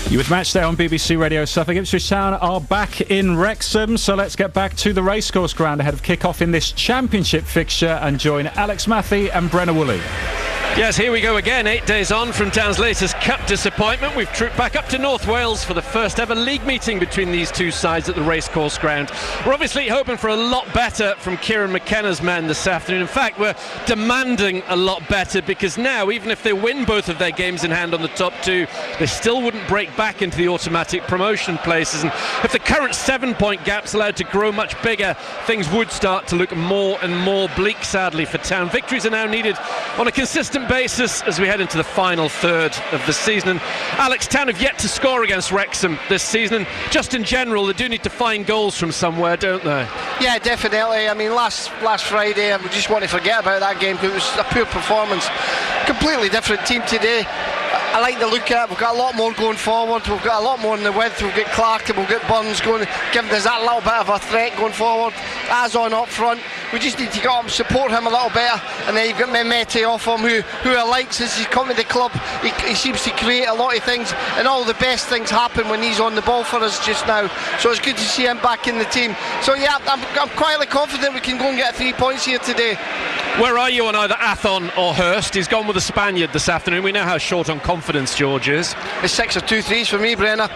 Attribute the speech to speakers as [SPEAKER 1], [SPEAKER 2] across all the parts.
[SPEAKER 1] You with Matchday on BBC Radio Suffolk. Ipswich Town are back in Wrexham, so let's get back to the racecourse ground ahead of kick-off in this championship fixture and join Alex Matthey and Brenna Woolley.
[SPEAKER 2] Yes, here we go again, 8 days on from Town's latest cup disappointment. We've trooped back up to North Wales for the first ever league meeting between these two sides at the racecourse ground. We're obviously hoping for a lot better from Kieran McKenna's men this afternoon. In fact, we're demanding a lot better, because now, even if they win both of their games in hand on the top two, they still wouldn't break back into the automatic promotion places. And if the current 7-point gap's allowed to grow much bigger, things would start to look more and more bleak, sadly, for Town. Victories are now needed on a consistent basis as we head into the final third of the season. And Alex, Town have yet to score against Wrexham this season, and just in general they do need to find goals from somewhere, don't they?
[SPEAKER 3] Yeah, definitely. I mean, last Friday I just want to forget about that game because it was a poor performance. Completely different team today. I like the look at it. We've got a lot more going forward. We've got a lot more in the width. We've got Clark and we've got Burns going, giving us that little bit of a threat going forward. As on up front, we just need to go up and support him a little better. And then you've got Mehmeti off him, who I like since he's come to the club. He seems to create a lot of things, and all the best things happen when he's on the ball for us just now. So it's good to see him back in the team. So yeah, I'm quietly confident we can go and get 3 points here today.
[SPEAKER 2] Where are you on either Athon or Hurst? He's gone with the Spaniard this afternoon. We know how short on confidence George is.
[SPEAKER 3] It's 6 or 2 threes for me, Brenna.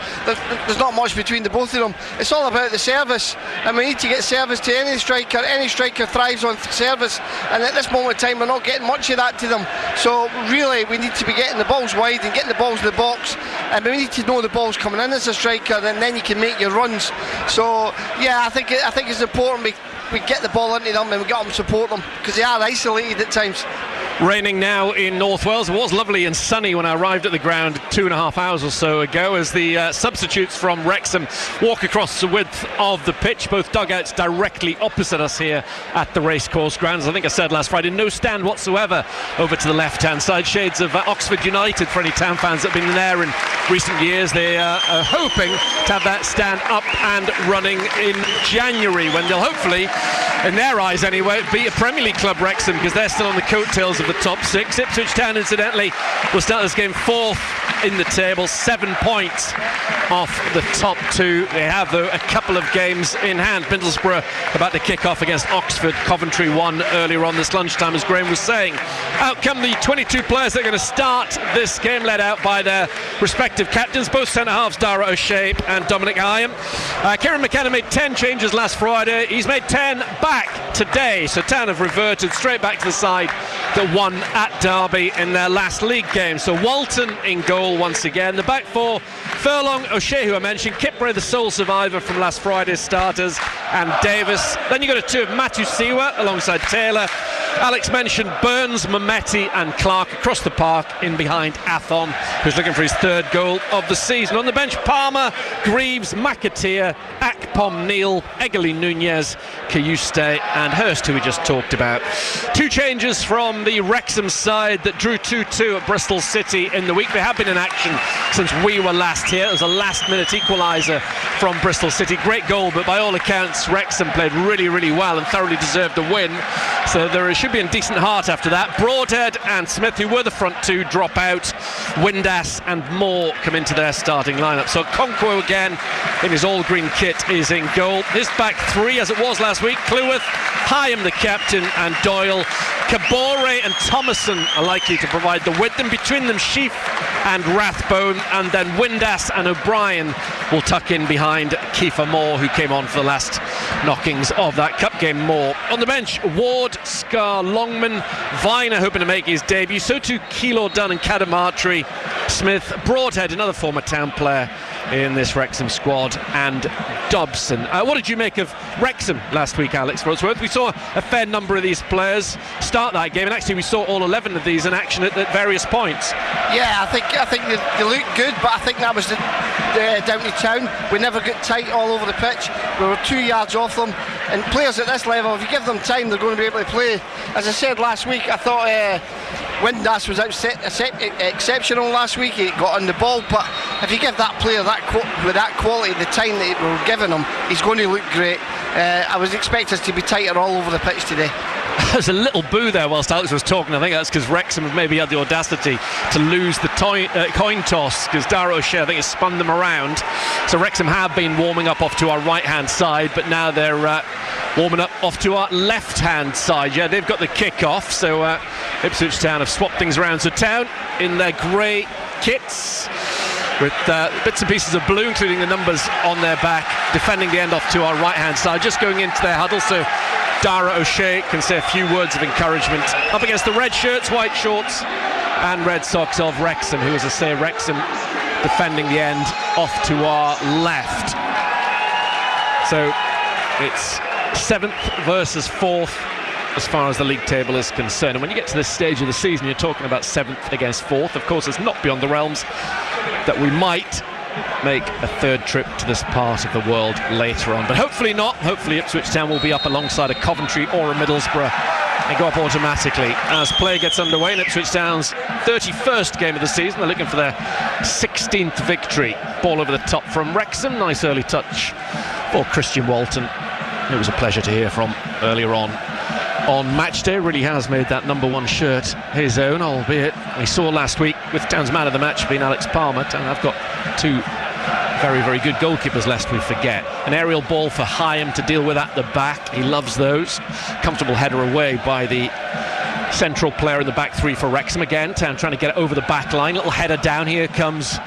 [SPEAKER 3] There's not much between the both of them. It's all about the service, and we need to get service to any striker. Any striker thrives on service, and at this moment in time we're not getting much of that to them. So really we need to be getting the balls wide and getting the balls in the box, and we need to know the ball's coming in as a striker, and then you can make your runs. So yeah, I think it's important we get the ball into them and we got them support them, because they are isolated at times.
[SPEAKER 2] Raining now in North Wales. It was lovely and sunny when I arrived at the ground 2.5 hours or so ago, as the substitutes from Wrexham walk across the width of the pitch, both dugouts directly opposite us here at the racecourse grounds. I think I said last Friday, no stand whatsoever over to the left-hand side. Shades of Oxford United for any Town fans that have been there in recent years. They are hoping to have that stand up and running in January, when they'll hopefully, in their eyes anyway, beat a Premier League club, Wrexham, because they're still on the coattails of the top 6. Ipswich Town, incidentally, will start this game 4th in the table, 7 points off the top 2. They have, though, a couple of games in hand. Middlesbrough about to kick off against Oxford. Coventry won earlier on this lunchtime, as Graham was saying. Out come the 22 players that are going to start this game, led out by their respective captains, both centre-halves, Dara O'Shea and Dominic Hyam. Kieran McKenna made 10 changes last Friday. He's made 10 back today, so Town have reverted straight back to the side that won at Derby in their last league game. So Walton in goal once again. The back four: Furlong, O'Shea, who I mentioned, Kipre, the sole survivor from last Friday's starters, and Davis. Then you've got a two of Matusiwa alongside Taylor. Alex mentioned Burns, Mehmeti and Clark across the park in behind Athon, who's looking for his 3rd goal of the season. On the bench, Palmer, Greaves, McAteer, Akpom, Neal, Eggerly, Nunez, Kayuste and Hurst, who we just talked about. 2 changes from the Wrexham side that drew 2-2 at Bristol City in the week. They have been in action since we were last here. It was a last-minute equaliser from Bristol City. Great goal, but by all accounts Wrexham played really, really well and thoroughly deserved the win. So there should be a decent heart after that. Broadhead and Smith, who were the front 2, drop out. Windass and Moore come into their starting lineup. So Conquo again in his all-green kit is in goal. His back 3, as it was last week: Cleworth, Hyam the captain, and Doyle. Kabore and Thomason are likely to provide the width, and between them Sheaf and Rathbone, and then Windass and O'Brien will tuck in behind Kiefer Moore, who came on for the last knockings of that cup game. Moore on the bench: Ward, Scar, Longman, Viner hoping to make his debut, so too Kilo Dunn and Kadamatri, Smith, Broadhead, another former Town player in this Wrexham squad, and Dobson. What did you make of Wrexham last week, Alex Broadsworth? We saw a fair number of these players start that game, and actually we saw all 11 of these in action at various points.
[SPEAKER 3] Yeah, I think they looked good, but I think that was down to Town. We never got tight all over the pitch. We were 2 yards off them, and players at this level, if you give them time, they're going to be able to play. As I said last week, I thought Windass was exceptional last week. He got on the ball, but if you give that player with that quality the time that we're giving him, he's going to look great. I was expecting us to be tighter all over the pitch today.
[SPEAKER 2] There's a little boo there whilst Alex was talking. I think that's because Wrexham have maybe had the audacity to lose the coin toss, because Dara O'Shea, I think, has spun them around. So Wrexham have been warming up off to our right-hand side, but now they're warming up off to our left-hand side. Yeah, they've got the kick-off, so Ipswich Town have swapped things around. So Town in their grey kits with bits and pieces of blue, including the numbers on their back, defending the end off to our right-hand side, just going into their huddle, so Dara O'Shea can say a few words of encouragement up against the red shirts, white shorts and red socks of Wrexham, who, as I say, Wrexham defending the end off to our left. So it's 7th versus 4th as far as the league table is concerned. And when you get to this stage of the season, you're talking about 7th against 4th. Of course, it's not beyond the realms that we might make a third trip to this part of the world later on, but hopefully not. Hopefully Ipswich Town will be up alongside a Coventry or a Middlesbrough and go up automatically as play gets underway in Ipswich Town's 31st game of the season. They're looking for their 16th victory. Ball over the top from Wrexham, nice early touch for Christian Walton. It was a pleasure to hear from earlier on match day. Really has made that number 1 shirt his own, albeit we saw last week with Town's man of the match being Alex Palmer. Town have got 2 very, very good goalkeepers, lest we forget. An aerial ball for Hyam to deal with at the back. He loves those. Comfortable header away by the central player in the back 3 for Wrexham. Again, Town trying to get it over the back line. Little header down. Here comes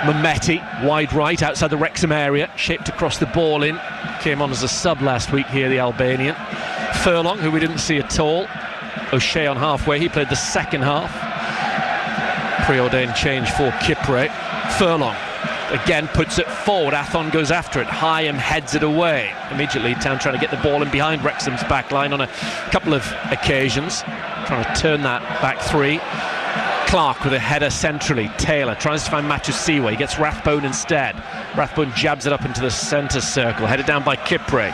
[SPEAKER 2] Mehmeti, wide right outside the Wrexham area, shaped across the ball in. Came on as a sub last week here, the Albanian. Furlong, who we didn't see at all. O'Shea on halfway, he played the second half. Preordained change for Kipre. Furlong again puts it forward. Athon goes after it. Hyam heads it away. Immediately Town trying to get the ball in behind Wrexham's back line on a couple of occasions, trying to turn that back 3. Clark with a header centrally. Taylor tries to find Matusiwa. He gets Rathbone instead. Rathbone jabs it up into the centre circle, headed down by Kipre.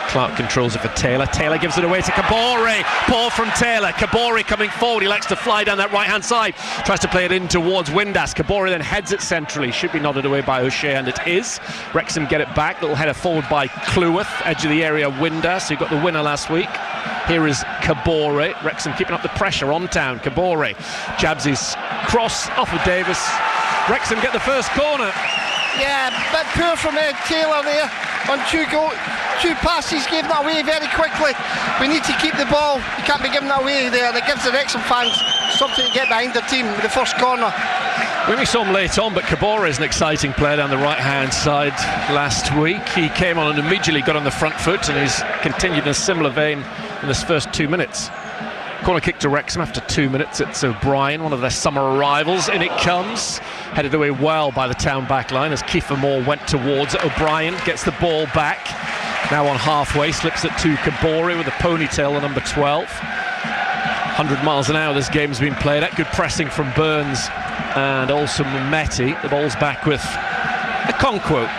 [SPEAKER 2] Clark controls it for Taylor. Taylor gives it away to Kabore. Ball from Taylor. Kabore coming forward. He likes to fly down that right-hand side. Tries to play it in towards Windass. Kabore then heads it centrally. Should be nodded away by O'Shea, and it is. Wrexham get it back. Little header forward by Cleworth. Edge of the area, Windass, who got the winner last week. Here is Kabore. Wrexham keeping up the pressure on Town. Kabore jabs his cross off of Davis. Wrexham get the first corner.
[SPEAKER 3] Yeah, bit poor from Taylor there on 2 passes, gave that away very quickly. We need to keep the ball. You can't be giving that away there, and it gives the Wrexham fans something to get behind their team with the first corner.
[SPEAKER 2] We only saw him late on, but Kabore is an exciting player down the right-hand side last week. He came on and immediately got on the front foot, and he's continued in a similar vein in this first 2 minutes. Corner kick to Wrexham after 2 minutes. It's O'Brien, one of their summer arrivals. In it comes, headed away well by the Town back line as Kiefer Moore went towards it. O'Brien gets the ball back, now on halfway, slips it to Kabore with a ponytail, the number 12. 100 miles an hour this game's been played at. Good pressing from Burns and also Mehmeti. The ball's back with Okonkwo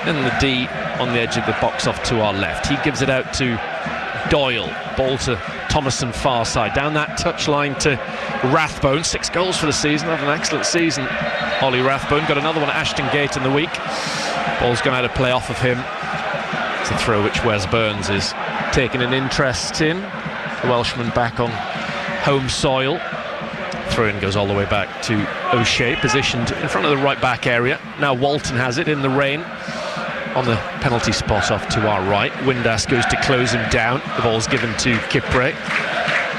[SPEAKER 2] in the D on the edge of the box off to our left. He gives it out to Doyle. Ball to Thomason far side. Down that touchline to Rathbone. 6 goals for the season. Had an excellent season, Ollie Rathbone. Got another one at Ashton Gate in the week. Ball's gone out of play off of him. It's a throw which Wes Burns is taking an interest in. The Welshman back on home soil. Throw-in goes all the way back to O'Shea, positioned in front of the right back area. Now Walton has it in the rain on the penalty spot off to our right. Windass goes to close him down. The ball's given to Kipre.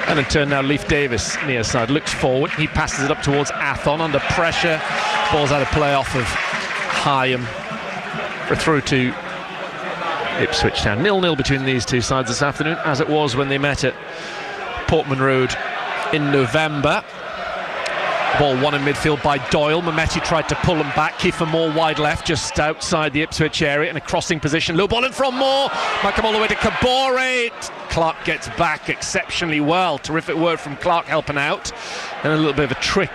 [SPEAKER 2] And in turn now Leif Davis near side looks forward. He passes it up towards Athon under pressure. Ball's out of play off of Hyam for a throw to Ipswich Town. 0-0 between these two sides this afternoon, as it was when they met at Portman Road in November. Ball won in midfield by Doyle. Mehmeti tried to pull him back. Kiefer Moore wide left, just outside the Ipswich area in a crossing position. Low ball in from Moore. Might come all the way to Kabore. Clark gets back exceptionally well. Terrific word from Clark helping out. And a little bit of a trick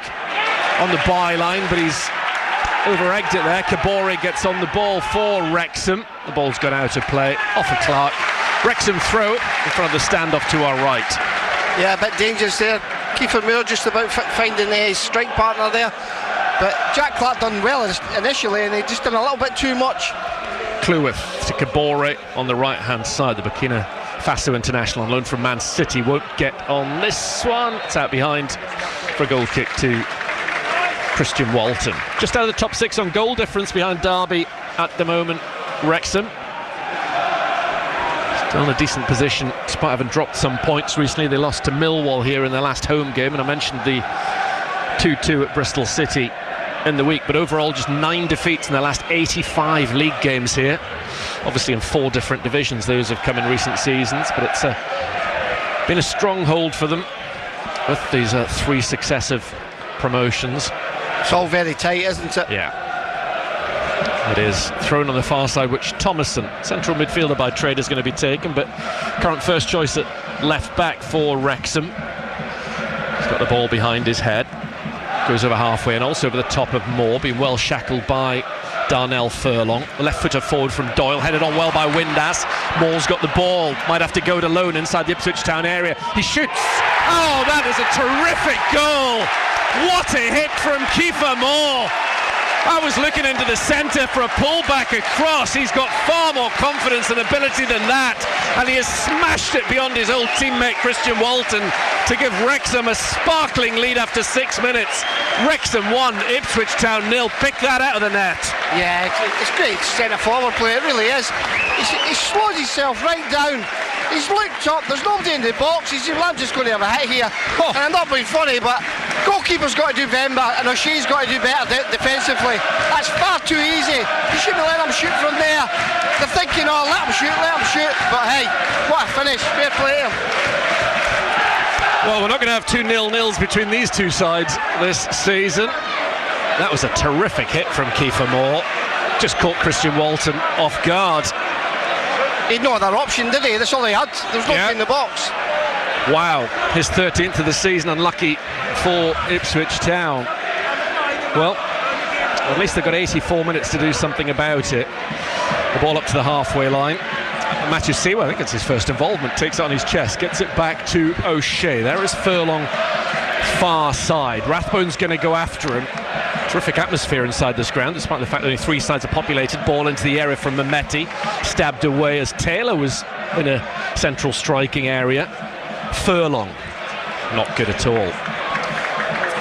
[SPEAKER 2] on the byline, but he's over-egged it there. Kabore gets on the ball for Wrexham. The ball's gone out of play off of Clark. Wrexham throw in front of the standoff to our right.
[SPEAKER 3] Yeah, a bit dangerous there. Kiefer Moore just about finding his strike partner there, but Jack Clark done well initially, and he just done a little bit too much.
[SPEAKER 2] Cleworth to Kabore on the right hand side. The Burkina Faso international on loan from Man City won't get on this one. It's out behind for a goal kick to Christian Walton. Just out of the top 6 on goal difference behind Derby at the moment, Wrexham. Still in a decent position despite having dropped some points recently. They lost to Millwall here in their last home game, and I mentioned the 2-2 at Bristol City in the week, but overall just 9 defeats in their last 85 league games here, obviously in 4 different divisions. Those have come in recent seasons, but it's been a stronghold for them with these 3 successive promotions.
[SPEAKER 3] It's all very tight, isn't it?
[SPEAKER 2] Yeah, it is. Thrown on the far side, which Thomason, central midfielder by trade, is going to be taken, but current first choice at left back for Wrexham. He's got the ball behind his head, goes over halfway and also over the top of Moore, being well shackled by Darnell Furlong. The left footer forward from Doyle, headed on well by Windass. Moore's got the ball, might have to go it alone inside the Ipswich town area. He shoots. Oh, that is a terrific goal. What a hit from Kiefer Moore. I was looking into the centre for a pullback across. He's got far more confidence and ability than that, and he has smashed it beyond his old teammate Christian Walton to give Wrexham a sparkling lead after 6 minutes. Wrexham 1, Ipswich Town 0. Pick that out of the net.
[SPEAKER 3] Yeah, it's great centre forward play, it really is. He slows himself right down. He's looked up, there's nobody in the box. He's I'm just going to have a hit here. Oh. And I'm not being funny, but goalkeeper's got to do better, and O'Shea's got to do better defensively. That's far too easy. You shouldn't let him shoot from there. They're thinking, oh, let him shoot. But hey, what a finish. Fair play to him.
[SPEAKER 2] Well, we're not going to have 2 0-0s between these two sides this season. That was a terrific hit from Kiefer Moore. Just caught Christian Walton off guard.
[SPEAKER 3] He had no other option, did he? That's all he had. There was nothing in the box.
[SPEAKER 2] Wow, his 13th of the season, unlucky for Ipswich Town. Well, at least they've got 84 minutes to do something about it. The ball up to the halfway line. Matthew Seawer, I think it's his first involvement, takes it on his chest, gets it back to O'Shea. There is Furlong far side. Rathbone's going to go after him. Terrific atmosphere inside this ground, despite the fact that only 3 sides are populated. Ball into the area from Mehmeti, stabbed away as Taylor was in a central striking area. Furlong, not good at all.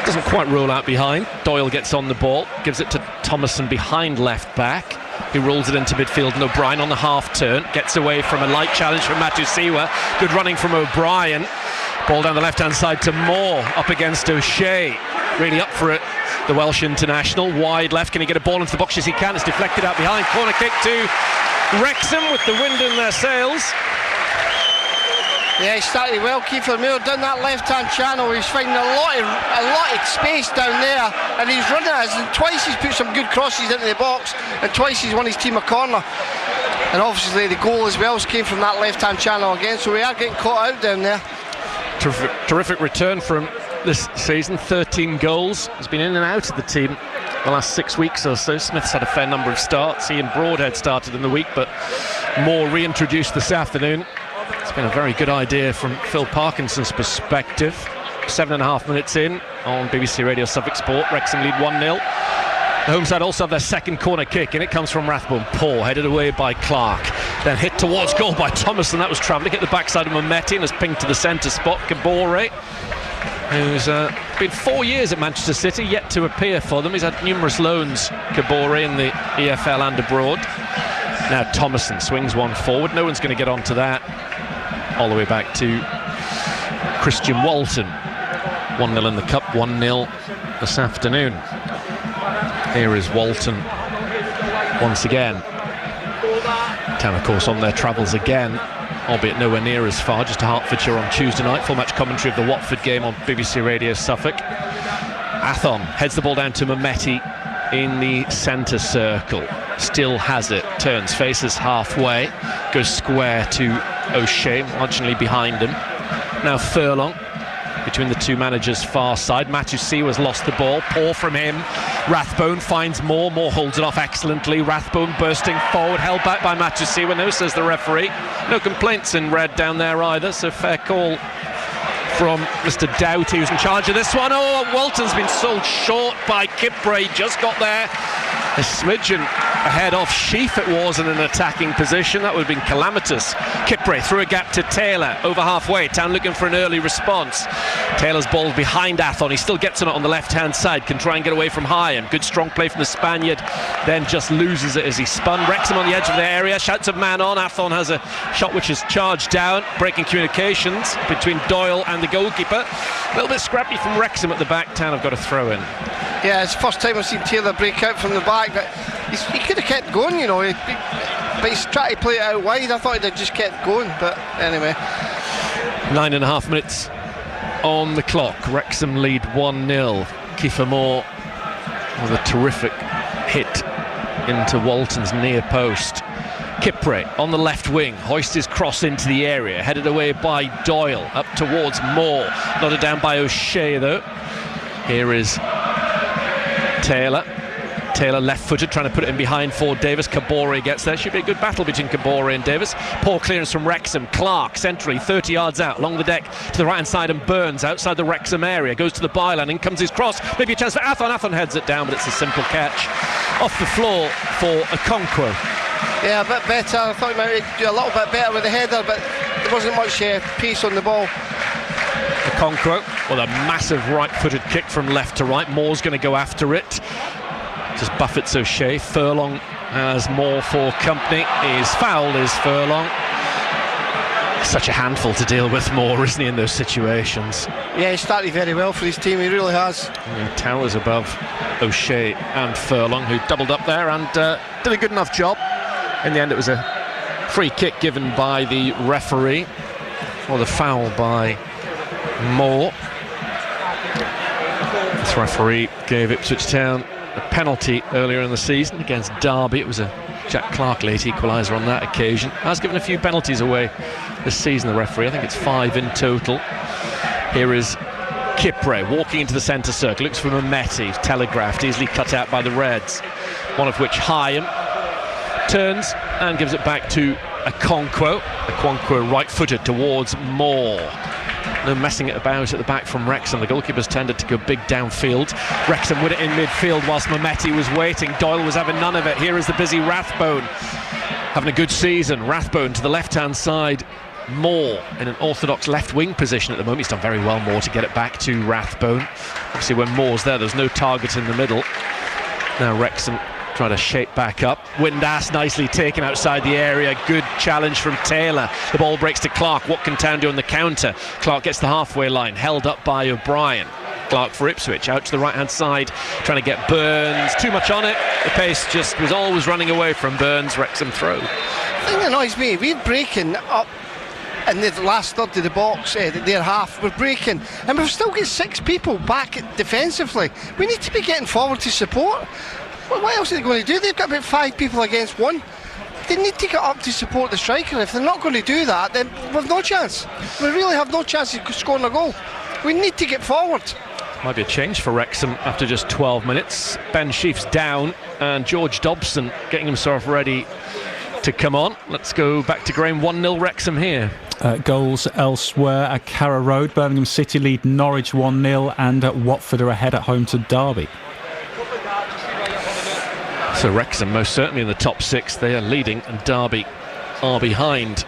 [SPEAKER 2] Doesn't quite roll out behind. Doyle gets on the ball, gives it to Thomason behind left back, who rolls it into midfield, and O'Brien on the half turn gets away from a light challenge from Matthew Seawer. Good running from O'Brien. Ball down the left hand side to Moore, up against O'Shea, really up for it. The Welsh international, wide left, can he get a ball into the box? As he can, it's deflected out behind. Corner kick to Wrexham with the wind in their sails.
[SPEAKER 3] Yeah, he started well. Kiefer Moore down that left-hand channel. He's finding a lot of space down there, and he's running it. And twice he's put some good crosses into the box, and twice he's won his team a corner. And obviously the goal as well came from that left-hand channel again, so we are getting caught out down there.
[SPEAKER 2] Terrific return from this season, 13 goals. He's been in and out of the team the last 6 weeks or so. Smith's had a fair number of starts. Ian Broadhead started in the week, but Moore reintroduced this afternoon. It's been a very good idea from Phil Parkinson's perspective. 7.5 minutes in on BBC Radio Suffolk Sport. Wrexham lead 1-0. The home side also have their second corner kick, and it comes from Rathbone. Poor, headed away by Clark. Then hit towards goal by Thomason. That was travelling. Hit the backside of Mehmeti and has pinged to the centre spot. Kabore, who's been 4 years at Manchester City, yet to appear for them. He's had numerous loans, Kabore, in the EFL and abroad. Now Thomason swings one forward. No one's going to get onto that. All the way back to Christian Walton. 1-0 in the Cup, 1-0 this afternoon. Here is Walton once again. Town, of course, on their travels again, albeit nowhere near as far, just to Hertfordshire on Tuesday night. Full match commentary of the Watford game on BBC Radio Suffolk. Athon heads the ball down to Mehmeti in the centre circle. Still has it, turns, faces halfway, goes square to O'Shea, marginally behind him. Now Furlong between the two managers far side. Matthew Seawer's lost the ball, poor from him. Rathbone finds Moore holds it off excellently. Rathbone bursting forward, held back by Matthew Seawer. No, says the referee. No complaints in red down there either, so fair call from Mr. Doughty, who's in charge of this one. Oh, Walton's been sold short by Kipre. Just got there A smidgen ahead of Sheaf it was in an attacking position. That would have been calamitous. Kipre through a gap to Taylor, over halfway. Town looking for an early response. Taylor's ball behind Athon. He still gets on it on the left-hand side, can try and get away from Hyam. Good strong play from the Spaniard, then just loses it as he spun. Wrexham on the edge of the area, shouts of man on. Athon has a shot which is charged down, breaking communications between Doyle and the goalkeeper. A little bit scrappy from Wrexham at the back. Town have got a throw in.
[SPEAKER 3] Yeah, it's the first time I've seen Taylor break out from the back, but he could have kept going, you know. But he's trying to play it out wide. I thought he'd have just kept going, but anyway.
[SPEAKER 2] 9.5 minutes on the clock. Wrexham lead 1-0. Kiefer Moore with a terrific hit into Walton's near post. Kipre on the left wing, hoists his cross into the area, headed away by Doyle, up towards Moore. Nodded down by O'Shea though. Here is Taylor. Taylor left-footed, trying to put it in behind for Davis. Kabore gets there. Should be a good battle between Kabore and Davis. Poor clearance from Wrexham. Clark centrally, 30 yards out, along the deck to the right-hand side, and Burns outside the Wrexham area. Goes to the byline, in comes his cross. Maybe a chance for Athon. Athon heads it down, but it's a simple catch. Off the floor for Okonkwo.
[SPEAKER 3] Yeah, a bit better. I thought he might do a little bit better with the header, but there wasn't much pace on the ball.
[SPEAKER 2] Okonkwo with a massive right-footed kick from left to right. Moore's going to go after it. Just buffets O'Shea. Furlong has Moore for company. Is fouled, is Furlong. Such a handful to deal with, Moore, isn't he, in those situations?
[SPEAKER 3] Yeah, he started very well for his team, he really has.
[SPEAKER 2] Yeah, towers above O'Shea and Furlong, who doubled up there and did a good enough job. In the end, it was a free kick given by the referee for the foul by Moore. This referee gave Ipswich Town a penalty earlier in the season against Derby. It was a Jack Clark late equaliser on that occasion. Has given a few penalties away this season, the referee. I think it's 5 in total. Here is Kipre walking into the centre circle, looks for Mehmeti, telegraphed, easily cut out by the Reds, one of which Hyam turns and gives it back to Okonkwo. Okonkwo right-footed towards Moore. No messing it about at the back from Wrexham. The goalkeepers tended to go big downfield. Wrexham with it in midfield whilst Mehmeti was waiting. Doyle was having none of it. Here is the busy Rathbone, having a good season. Rathbone to the left-hand side. Moore in an orthodox left wing position at the moment. He's done very well, Moore, to get it back to Rathbone. Obviously when Moore's there's no target in the middle. Now Wrexham trying to shape back up. Windass nicely taken outside the area. Good challenge from Taylor. The ball breaks to Clark. What can Town do on the counter? Clark gets the halfway line, held up by O'Brien. Clark for Ipswich, out to the right-hand side, trying to get Burns. Too much on it. The pace just was always running away from Burns. Wrexham throw.
[SPEAKER 3] The thing that annoys me, we're breaking up in the last third of the box, their half. We're breaking, and we've still got 6 people back defensively. We need to be getting forward to support. What else are they going to do? They've got about 5 people against 1. They need to get up to support the striker. If they're not going to do that, then we've no chance. We really have no chance of scoring a goal. We need to get forward.
[SPEAKER 2] Might be a change for Wrexham after just 12 minutes. Ben Sheaf's down and George Dobson getting himself ready to come on. Let's go back to Graham. 1-0 Wrexham here.
[SPEAKER 1] Goals elsewhere at Carrow Road. Birmingham City lead Norwich 1-0 and Watford are ahead at home to Derby.
[SPEAKER 2] So Wrexham most certainly in the top 6. They are leading and Derby are behind.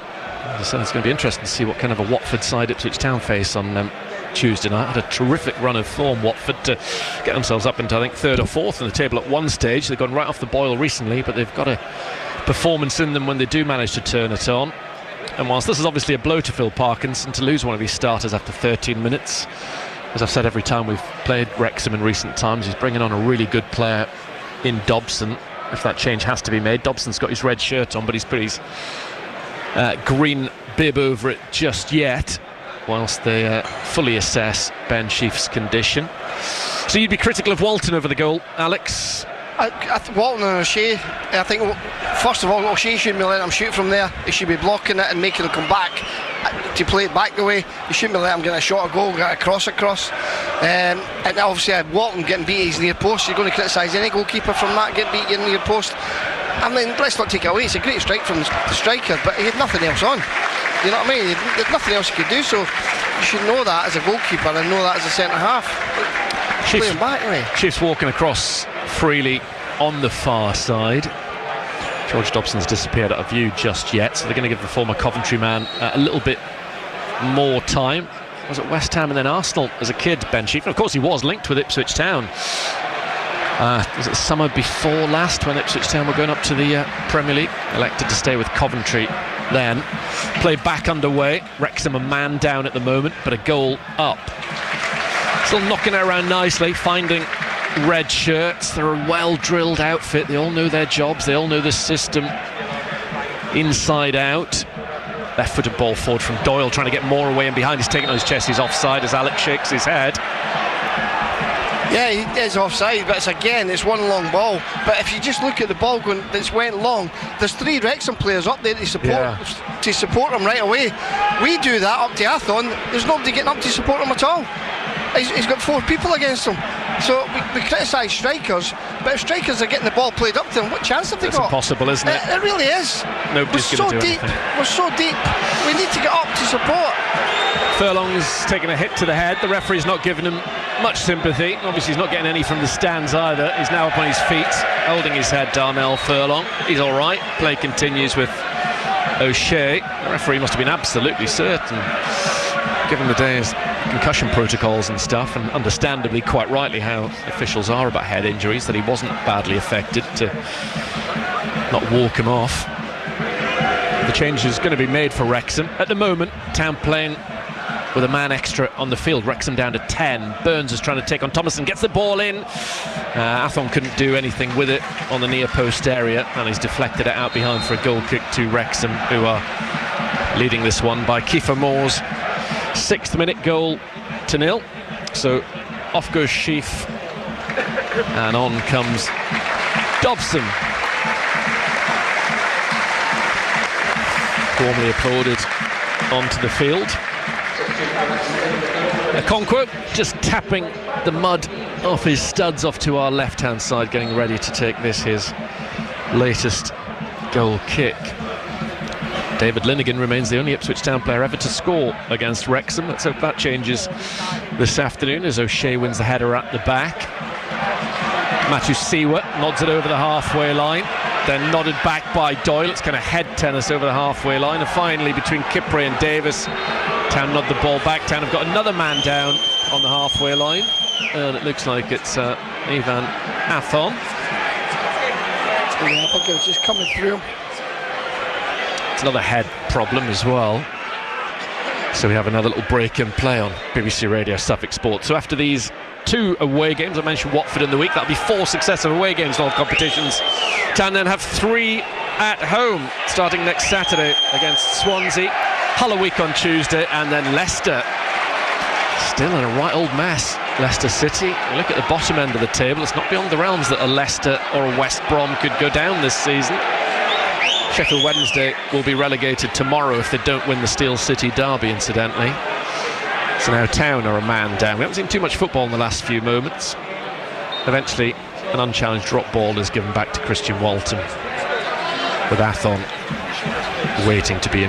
[SPEAKER 2] So it's going to be interesting to see what kind of a Watford side Ipswich Town face on Tuesday night. Had a terrific run of form, Watford, to get themselves up into, I think, 3rd or 4th in the table at one stage. They've gone right off the boil recently, but they've got a performance in them when they do manage to turn it on. And whilst this is obviously a blow to Phil Parkinson to lose one of his starters after 13 minutes, as I've said every time we've played Wrexham in recent times, he's bringing on a really good player in Dobson. If that change has to be made, Dobson's got his red shirt on, but he's put his green bib over it just yet, whilst they fully assess Ben Sheaf's condition. So you'd be critical of Walton over the goal, Alex?
[SPEAKER 3] Walton and O'Shea, I think, first of all, O'Shea shouldn't be letting him shoot from there. He should be blocking it and making him come back to play it back the way. He shouldn't be letting him get a shot, a goal, get a cross across. And obviously Walton getting beat at his near post. You're going to criticise any goalkeeper from that, getting beat at your near post. I mean, let's not take it away. It's a great strike from the striker, but he had nothing else on. You know what I mean? There's nothing else he could do, so you should know that as a goalkeeper and know that as a centre half. Play him back, anyway.
[SPEAKER 2] Chiefs walking across freely on the far side. George Dobson's disappeared out of view just yet, so they're going to give the former Coventry man a little bit more time. Was at West Ham and then Arsenal as a kid, Ben Sheaffer. Of course, he was linked with Ipswich Town. Was it summer before last when Ipswich Town were going up to the Premier League? Elected to stay with Coventry then. Play back underway. Wrexham a man down at the moment, but a goal up. Still knocking it around nicely, finding red shirts. They're a well-drilled outfit. They all know their jobs. They all know the system inside out. Left-footed ball forward from Doyle, trying to get more away and behind. He's taking on his chest. He's offside as Alex shakes his head.
[SPEAKER 3] Yeah, he is offside, but it's one long ball. But if you just look at the ball going that's went long, there's 3 Wrexham players up there to support him right away. We do that up to Athon. There's nobody getting up to support him at all. He's got 4 people against him. So we criticise strikers, but if strikers are getting the ball played up to them, what chance have they got?
[SPEAKER 2] It's impossible, isn't it?
[SPEAKER 3] It really is.
[SPEAKER 2] Nobody's going to do anything.
[SPEAKER 3] We're so deep. We need to get up to support.
[SPEAKER 2] Furlong's taken a hit to the head. The referee's not giving him much sympathy. Obviously, he's not getting any from the stands either. He's now up on his feet, holding his head, Darnell Furlong. He's all right. Play continues with O'Shea. The referee must have been absolutely certain, given the day's concussion protocols and stuff, and understandably, quite rightly, how officials are about head injuries, that he wasn't badly affected to not walk him off. The change is going to be made for Wrexham. At the moment, Town playing with a man extra on the field. Wrexham down to 10. Burns is trying to take on Thomason, gets the ball in. Athon couldn't do anything with it on the near post area, and he's deflected it out behind for a goal kick to Wrexham, who are leading this one by Kiefer Moore's 6th minute goal to 0. So off goes Sheaf, and on comes Dobson. Warmly applauded onto the field. Okonkwo just tapping the mud off his studs off to our left-hand side, getting ready to take this, his latest goal kick. David Linnigan remains the only Ipswich Town player ever to score against Wrexham. Let's hope that changes this afternoon as O'Shea wins the header at the back. Matthew Siwa nods it over the halfway line, then nodded back by Doyle. It's kind of head tennis over the halfway line, and finally between Kipre and Davis, Town nod the ball back. Town have got another man down on the halfway line, and it looks like it's Ivan Athon.
[SPEAKER 3] Yeah, I think it was just coming through.
[SPEAKER 2] It's another head problem as well. So we have another little break in play on BBC Radio Suffolk Sport. So after these 2 away games, I mentioned Watford in the week, that'll be 4 successive away games in all competitions. Town then have 3 at home, starting next Saturday against Swansea, Hull a week on Tuesday, and then Leicester. Still in a right old mess. Leicester City, you look at the bottom end of the table, it's not beyond the realms that a Leicester or a West Brom could go down this season. Sheffield Wednesday will be relegated tomorrow if they don't win the Steel City derby, incidentally. So now Town are a man down. We haven't seen too much football in the last few moments. Eventually, an unchallenged drop ball is given back to Christian Walton, with Athon waiting to be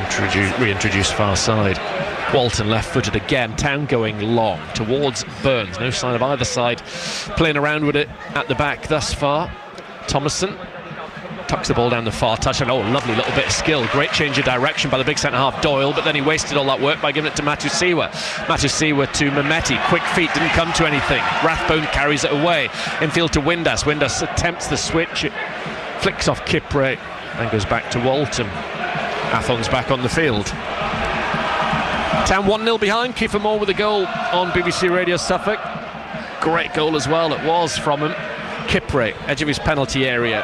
[SPEAKER 2] reintroduced far side. Walton left-footed again. Town going long towards Burns. No sign of either side playing around with it at the back thus far. Thomason tucks the ball down the far touch, and lovely little bit of skill. Great change of direction by the big centre-half Doyle, but then he wasted all that work by giving it to Matthew Siwa. Matthew Siwa to Mehmeti. Quick feet, didn't come to anything. Rathbone carries it away. Infield to Windass. Windass attempts the switch. It flicks off Kipre and goes back to Walton. Athon's back on the field. Town 1-0 behind. Kiefer Moore with a goal on BBC Radio Suffolk. Great goal as well, it was from him. Kipre, edge of his penalty area,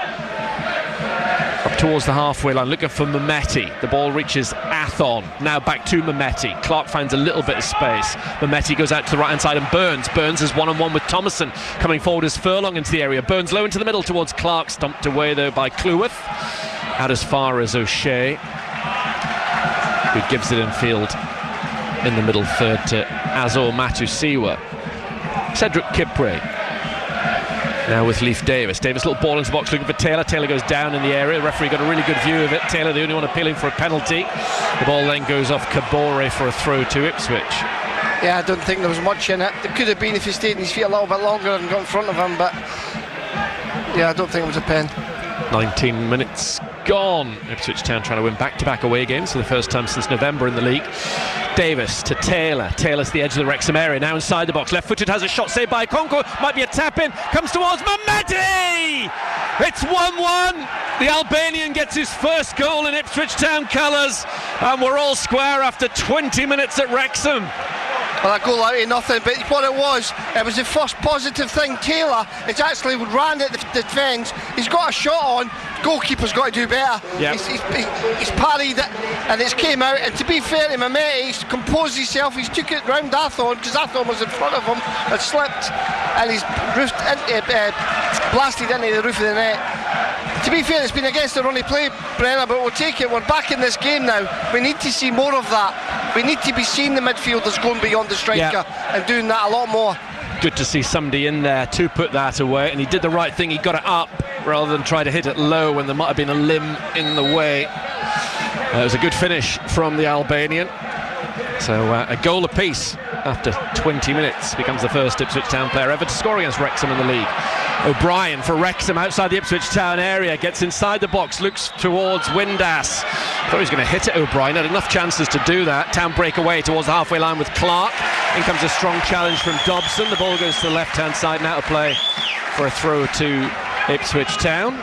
[SPEAKER 2] up towards the halfway line, looking for Mehmeti. The ball reaches Athon. Now back to Mehmeti. Clark finds a little bit of space. Mehmeti goes out to the right hand side, and Burns is one-on-one with Thomason. Coming forward is Furlong into the area. Burns low into the middle towards Clark, stumped away though by Cleworth. Out as far as O'Shea, who gives it in field in the middle third to Azor Matusiwa. Cedric Kipre now with Leif Davis. Davis, little ball into the box looking for Taylor. Taylor goes down in the area. The referee got a really good view of it. Taylor, the only one appealing for a penalty. The ball then goes off Kabore for a throw to Ipswich.
[SPEAKER 3] Yeah, I don't think there was much in it. It could have been if he stayed on his feet a little bit longer and got in front of him, but Yeah, I don't think it was a pen.
[SPEAKER 2] 19 minutes gone. Ipswich Town trying to win back-to-back away games for the first time since November in the league. Davis to Taylor. Taylor's the edge of the Wrexham area, now inside the box. Left-footed, has a shot saved by Okonkwo. Might be a tap-in. Comes towards Mehmeti! It's 1-1. The Albanian gets his first goal in Ipswich Town colours, and we're all square after 20 minutes at Wrexham.
[SPEAKER 3] Well, that goal out of nothing, but what it was the first positive thing. Taylor has actually ran at the defence. He's got a shot on. Goalkeeper's got to do better. Yep. He's parried it and it's came out. And to be fair to Mehmeti, he's composed himself. He's took it round Athon, because Athon was in front of him and slipped, and he's blasted into the roof of the net. To be fair, it's been against the running play, Brenner, but we'll take it. We're back in this game now. We need to see more of that. We need to be seeing the midfielders going beyond the striker and doing that a lot more.
[SPEAKER 2] Good to see somebody in there to put that away, and he did the right thing. He got it up rather than try to hit it low when there might have been a limb in the way. It was a good finish from the Albanian. So a goal apiece after 20 minutes. Becomes the first Ipswich Town player ever to score against Wrexham in the league. O'Brien for Wrexham outside the Ipswich Town area, gets inside the box, looks towards Windass. Thought he was going to hit it, O'Brien, had enough chances to do that. Town break away towards the halfway line with Clark. In comes a strong challenge from Dobson. The ball goes to the left hand side, now to play for a throw to Ipswich Town.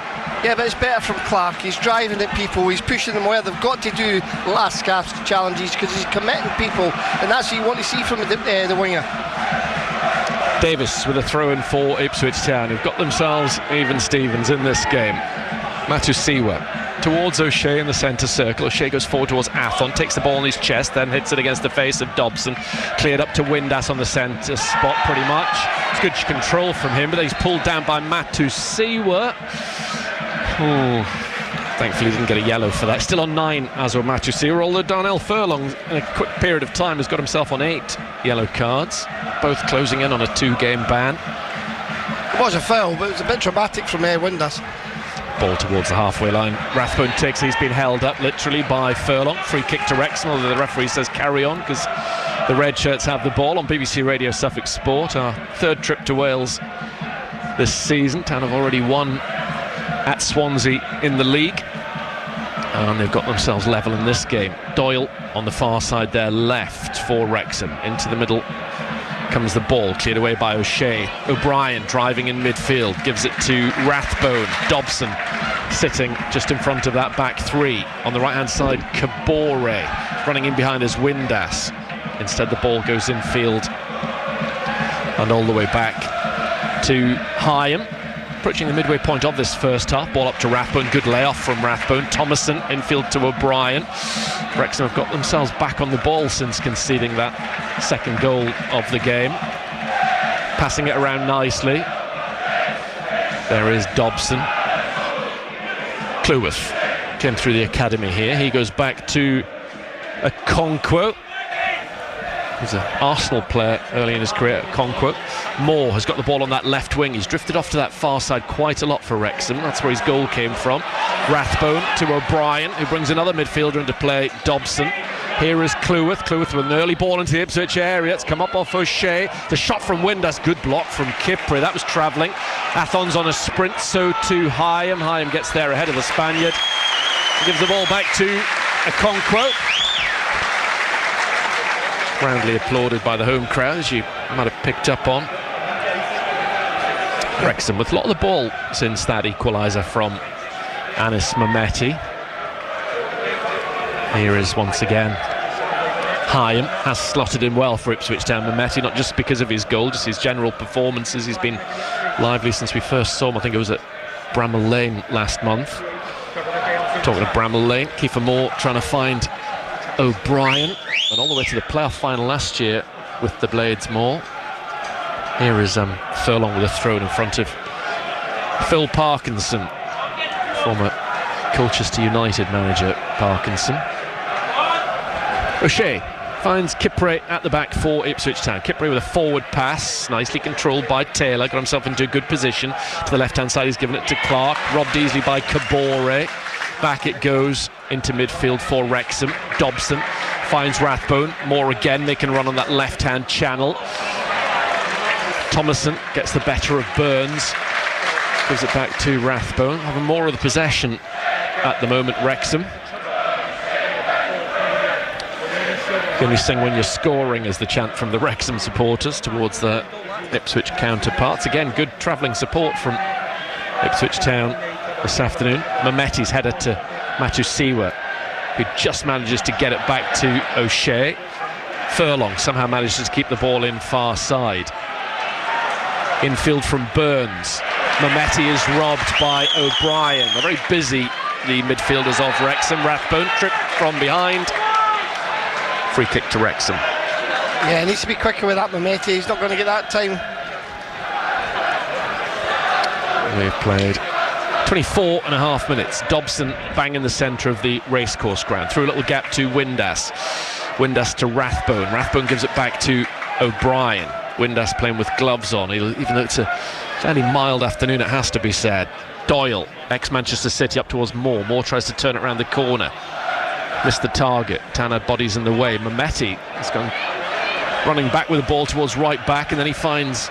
[SPEAKER 3] Yeah, but it's better from Clark. He's driving at people, he's pushing them where they've got to do last gasp challenges, because he's committing people, and that's what you want to see from the winger.
[SPEAKER 2] Davis with a throw-in for Ipswich Town, who've got themselves even Stevens in this game. Matusiwa towards O'Shea in the centre circle. O'Shea goes forward towards Athon, takes the ball on his chest, then hits it against the face of Dobson. Cleared up to Windass on the centre spot pretty much. It's good control from him, but he's pulled down by Matusiwa. Thankfully he didn't get a yellow for that. Still on 9 as well Matusiwa, although Darnell Furlong in a quick period of time has got himself on 8 yellow cards, both closing in on a 2-game ban.
[SPEAKER 3] It was a foul, but it was a bit dramatic from Windass.
[SPEAKER 2] Ball towards the halfway line. Rathbone takes, he's been held up literally by Furlong. Free kick to Wrexham, although the referee says carry on because the red shirts have the ball. On BBC Radio Suffolk Sport, our third trip to Wales this season. Town have already won at Swansea in the league, and they've got themselves level in this game. Doyle on the far side there, left for Wrexham. Into the middle comes the ball, cleared away by O'Shea. O'Brien driving in midfield, gives it to Rathbone. Dobson sitting just in front of that back three. On the right hand side, Kabore running in behind as Windass. Instead the ball goes infield and all the way back to Hyam. Approaching the midway point of this first half, ball up to Rathbone, good layoff from Rathbone. Thomason infield to O'Brien. Wrexham have got themselves back on the ball since conceding that second goal of the game. Passing it around nicely. There is Dobson. Cleworth came through the academy here. He goes back to Okonkwo. He's an Arsenal player early in his career, Okonkwo. Moore has got the ball on that left wing. He's drifted off to that far side quite a lot for Wrexham. That's where his goal came from. Rathbone to O'Brien, who brings another midfielder into play, Dobson. Here is Cleworth. Cleworth with an early ball into the Ipswich area. It's come up off O'Shea. The shot from Windass, good block from Kipre. That was travelling. Athon's on a sprint, so too Hyam. Hyam gets there ahead of the Spaniard. He gives the ball back to Okonkwo. Roundly applauded by the home crowd, as you might have picked up on. Wrexham with a lot of the ball since that equaliser from Anis Mehmeti. Here is once again Hyam, has slotted in well for Ipswich Town. Mehmeti, not just because of his goal, just his general performances. He's been lively since we first saw him. I think it was at Bramall Lane last month. Talking of Bramall Lane, Kiefer Moore trying to find O'Brien, and all the way to the playoff final last year with the Blades Moore. Here is Furlong with a throw in front of Phil Parkinson, former Colchester United manager Parkinson. O'Shea finds Kipre at the back for Ipswich Town. Kipre with a forward pass, nicely controlled by Taylor, got himself into a good position. To the left hand side, he's given it to Clark, robbed easily by Kabore. Back it goes into midfield for Wrexham. Dobson finds Rathbone. Moore again, they can run on that left-hand channel. Thomason gets the better of Burns. gives it back to Rathbone, having more of the possession at the moment, Wrexham. Can you sing when you're scoring, is the chant from the Wrexham supporters towards the Ipswich counterparts. Again, good travelling support from Ipswich Town this afternoon. Mehmeti's header to Matusiwa, who just manages to get it back to O'Shea. Furlong somehow manages to keep the ball in far side. Infield from Burns. Mehmeti is robbed by O'Brien. They're very busy, the midfielders of Wrexham. Rathbone tripped from behind. Free kick to Wrexham.
[SPEAKER 3] Yeah, he needs to be quicker with that Mehmeti. He's not going to get that time.
[SPEAKER 2] We've played 24.5 minutes. Dobson bang in the centre of the racecourse ground. Through a little gap to Windass. Windass to Rathbone. Rathbone gives it back to O'Brien. Windass playing with gloves on, even though it's a fairly mild afternoon, it has to be said. Doyle, ex-Manchester City, up towards Moore. Moore tries to turn it around the corner. Missed the target. Tanner bodies in the way. Mehmeti has gone running back with the ball towards right back, and then he finds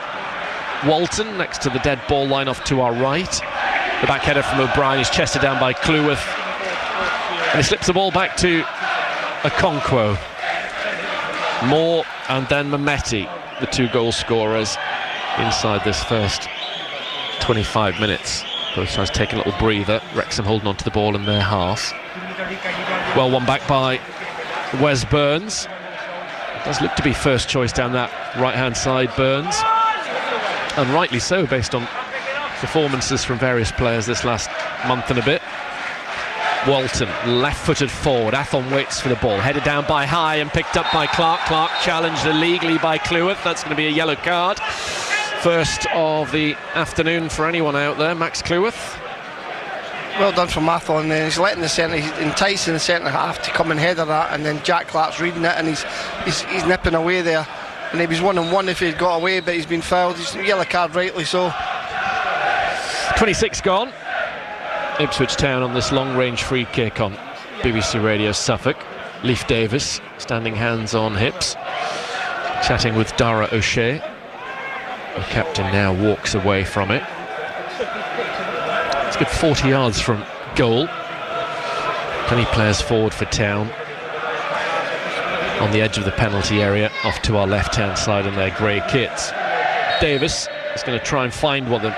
[SPEAKER 2] Walton next to the dead ball line off to our right. The back header from O'Brien is chested down by Cleworth, and he slips the ball back to Okonkwo. Moore and then Mehmeti, the two goal scorers inside this first 25 minutes. Both sides taking a little breather. Wrexham holding on to the ball in their half. Well, one back by Wes Burns. It does look to be first choice down that right-hand side, Burns. And rightly so, based on performances from various players this last month and a bit. Walton, left-footed forward. Athon waits for the ball. Headed down by High and picked up by Clark. Clark challenged illegally by Cleworth. That's going to be a yellow card. First of the afternoon for anyone out there. Max Cleworth.
[SPEAKER 3] Well done from Athon. He's letting the centre, he's enticing the centre half to come and header that, and then Jack Clark's reading it, and he's nipping away there. And he was 1-on-1 if he'd got away, but he's been fouled. He's yellow card, rightly so.
[SPEAKER 2] 26 gone. Ipswich Town on this long-range free kick on BBC Radio Suffolk. Leif Davis standing hands on hips, chatting with Dara O'Shea. The captain now walks away from it. It's good 40 yards from goal. Plenty players forward for Town. On the edge of the penalty area, off to our left-hand side in their grey kits. Davis is going to try and find one. The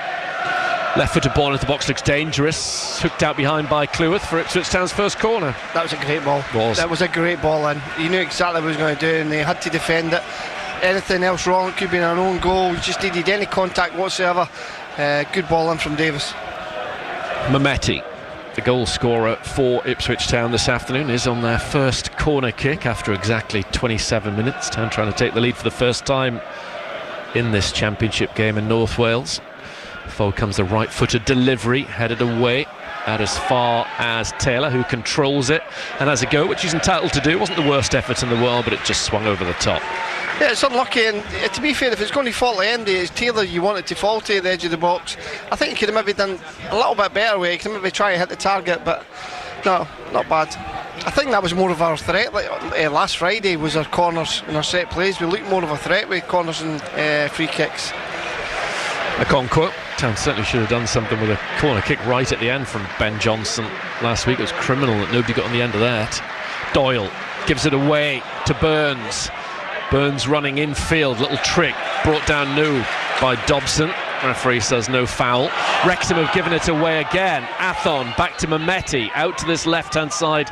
[SPEAKER 2] left-footed ball into the box looks dangerous. Hooked out behind by Cleworth for Ipswich Town's first corner.
[SPEAKER 3] That was a great ball. That was a great ball, and he knew exactly what he was going to do, and they had to defend it. Anything else wrong, it could be an own goal. We just needed any contact whatsoever. Good ball in from Davis.
[SPEAKER 2] Mehmeti, the goal scorer for Ipswich Town this afternoon, is on their first corner kick after exactly 27 minutes. Town trying to take the lead for the first time in this championship game in North Wales. Forward comes the right-footed delivery, headed away out as far as Taylor, who controls it and has a go, which he's entitled to do. It wasn't the worst effort in the world, but it just swung over the top.
[SPEAKER 3] Yeah, it's unlucky, and to be fair, if it's going to fall at the end, it's Taylor you want it to fall to at the edge of the box. I think he could have maybe done a little bit better with it. He could maybe try and hit the target, but no, not bad. I think that was more of our threat. Like, last Friday was our corners and our set plays. We looked more of a threat with corners and free kicks.
[SPEAKER 2] Okonkwo. Town certainly should have done something with a corner kick right at the end from Ben Johnson last week. It was criminal that nobody got on the end of that. Doyle gives it away to Burns. Burns running infield, little trick, brought down new by Dobson. Referee says no foul. Wrexham have given it away again. Athon back to Mehmeti, out to this left-hand side.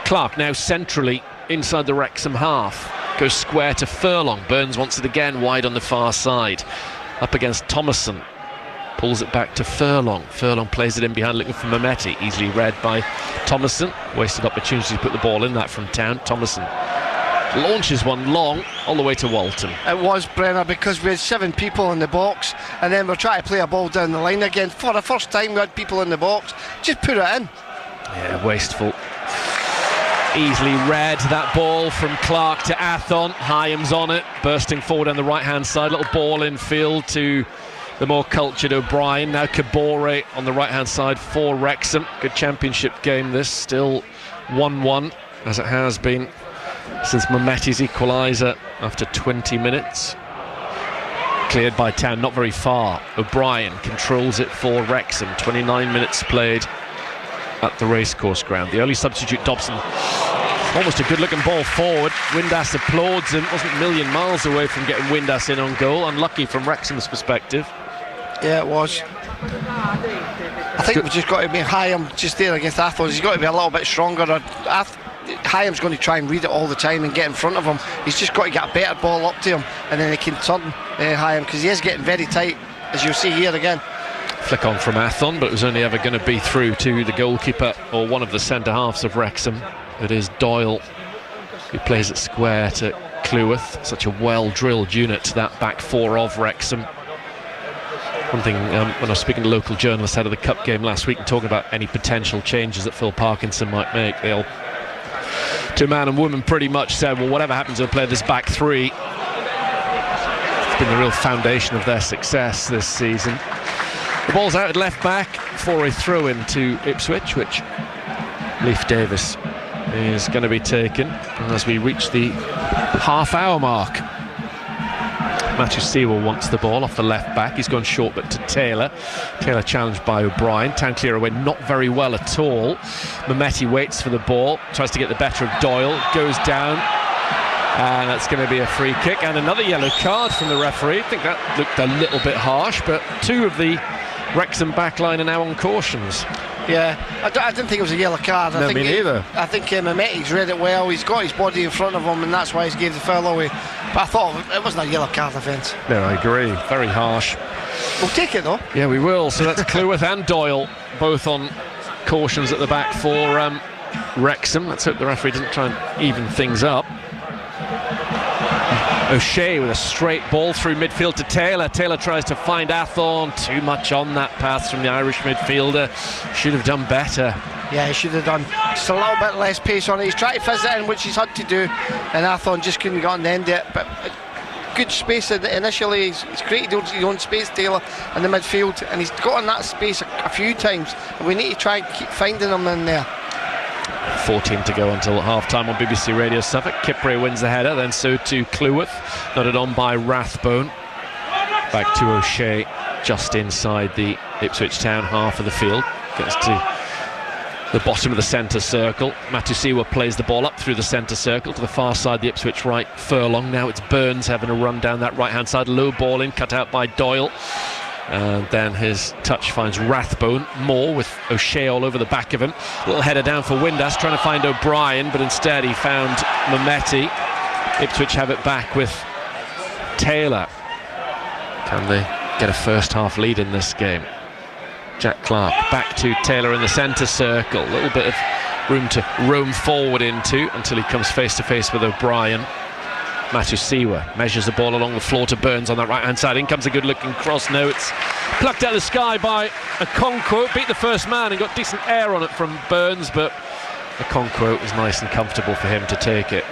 [SPEAKER 2] Clark now centrally inside the Wrexham half. Goes square to Furlong. Burns wants it again, wide on the far side. Up against Thomason. Pulls it back to Furlong. Furlong plays it in behind, looking for Mehmeti. Easily read by Thomason. Wasted opportunity to put the ball in that from Town. Thomason launches one long all the way to Walton.
[SPEAKER 3] It was, Brenner, because we had 7 people in the box, and then we're trying to play a ball down the line again. For the first time we had people in the box. Just put it in.
[SPEAKER 2] Yeah, wasteful. Easily read that ball from Clark to Athon. Hyams on it, bursting forward on the right hand side. Little ball in field to the more cultured O'Brien. Now Kabore on the right hand side for Wrexham. Good championship game this, still 1-1 as it has been since Mehmeti's equaliser after 20 minutes. Cleared by Town, not very far. O'Brien controls it for Wrexham. 29 minutes played at the racecourse ground. The early substitute, Dobson, almost a good-looking ball forward. Windass applauds him. Wasn't a million miles away from getting Windass in on goal. Unlucky from Wrexham's perspective.
[SPEAKER 3] Yeah, it was. I think we've just got to be Hyam just there against Athos. He's got to be a little bit stronger. Hyam's going to try and read it all the time and get in front of him. He's just got to get a better ball up to him, and then he can turn Hyam, because he is getting very tight, as you'll see here again.
[SPEAKER 2] Flick on from Athon, but it was only ever going to be through to the goalkeeper or one of the centre halves of Wrexham. It is Doyle who plays it square to Cleworth. Such a well-drilled unit, that back four of Wrexham. One thing, when I was speaking to local journalists ahead of the Cup game last week and talking about any potential changes that Phil Parkinson might make, they all, to man and woman, pretty much said, well, whatever happens, they'll play this back three. It's been the real foundation of their success this season. The ball's out at left back for a throw-in to Ipswich, which Leif Davis is going to be taken as we reach the half-hour mark. Matthew Sewell wants the ball off the left back. He's gone short but to Taylor. Taylor challenged by O'Brien. Town clear away, not very well at all. Mehmeti waits for the ball, tries to get the better of Doyle, goes down, and that's going to be a free kick and another yellow card from the referee. I think that looked a little bit harsh, but two of the Wrexham backline are now on cautions.
[SPEAKER 3] Yeah, I didn't think it was a yellow card.
[SPEAKER 2] No, me neither.
[SPEAKER 3] I think Mehmeti's read it well. He's got his body in front of him, and that's why he's gave the foul away. But I thought it wasn't a yellow card offence.
[SPEAKER 2] No, I agree. Very harsh.
[SPEAKER 3] We'll take it though.
[SPEAKER 2] Yeah, we will. So that's Cleworth and Doyle both on cautions at the back for Wrexham. Let's hope the referee doesn't try and even things up. O'Shea with a straight ball through midfield to Taylor. Taylor tries to find Athorn. Too much on that pass from the Irish midfielder. Should have done better. Yeah,
[SPEAKER 3] he should have done just a little bit less pace on it. He's tried to fizz it in, which he's had to do, and Athorn just couldn't get on the end of it. But good space initially. He's created his own space, Taylor, in the midfield, and he's got in that space a few times. And we need to try and keep finding him in there.
[SPEAKER 2] 14 to go until half-time on BBC Radio Suffolk. Kipre wins the header, then so to Cleworth, nodded on by Rathbone. Back to O'Shea, just inside the Ipswich Town half of the field. Gets to the bottom of the centre circle. Matusiwa plays the ball up through the centre circle to the far side, the Ipswich right furlong. Now it's Burns having a run down that right-hand side. Low ball in, cut out by Doyle. And then his touch finds Rathbone. Moore with O'Shea all over the back of him. Little header down for Windass, trying to find O'Brien, but instead he found Mehmeti. Ipswich have it back with Taylor. Can they get a first half lead in this game? Jack Clark back to Taylor in the centre circle. A little bit of room to roam forward into until he comes face to face with O'Brien. Matusiwa measures the ball along the floor to Burns on that right hand side. In comes a good looking cross. No, it's plucked out of the sky by Okonkwo. Beat the first man and got decent air on it from Burns, but Okonkwo was nice and comfortable for him to take it.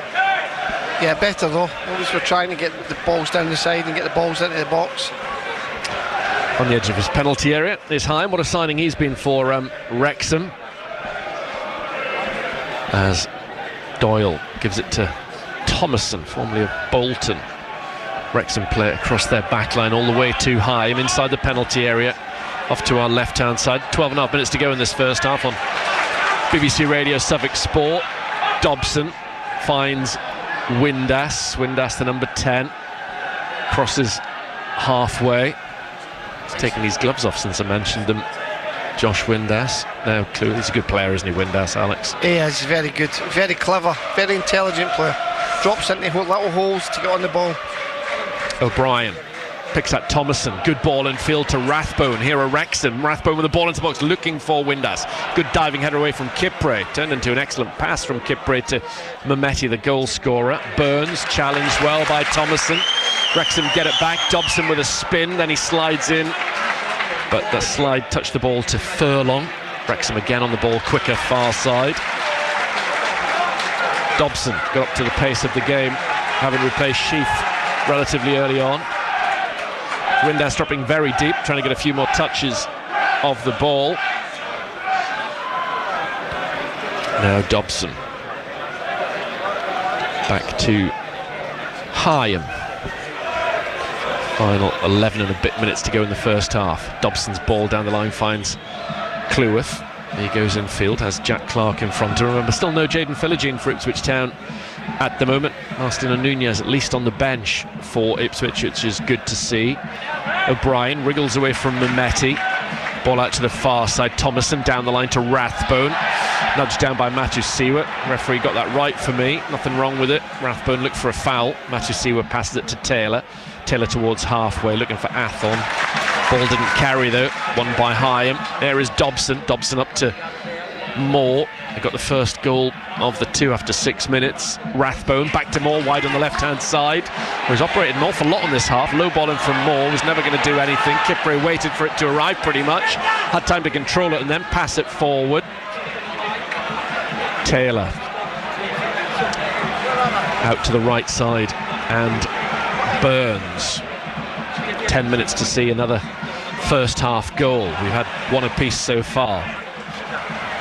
[SPEAKER 3] Yeah, better though. Always we're trying to get the balls down the side and get the balls into the box.
[SPEAKER 2] On the edge of his penalty area is Heim. What a signing he's been for Wrexham. As Doyle gives it to Thomason, formerly of Bolton. Wrexham play across their backline all the way to Heim inside the penalty area, off to our left-hand side. 12.5 minutes to go in this first half on BBC Radio Suffolk Sport. Dobson finds Windass the number 10, crosses halfway. He's taken his gloves off since I mentioned them. Josh Windass. Now, clearly he's a good player, isn't he, Windass, Alex?
[SPEAKER 3] He is very good, very clever, very intelligent player. Drops into little holes to get on the ball.
[SPEAKER 2] O'Brien picks up Thomason. Good ball in field to Rathbone. Here are Wrexham. Rathbone with the ball into the box, looking for Windass. Good diving header away from Kipre. Turned into an excellent pass from Kipre to Mehmeti, the goal scorer. Burns challenged well by Thomason. Wrexham get it back. Dobson with a spin, then he slides in. But that slide touched the ball to Furlong. Wrexham again on the ball, quicker far side. Dobson got up to the pace of the game, having replaced Sheath relatively early on. Windass dropping very deep, trying to get a few more touches of the ball. Now Dobson. Back to Hyam. Final 11 and a bit minutes to go in the first half. Dobson's ball down the line finds Cleworth. He goes infield, has Jack Clark in front. Remember, still no Jayden Philogene for Ipswich Town at the moment. Marcelino Nunez at least on the bench for Ipswich, which is good to see. O'Brien wriggles away from Mehmeti. Ball out to the far side. Thomason down the line to Rathbone. Nudged down by Matusiwa. Referee got that right for me. Nothing wrong with it. Rathbone looked for a foul. Matusiwa passes it to Taylor. Taylor towards halfway, looking for Athon. Ball didn't carry though. Won by Hyam. There is Dobson. Dobson up to Moore. They got the first goal of the 2 after 6 minutes. Rathbone back to Moore, wide on the left-hand side. He's operated an awful lot on this half. Low balling from Moore, was never going to do anything. Kipre waited for it to arrive pretty much. Had time to control it and then pass it forward. Taylor out to the right side and Burns. 10 minutes to see another first half goal. We've had one apiece so far.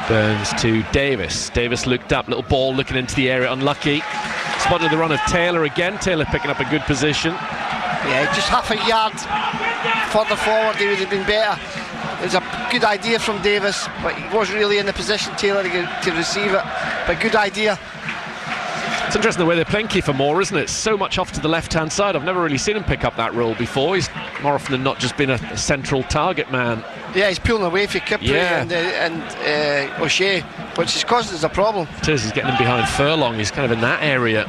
[SPEAKER 2] Burns to Davis. Davis looked up, little ball looking into the area, unlucky. Spotted the run of Taylor again. Taylor picking up a good position.
[SPEAKER 3] Yeah, just half a yard further forward he would have been better. It was a good idea from Davis, but he wasn't really in the position, Taylor, to receive it. But good idea.
[SPEAKER 2] It's interesting the way they're playing Kiefer Moore, isn't it? So much off to the left-hand side. I've never really seen him pick up that role before. He's more often than not just been a central target man.
[SPEAKER 3] Yeah, he's pulling away for Kipre and O'Shea, which is causing us a problem.
[SPEAKER 2] It is, he's getting him behind Furlong. He's kind of in that area.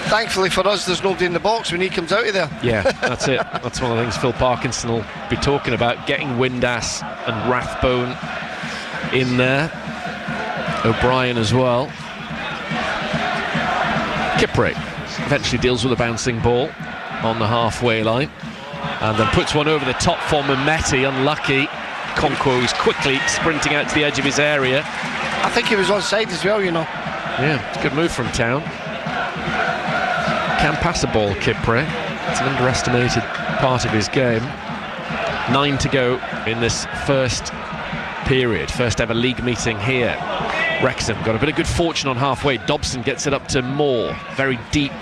[SPEAKER 3] Thankfully for us, there's nobody in the box when he comes out of there.
[SPEAKER 2] Yeah, that's it. That's one of the things Phil Parkinson will be talking about, getting Windass and Rathbone in there. O'Brien as well. Kipre eventually deals with a bouncing ball on the halfway line and then puts one over the top for Mehmeti, unlucky. Conquo's quickly sprinting out to the edge of his area.
[SPEAKER 3] I think he was onside as well, you know.
[SPEAKER 2] Yeah, it's a good move from Town. Can pass a ball, Kipre. It's an underestimated part of his game. 9 to go in this first period, first ever league meeting here. Wrexham got a bit of good fortune on halfway. Dobson gets it up to Moore, very deep.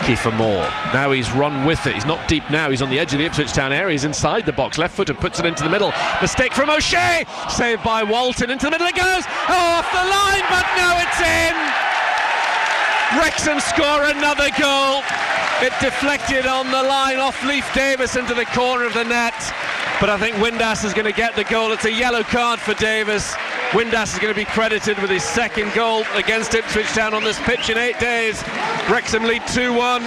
[SPEAKER 2] Kiefer Moore. Now he's run with it. He's not deep now. He's on the edge of the Ipswich Town area. He's inside the box. Left footed, puts it into the middle. Mistake from O'Shea. Saved by Walton. Into the middle it goes. Oh, off the line, but no, it's in. Wrexham score another goal. It deflected on the line off Leif Davis into the corner of the net. But I think Windass is going to get the goal. It's a yellow card for Davis. Windass is going to be credited with his second goal against Ipswich Town on this pitch in 8 days. Wrexham lead 2-1.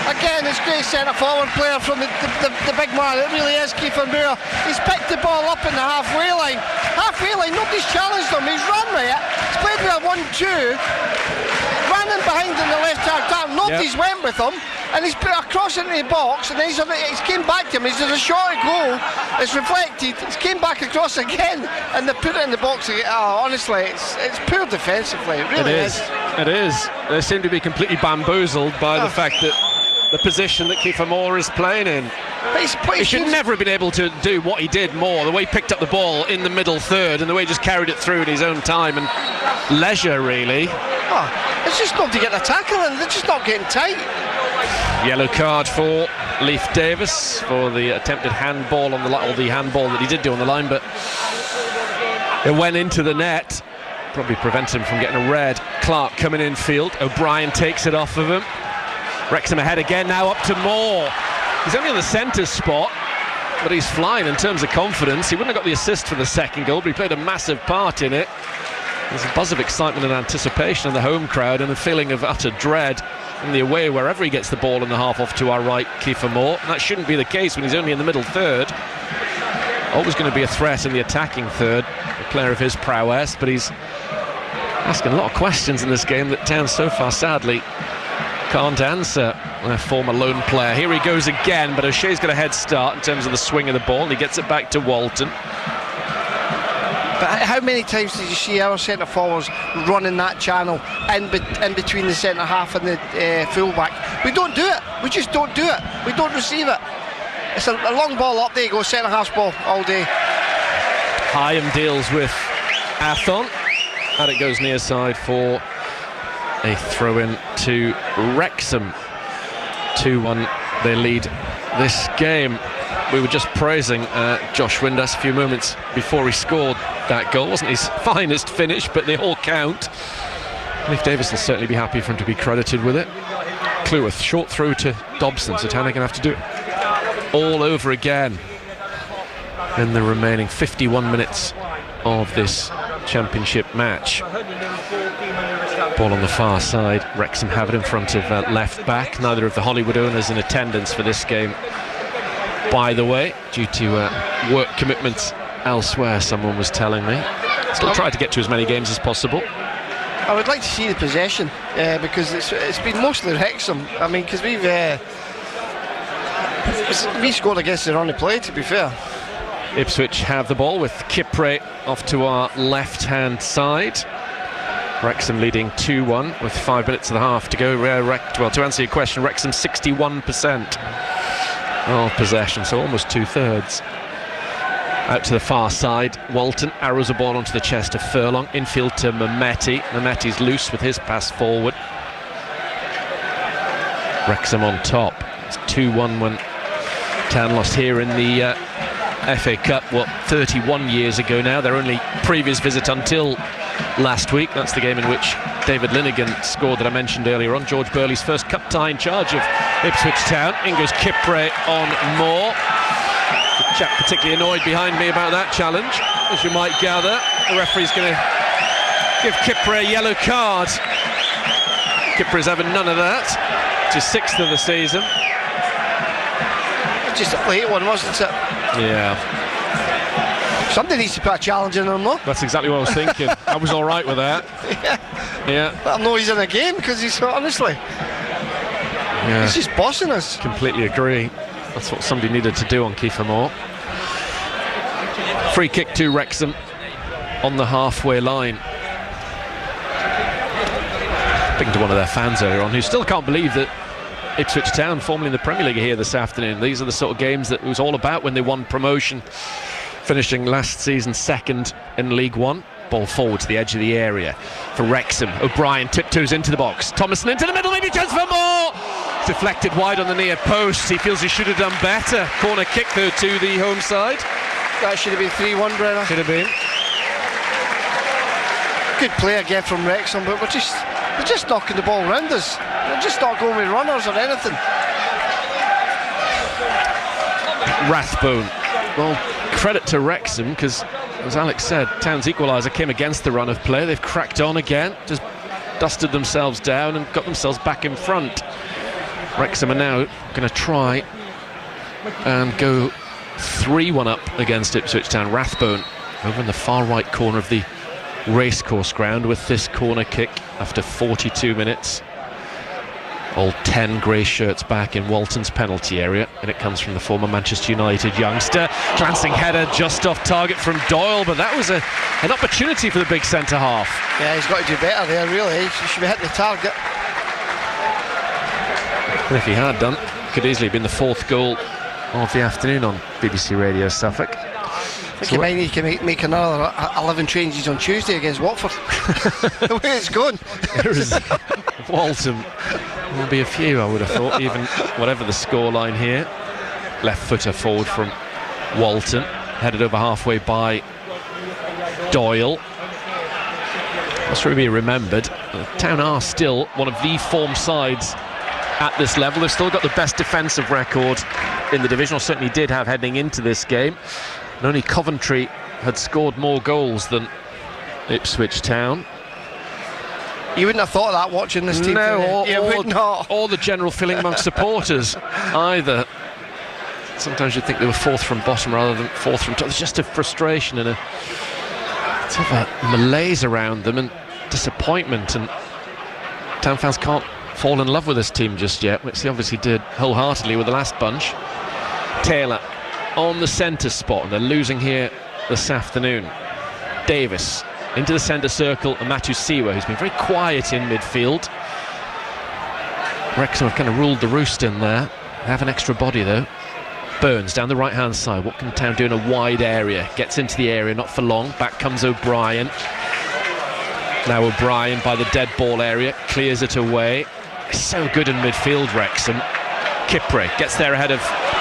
[SPEAKER 3] Again, it's great centre-forward player from the big man. It really is Kiefer Moore. He's picked the ball up in the halfway line. Halfway line, nobody's challenged him. He's run with it. He's played with a 1-2. Ran in behind in the left-hand top. Nobody's went with him. And he's put a cross into the box, and then he's came back to him. He's a short goal. It's reflected. He's came back across again, and they put it in the box again. Oh, honestly, it's poor defensively. It really is.
[SPEAKER 2] It is. They seem to be completely bamboozled by the fact that the position that Kiefer Moore is playing in. He should never have been able to do what he did more. The way he picked up the ball in the middle third, and the way he just carried it through in his own time and leisure, really.
[SPEAKER 3] Oh, it's just not to get the tackle, and they're just not getting tight.
[SPEAKER 2] Yellow card for Leif Davis for the attempted handball on the line, or the handball that he did do on the line, but it went into the net. Probably prevents him from getting a red. Clark coming in field. O'Brien takes it off of him. Wrexham ahead again, now up to Moore. He's only on the centre spot, but he's flying in terms of confidence. He wouldn't have got the assist for the second goal, but he played a massive part in it. There's a buzz of excitement and anticipation in the home crowd, and a feeling of utter dread in the away wherever he gets the ball in the half off to our right, Kiefer Moore. And that shouldn't be the case when he's only in the middle third. Always going to be a threat in the attacking third, a player of his prowess, but he's asking a lot of questions in this game that Town so far sadly can't answer. A former lone player. Here he goes again, but O'Shea's got a head start in terms of the swing of the ball, and he gets it back to Walton.
[SPEAKER 3] But how many times did you see our centre forwards running that channel in between the centre half and the fullback? We don't do it. We just don't do it. We don't receive it. It's a long ball up there, goes centre half ball all day.
[SPEAKER 2] Hyam deals with Athon, and it goes near side for a throw in to Wrexham. 2-1 they lead this game. We were just praising Josh Windass a few moments before he scored that goal. Wasn't his finest finish, but they all count. Leif Davis will certainly be happy for him to be credited with it. Cleworth, short throw to Dobson, so Town are going to have to do it all over again in the remaining 51 minutes of this championship match. Ball on the far side. Wrexham have it in front of left back. Neither of the Hollywood owners in attendance for this game, by the way, due to work commitments elsewhere, someone was telling me. Still try to get to as many games as possible.
[SPEAKER 3] I would like to see the possession because it's been mostly Wrexham. I mean, because we scored against the run of play, to be fair.
[SPEAKER 2] Ipswich have the ball with Kipre off to our left-hand side. Wrexham leading 2-1 with 5 minutes and a half to go. Well, to answer your question, Wrexham 61% of possession, so almost 2/3. Out to the far side, Walton arrows a ball onto the chest of Furlong. Infield to Mehmeti. Mehmeti's loose with his pass forward. Wrexham on top. It's 2-1 when Town lost here in the FA Cup, 31 years ago now. Their only previous visit until last week. That's the game in which David Linnigan scored that I mentioned earlier on. George Burley's first cup tie in charge of Ipswich Town. In goes Kipre on Moore. The chap particularly annoyed behind me about that challenge, as you might gather. The referee's going to give Kipre a yellow card. Kipre's having none of that. It's his 6th of the season.
[SPEAKER 3] Just a late one, wasn't it?
[SPEAKER 2] Yeah.
[SPEAKER 3] Somebody needs to put a challenge in him, though.
[SPEAKER 2] That's exactly what I was thinking. I was all right with that. Yeah.
[SPEAKER 3] Let him know he's in a game, because he's honestly, he's just bossing us.
[SPEAKER 2] Completely agree. That's what somebody needed to do on Kiefer Moore. Free kick to Wrexham on the halfway line. Speaking to one of their fans earlier on, who still can't believe that Ipswich Town, formerly in the Premier League, are here this afternoon. These are the sort of games that it was all about when they won promotion, finishing last season 2nd in League One. Ball forward to the edge of the area for Wrexham. O'Brien tiptoes into the box. Thomason into the middle, maybe chance for more. Deflected wide on the near post. He feels he should have done better. Corner kick though to the home side.
[SPEAKER 3] That should have been 3-1, Brenner.
[SPEAKER 2] Should have been.
[SPEAKER 3] Good play again from Wrexham, but they're just knocking the ball round us. They're just not going with runners or anything.
[SPEAKER 2] Rathbone. Well, credit to Wrexham, because as Alex said, Town's equaliser came against the run of play. They've cracked on again, just dusted themselves down and got themselves back in front. Wrexham are now going to try and go 3-1 up against Ipswich Town. Rathbone over in the far right corner of the racecourse ground with this corner kick after 42 minutes. All 10 grey shirts back in Walton's penalty area, and it comes from the former Manchester United youngster. Glancing header just off target from Doyle, but that was an opportunity for the big centre-half.
[SPEAKER 3] Yeah, he's got to do better there, really. He should be hitting the target.
[SPEAKER 2] And if he had done, could easily have been the 4th goal of the afternoon on BBC Radio Suffolk.
[SPEAKER 3] I think he might need to make another 11 changes on Tuesday against Watford. The way it's going.
[SPEAKER 2] There is Walton. There'll be a few, I would have thought, even whatever the scoreline here. Left footer forward from Walton, headed over halfway by Doyle. Must really be remembered, Town are still one of the form sides at this level. They've still got the best defensive record in the division, or certainly did have heading into this game. And only Coventry had scored more goals than Ipswich Town.
[SPEAKER 3] You wouldn't have thought of that watching this team.
[SPEAKER 2] No,
[SPEAKER 3] today.
[SPEAKER 2] or the general feeling amongst supporters either. Sometimes you'd think they were 4th from bottom rather than 4th from top. There's just a frustration and a sort of a malaise around them and disappointment, and Town fans can't fall in love with this team just yet, which they obviously did wholeheartedly with the last bunch. Taylor on the centre spot, and they're losing here this afternoon. Davis into the centre circle, and Matu Siwa, who's been very quiet in midfield. Wrexham have kind of ruled the roost in there. They have an extra body though. Burns down the right hand side. What can Town do in a wide area? Gets into the area, not for long. Back comes O'Brien. Now O'Brien by the dead ball area, clears it away. So good in midfield, Wrexham. Kipre gets there ahead of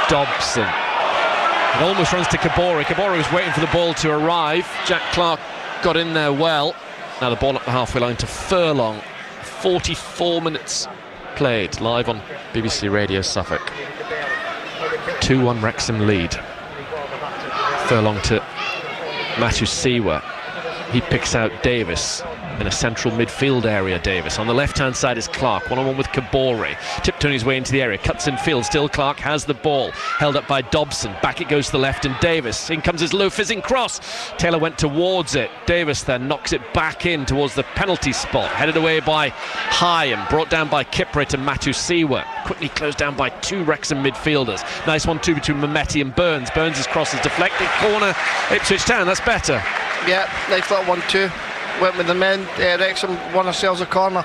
[SPEAKER 2] Dobson. It almost runs to Kabore. Kabore was waiting for the ball to arrive. Jack Clark got in there well. Now the ball up the halfway line to Furlong. 44 minutes played live on BBC Radio Suffolk. 2-1 Wrexham lead. Furlong to Matusiwa. He picks out Davis in a central midfield area. Davis on the left hand side is Clark, one-on-one with Kabore, tiptoeing his way into the area, cuts in field, still Clark has the ball, held up by Dobson, back it goes to the left and Davis, in comes his low fizzing cross. Taylor went towards it, Davis then knocks it back in towards the penalty spot, headed away by Hyam, brought down by Kipre to Matusiwa, quickly closed down by 2 Wrexham midfielders. Nice 1-2 between Mehmeti and Burns. Burns' cross is deflected, corner Ipswich Town. That's better.
[SPEAKER 3] Yeah, nice little 1-2. Went with the men. Wrexham won ourselves a corner.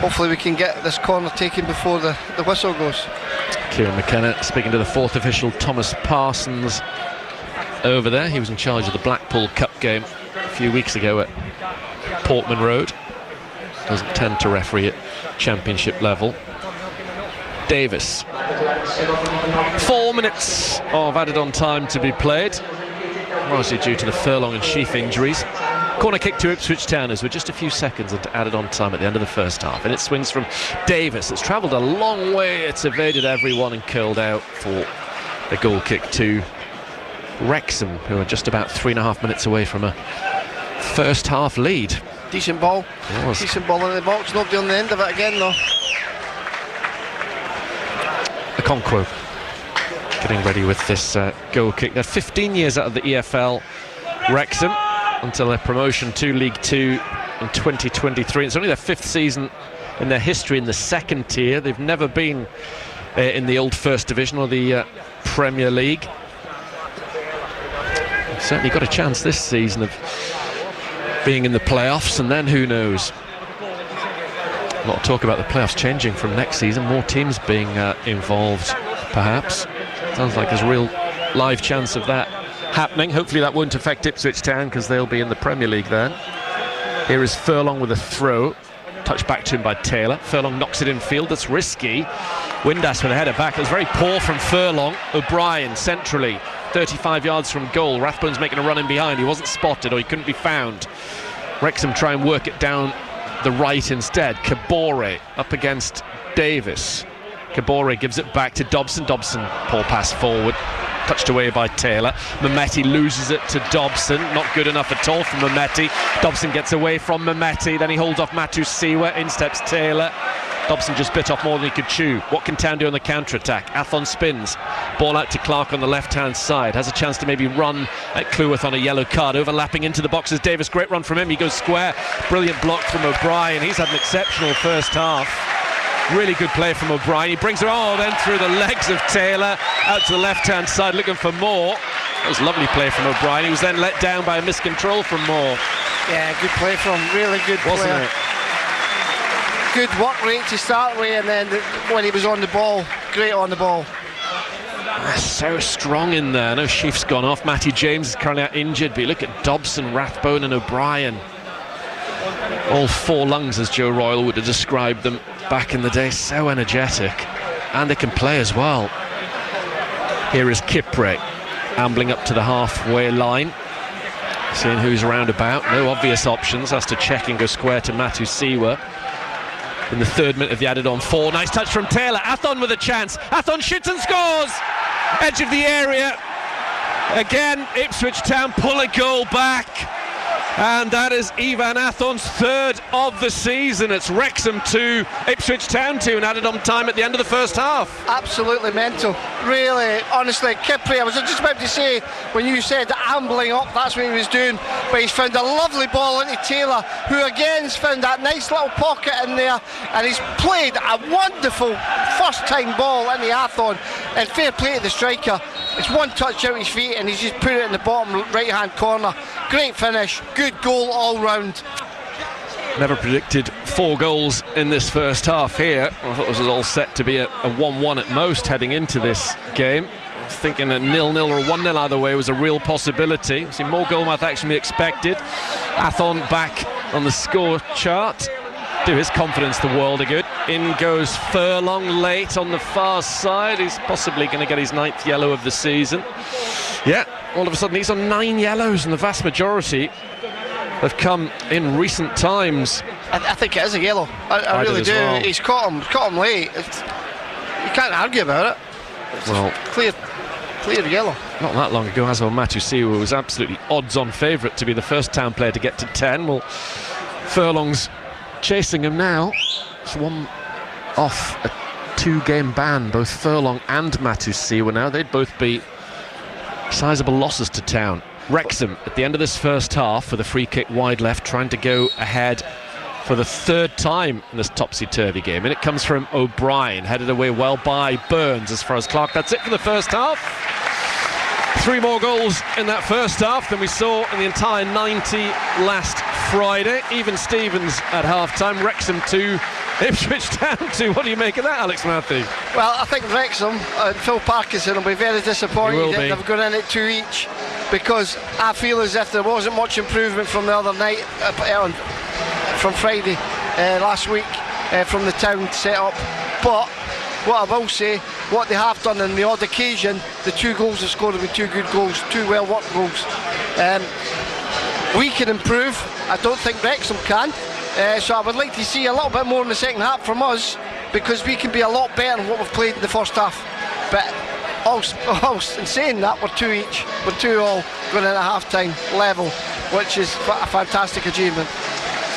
[SPEAKER 3] Hopefully we can get this corner taken before the whistle goes.
[SPEAKER 2] Kieran McKenna speaking to the 4th official Thomas Parsons over there. He was in charge of the Blackpool Cup game a few weeks ago at Portman Road. Doesn't tend to referee at Championship level. Davis. 4 minutes of added on time to be played, mostly due to the Furlong and Sheaf injuries. Corner kick to Ipswich Town as we're just a few seconds into added on time at the end of the first half, and it swings from Davis. It's travelled a long way, it's evaded everyone and curled out for a goal kick to Wrexham, who are just about 3.5 minutes away from a first half lead.
[SPEAKER 3] Decent ball. Decent ball in the box. Nobody on the end of it again though.
[SPEAKER 2] Okonkwo getting ready with this goal kick. They're 15 years out of the EFL, Wrexham, until their promotion to League 2 in 2023. It's only their 5th season in their history in the 2nd tier. They've never been in the old First Division or the Premier League. They've certainly got a chance this season of being in the playoffs, and then who knows. A lot of talk about the playoffs changing from next season, more teams being involved perhaps. Sounds like there's a real live chance of that happening. Hopefully that won't affect Ipswich Town because they'll be in the Premier League then. Here is Furlong with a throw, touched back to him by Taylor. Furlong knocks it in field, that's risky. Windass with a header back. It was very poor from Furlong. O'Brien centrally, 35 yards from goal. Rathbone's making a run in behind. He wasn't spotted or he couldn't be found. Wrexham try and work it down the right instead. Kabore up against Davis. Kabore gives it back to Dobson. Dobson, poor pass forward, touched away by Taylor. Mehmeti loses it to Dobson, not good enough at all from Mehmeti. Dobson gets away from Mehmeti, then he holds off Matusiwa, in steps Taylor. Dobson just bit off more than he could chew. What can Town do on the counter-attack? Athon spins, ball out to Clark on the left-hand side, has a chance to maybe run at Cleworth on a yellow card, overlapping into the boxes. Davis, great run from him, he goes square, brilliant block from O'Brien. He's had an exceptional first half. Really good play from O'Brien. He brings it then through the legs of Taylor, out to the left-hand side, looking for Moore. That was a lovely play from O'Brien. He was then let down by a miscontrol from Moore.
[SPEAKER 3] Yeah, good play from him. Really good play.
[SPEAKER 2] Wasn't it?
[SPEAKER 3] Good work rate to start with, and then when he was on the ball, great on the ball.
[SPEAKER 2] So strong in there. I know Sheaf's gone off. Matty James is currently out injured, but you look at Dobson, Rathbone and O'Brien. All 4 lungs, as Joe Royle would have described them back in the day. So energetic, and they can play as well. Here is Kipre ambling up to the halfway line, seeing who's round about. No obvious options, has to check and go square to Matusiwa. In the 3rd minute of the added on 4, nice touch from Taylor. Athon with a chance, Athon shoots and scores, edge of the area. Again, Ipswich Town pull a goal back. And that is Ivan Athon's 3rd of the season. It's Wrexham 2, Ipswich Town 2, and added on time at the end of the first half.
[SPEAKER 3] Absolutely mental. Really, honestly, Kipre, I was just about to say, when you said ambling up, that's what he was doing. But he's found a lovely ball into Taylor, who again has found that nice little pocket in there. And he's played a wonderful first-time ball into Athon. And fair play to the striker. It's one touch out his feet, and he's just put it in the bottom right-hand corner. Great finish. Good goal all round.
[SPEAKER 2] Never predicted 4 goals in this first half here. I thought this was all set to be a 1-1 at most heading into this game. I was thinking a 0-0 or a 1-0 either way was a real possibility. We've seen more goal mouth action than we expected. Athon back on the score chart. do his confidence the world of good. In goes Furlong late on the far side. He's possibly going to get his 9th yellow of the season. Yeah, all of a sudden he's on 9 yellows, and the vast majority have come in recent times.
[SPEAKER 3] I think it is a yellow. I really do.
[SPEAKER 2] Well.
[SPEAKER 3] He's caught him late. You can't argue about it. It's clear yellow.
[SPEAKER 2] Not that long ago, Azo Matusiwa was absolutely odds-on favourite to be the first Town player to get to 10. Well, Furlong's chasing him now. It's one off a 2-game ban, both Furlong and Matusiwa now. They'd both be sizable losses to Town. Wrexham at the end of this first half with a free kick wide left, trying to go ahead for the 3rd time in this topsy-turvy game, and it comes from O'Brien, headed away well by Burns as far as Clark. That's it for the first half. 3 more goals in that first half than we saw in the entire 90 last Friday. Even Stevens at half-time. Wrexham 2, Ipswich Town 2. What do you make of that, Alex Matthew?
[SPEAKER 3] Well, I think Wrexham and Phil Parkinson will be very disappointed that they've gone in at 2 each, because I feel as if there wasn't much improvement from the other night, from Friday last week, from the Town set-up. But what I will say, what they have done on the odd occasion, the 2 goals they've scored have been 2 good goals, 2 well-worked goals. We can improve. I don't think Wrexham can. So I would like to see a little bit more in the second half from us, because we can be a lot better than what we've played in the first half. But in saying that, we're 2 each. We're 2 all going in at half-time level, which is a fantastic achievement.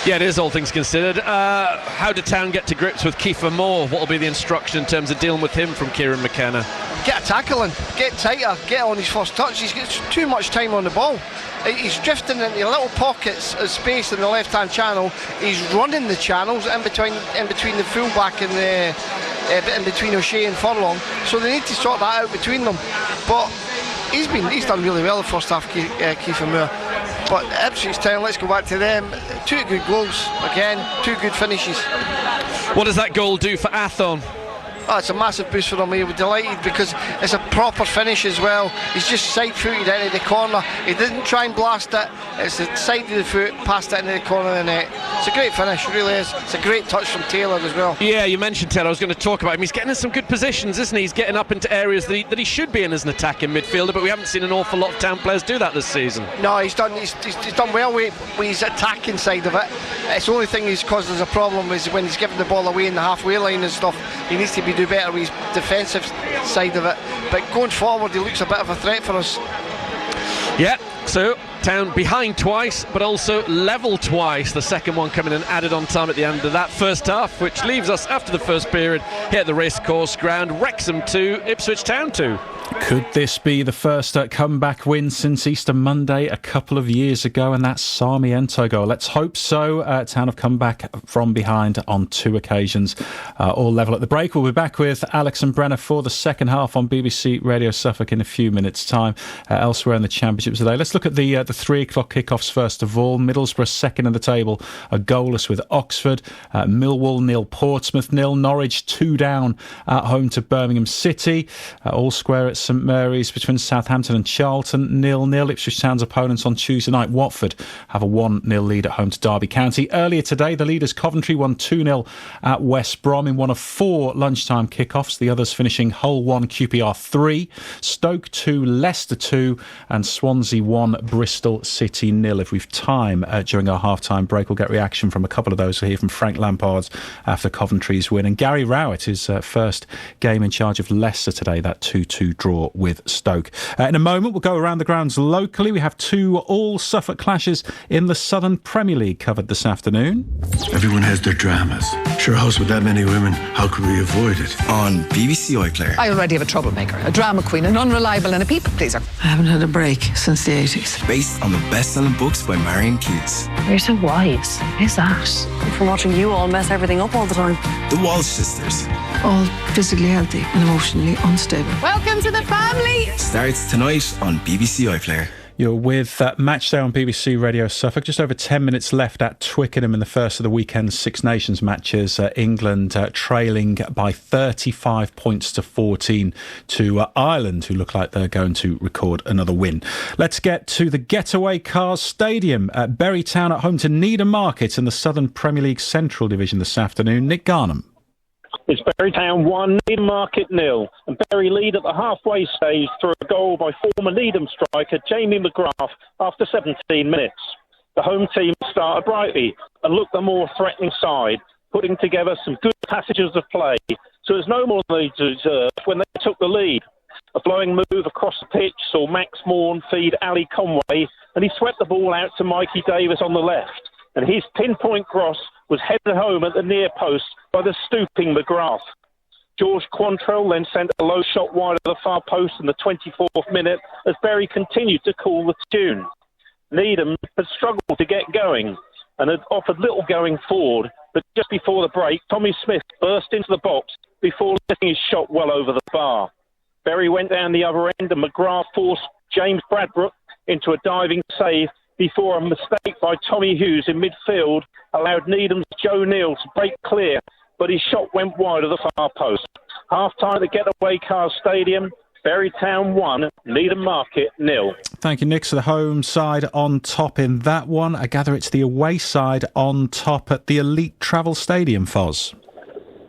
[SPEAKER 2] Yeah, it is, all things considered. How did Town get to grips with Kiefer Moore? What will be the instruction in terms of dealing with him from Kieran McKenna?
[SPEAKER 3] Get a tackle in, get tighter, get on his first touch. He's got too much time on the ball. He's drifting into little pockets of space in the left-hand channel. He's running the channels in between the fullback and in between O'Shea and Furlong. So they need to sort that out between them. But he's done really well the first half, Kiefer Moore. But Ipswich Town, let's go back to them. 2 good goals again, 2 good finishes.
[SPEAKER 2] What does that goal do for Athlone?
[SPEAKER 3] Oh, it's a massive boost for him. He was delighted because it's a proper finish as well. He's just side-footed into the corner. He didn't try and blast it. It's the side of the foot, passed it into the corner of the net. It's a great finish, it really is. It's a great touch from Taylor as well. Yeah,
[SPEAKER 2] you mentioned Taylor. I was going to talk about him. He's getting in some good positions, isn't he? He's getting up into areas that he should be in as an attacking midfielder, but we haven't seen an awful lot of Town players do that this season.
[SPEAKER 3] No, he's done well with his attacking side of it. It's the only thing he's caused us a problem is when he's giving the ball away in the halfway line and stuff. He needs to do better with his defensive side of it. But going forward, he looks a bit of a threat for us.
[SPEAKER 2] Yeah, so Town behind twice, but also level twice. The second one coming in added on time at the end of that first half, which leaves us after the first period here at the racecourse ground. Wrexham 2, Ipswich Town 2.
[SPEAKER 1] Could this be the first comeback win since Easter Monday a couple of years ago, and that Sarmiento goal? Let's hope so. Town have come back from behind on 2 occasions, all level at the break. We'll be back with Alex and Brenna for the second half on BBC Radio Suffolk in a few minutes' time. Elsewhere in the Championship today, let's look at the 3 o'clock kickoffs first of all. Middlesbrough second in the table, a goalless with Oxford. Millwall 0, Portsmouth 0, Norwich 2 down at home to Birmingham City. All square at St Mary's between Southampton and Charlton 0-0. Ipswich Town's opponents on Tuesday night, Watford, have a 1-0 lead at home to Derby County. Earlier today, the leaders Coventry won 2-0 at West Brom in one of 4 lunchtime kickoffs, the others finishing Hull 1, QPR 3, Stoke 2, Leicester 2 and Swansea 1, Bristol City 0. If we've time during our half-time break, we'll get reaction from a couple of those. We'll hear from Frank Lampard's after Coventry's win, and Gary Rowett, his first game in charge of Leicester today, that 2-2 draw with Stoke. In a moment, we'll go around the grounds locally. We have 2 all-Suffolk clashes in the Southern Premier League covered this afternoon.
[SPEAKER 4] Everyone has their dramas. Sure, a house with that many women, how could we avoid it? On BBC iPlayer.
[SPEAKER 5] I already have a troublemaker, a drama queen, an unreliable and a people pleaser.
[SPEAKER 6] I haven't had a break since the 80s.
[SPEAKER 4] Based on the best-selling books by Marion Keats.
[SPEAKER 6] You're so wise. What is that?
[SPEAKER 7] From watching you all mess everything up all the time.
[SPEAKER 4] The Walsh Sisters.
[SPEAKER 6] All physically healthy and emotionally unstable.
[SPEAKER 5] Welcome to the family.
[SPEAKER 4] Starts tonight on BBC iPlayer.
[SPEAKER 1] You're with Matchday on BBC Radio Suffolk. Just over 10 minutes left at Twickenham in the first of the weekend's Six Nations matches. England trailing by 35 points to 14 to Ireland, who look like they're going to record another win. Let's get to the Getaway Cars Stadium at Bury Town at home to Needham Market in the Southern Premier League Central Division this afternoon. Nick Garnham.
[SPEAKER 8] It's Bury Town 1, Needham Market 0. And Bury lead at the halfway stage through a goal by former Needham striker Jamie McGrath after 17 minutes. The home team started brightly and looked the more threatening side, putting together some good passages of play. So it's no more than they deserved when they took the lead. A flowing move across the pitch saw Max Morn feed Ali Conway, and he swept the ball out to Mikey Davis on the left. And his pinpoint cross was headed home at the near post by the stooping McGrath. George Quantrell then sent a low shot wide of the far post in the 24th minute as Bury continued to cool the tune. Needham had struggled to get going and had offered little going forward, but just before the break, Tommy Smith burst into the box before letting his shot well over the bar. Bury went down the other end and McGrath forced James Bradbrook into a diving save before a mistake by Tommy Hughes in midfield allowed Needham's Joe Neal to break clear, but his shot went wide of the far post. Half-time at the Getaway Cars Stadium, Bury Town 1, Needham Market 0.
[SPEAKER 1] Thank you, Nick. So the home side on top in that one. I gather it's the away side on top at the Elite Travel Stadium, Foz.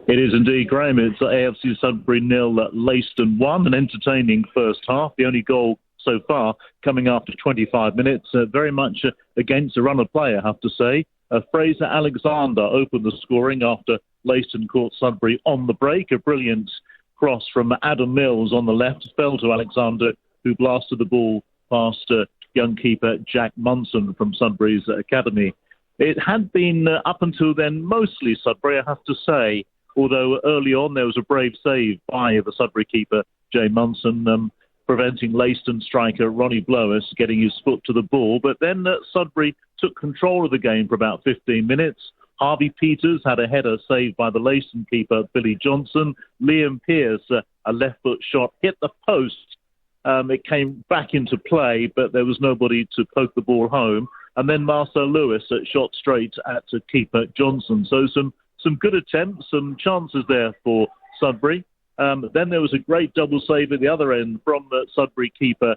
[SPEAKER 9] It is indeed, Graham. It's AFC Sudbury 0, Leiston 1. An entertaining first half. The only goal so far coming after 25 minutes. Very much against a run of play, I have to say. Fraser Alexander opened the scoring after Leiston caught Sudbury on the break. A brilliant cross from Adam Mills on the left fell to Alexander, who blasted the ball past young keeper Jack Munson from Sudbury's academy. It had been, up until then, mostly Sudbury, I have to say, although early on there was a brave save by the Sudbury keeper, Jay Munson, preventing Leiston striker Ronnie Blois getting his foot to the ball. But then Sudbury took control of the game for about 15 minutes. Harvey Peters had a header saved by the Leiston keeper, Billy Johnson. Liam Pearce, a left-foot shot, hit the post. It came back into play, but there was nobody to poke the ball home. And then Marcel Lewis shot straight at keeper Johnson. So some good attempts, some chances there for Sudbury. Then there was a great double save at the other end from Sudbury keeper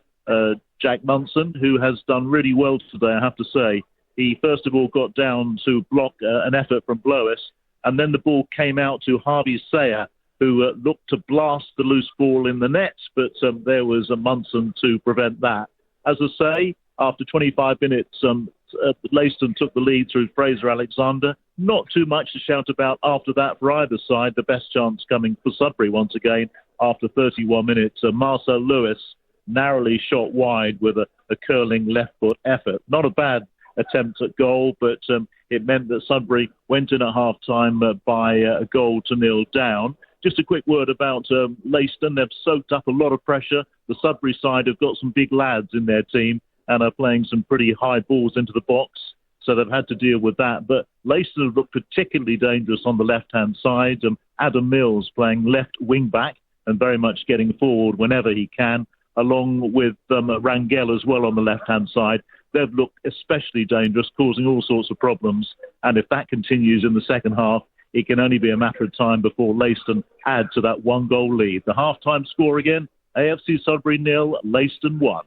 [SPEAKER 9] Jack Munson, who has done really well today, I have to say. He first of all got down to block an effort from Blois, and then the ball came out to Harvey Sayer, who looked to blast the loose ball in the net, but there was a Munson to prevent that. As I say, after 25 minutes, Leiston took the lead through Fraser Alexander. Not too much to shout about after that for either side. The best chance coming for Sudbury once again after 31 minutes. Marcel Lewis narrowly shot wide with a curling left-foot effort. Not a bad attempt at goal, but it meant that Sudbury went in at half-time by a goal to 0 down. Just a quick word about Leiston. They've soaked up a lot of pressure. The Sudbury side have got some big lads in their team and are playing some pretty high balls into the box, so they've had to deal with that. But Leiston have looked particularly dangerous on the left-hand side. Adam Mills playing left wing-back and very much getting forward whenever he can, along with Rangel as well on the left-hand side. They've looked especially dangerous, causing all sorts of problems. And if that continues in the second half, it can only be a matter of time before Leiston add to that one-goal lead. The half-time score again, AFC Sudbury 0, Leiston 1.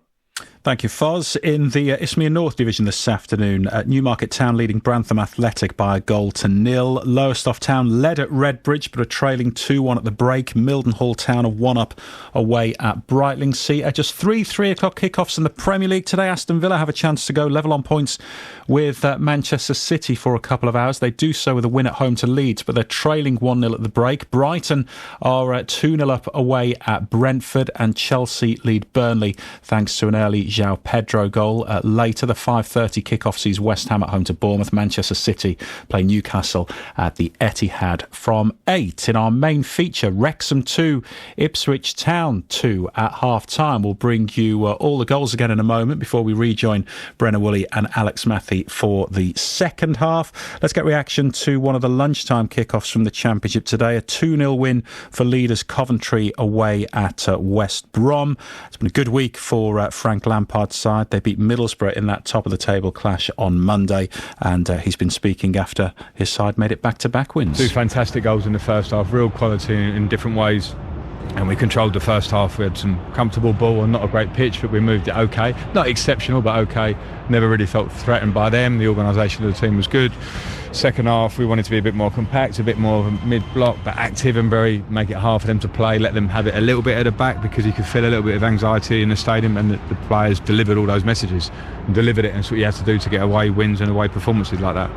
[SPEAKER 1] Thank you, Foz. In the Isthmian North Division this afternoon, Newmarket Town leading Grantham Athletic by a goal to 0. Lowestoft Town led at Redbridge but are trailing 2-1 at the break. Mildenhall Town are 1-up away at Brightlingsea. Just 3 o'clock kickoffs in the Premier League today. Aston Villa have a chance to go level on points with Manchester City for a couple of hours. They do so with a win at home to Leeds, but they're trailing 1-0 at the break. Brighton are 2-0 up away at Brentford, and Chelsea lead Burnley thanks to an early João Pedro goal. Later, the 5:30 kickoff sees West Ham at home to Bournemouth. Manchester City play Newcastle at the Etihad from 8. In our main feature, Wrexham 2, Ipswich Town 2 at half-time. We'll bring you all the goals again in a moment before we rejoin Brenna Woolley and Alex Matthew for the second half. Let's get reaction to one of the lunchtime kickoffs from the Championship today. A 2-0 win for leaders Coventry away at West Brom. It's been a good week for Frank Lampard Lampard's side. They beat Middlesbrough in that top-of-the-table clash on Monday, and he's been speaking after his side made it back-to-back wins.
[SPEAKER 10] 2 fantastic goals in the first half, real quality in different ways. And we controlled the first half. We had some comfortable ball and not a great pitch, but we moved it okay. Not exceptional, but okay. Never really felt threatened by them. The organisation of the team was good. Second half, we wanted to be a bit more compact, a bit more of a mid-block, but active and make it hard for them to play, let them have it a little bit at the back, because you could feel a little bit of anxiety in the stadium, and the players delivered all those messages and delivered it, and that's what you have to do to get away wins and away performances like that.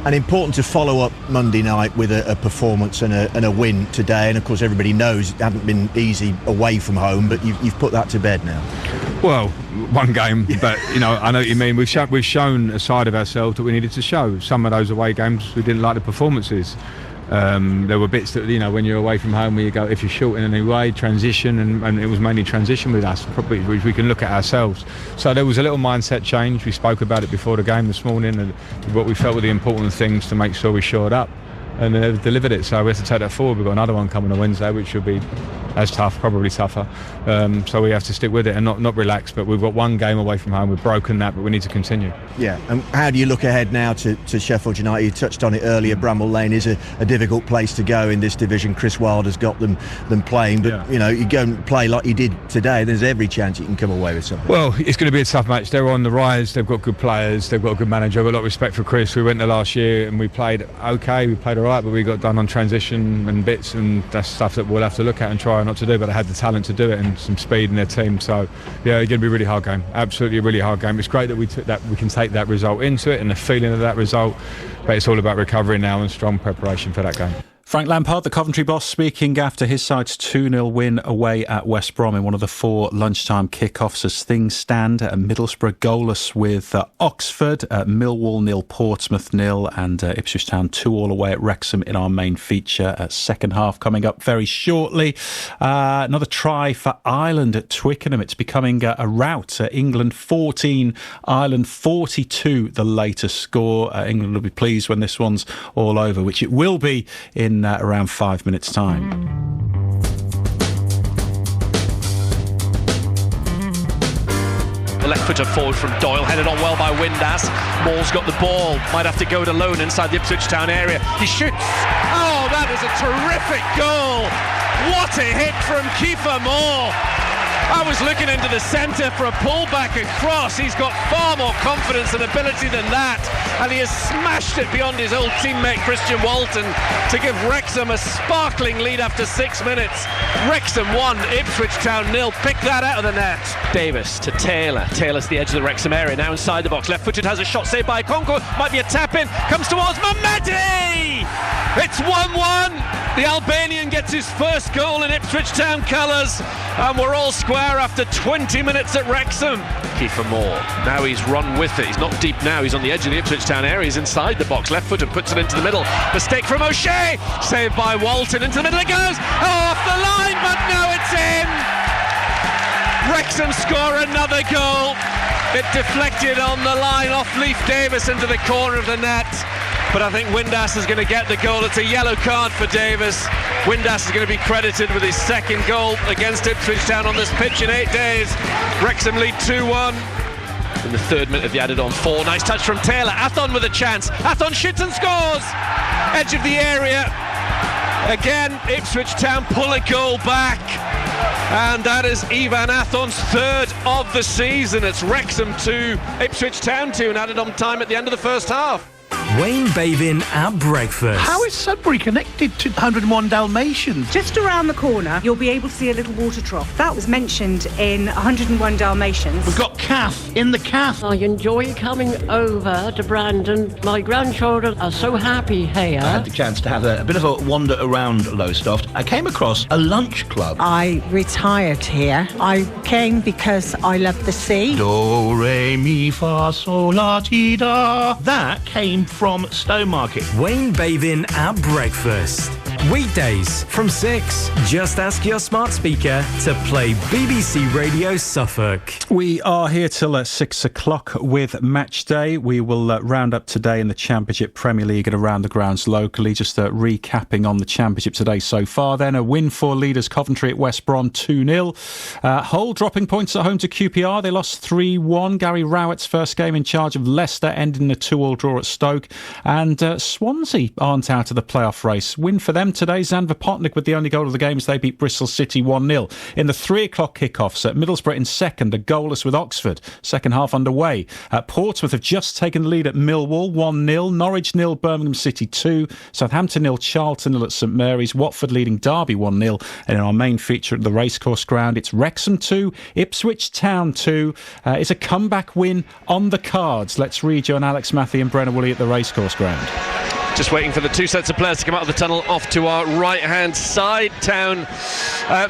[SPEAKER 11] And important to follow up Monday night with a performance and a win today, and of course everybody knows it hasn't been easy away from home, but you've put that to bed now.
[SPEAKER 10] Well, one game, but I know what you mean. We've shown a side of ourselves that we needed to show. Some of those away games we didn't like the performances. There were bits that when you're away from home, where you go, if you're short in any way, transition, and it was mainly transition with us. Probably we can look at ourselves. So there was a little mindset change. We spoke about it before the game this morning, and what we felt were the important things to make sure we shored up, and they've delivered it. So we have to take that forward. We've got another one coming on Wednesday, which will be as tough, probably tougher. So we have to stick with it and not relax. But we've got one game away from home. We've broken that, but we need to continue.
[SPEAKER 11] Yeah. And how do you look ahead now to Sheffield United? You touched on it earlier. Bramall Lane is a difficult place to go in this division. Chris Wilder's got them playing, but you go and play like you did today, there's every chance you can come away with something.
[SPEAKER 10] Well, it's going to be a tough match. They're on the rise. They've got good players. They've got a good manager. I've got a lot of respect for Chris. We went there last year and we played okay. We played all right, but we got done on transition and bits, and that's stuff that we'll have to look at and try not to do. But they had the talent to do it and some speed in their team. So yeah, it's going to be a really hard game. Absolutely a really hard game. It's great that we can take that result into it and the feeling of that result, but it's all about recovery now and strong preparation for that game.
[SPEAKER 1] Frank Lampard, the Coventry boss, speaking after his side's 2-0 win away at West Brom in one of the 4 lunchtime kickoffs. As things stand, Middlesbrough goalless with Oxford, Millwall 0, Portsmouth 0, and Ipswich Town 2-2 away at Wrexham in our main feature. Second half coming up very shortly. Another try for Ireland at Twickenham. It's becoming a rout. England 14, Ireland 42, the latest score. England will be pleased when this one's all over, which it will be in around 5 minutes' time.
[SPEAKER 2] The left footer forward from Doyle, headed on well by Windass. Moore's got the ball, might have to go it alone inside the Ipswich Town area. He shoots. Oh, that is a terrific goal. What a hit from Kiefer Moore. I was looking into the centre for a pullback across. He's got far more confidence and ability than that, and he has smashed it beyond his old teammate Christian Walton to give Wrexham a sparkling lead after 6 minutes. Wrexham 1, Ipswich Town 0. Pick that out of the net. Davis to Taylor. Taylor's the edge of the Wrexham area, now inside the box. Left-footed, has a shot saved by Concord. Might be a tap-in. Comes towards Mamedi! It's 1-1. The Albanian gets his first goal in Ipswich Town colours, and we're all square after 20 minutes at Wrexham. Kiefer Moore, now he's run with it. He's not deep now, he's on the edge of the Ipswich Town area. He's inside the box, left-footed, puts it into the middle. Mistake from O'Shea, saved by Walton. Into the middle it goes, off the line, but now it's in. Wrexham score another goal. It deflected on the line off Leif Davis into the corner of the net. But I think Windass is going to get the goal. It's a yellow card for Davis. Windass is going to be credited with his second goal against Ipswich Town on this pitch in 8 days. Wrexham lead 2-1. In the 3rd minute of the added on 4. Nice touch from Taylor. Athon with a chance. Athon shoots and scores. Edge of the area. Again, Ipswich Town pull a goal back. And that is Ivan Athon's 3rd of the season. It's Wrexham 2, Ipswich Town 2, and added on time at the end of the first half.
[SPEAKER 12] Wayne Bavin at breakfast.
[SPEAKER 13] How is Sudbury connected to 101 Dalmatians?
[SPEAKER 14] Just around the corner, you'll be able to see a little water trough. That was mentioned in 101 Dalmatians.
[SPEAKER 13] We've got Cath in the Cath.
[SPEAKER 15] I enjoy coming over to Brandon. My grandchildren are so happy here.
[SPEAKER 16] I had the chance to have a bit of a wander around Lowestoft. I came across a lunch club.
[SPEAKER 17] I retired here. I came because I love the sea.
[SPEAKER 16] Do, re, mi, fa, sol, la, ti, da. That came from Stowmarket.
[SPEAKER 12] Wayne Bavin at breakfast. Weekdays from 6. Just ask your smart speaker to play BBC Radio Suffolk.
[SPEAKER 1] We are here till 6 o'clock with Match Day. We will round up today in the Championship, Premier League and around the grounds locally. Just recapping on the Championship today so far. Then a win for leaders Coventry at West Brom 2-0. Hull dropping points at home to QPR. They lost 3-1. Gary Rowett's first game in charge of Leicester ending a 2-2 draw at Stoke. And Swansea aren't out of the playoff race. Win for them today. Zanva Potnik with the only goal of the game as they beat Bristol City 1-0. In the 3 o'clock kickoffs at Middlesbrough in second, a goalless with Oxford. Second half underway. Portsmouth have just taken the lead at Millwall 1-0. Norwich 0, Birmingham City 2. Southampton 0, Charlton 0 at St Mary's. Watford leading Derby 1-0. And in our main feature at the Racecourse Ground, it's Wrexham 2, Ipswich Town 2. It's a comeback win on the cards. Let's rejoin Alex Matthew and Brenna Woolley at the Racecourse Ground.
[SPEAKER 2] Just waiting for the two sets of players to come out of the tunnel off to our right-hand side. Town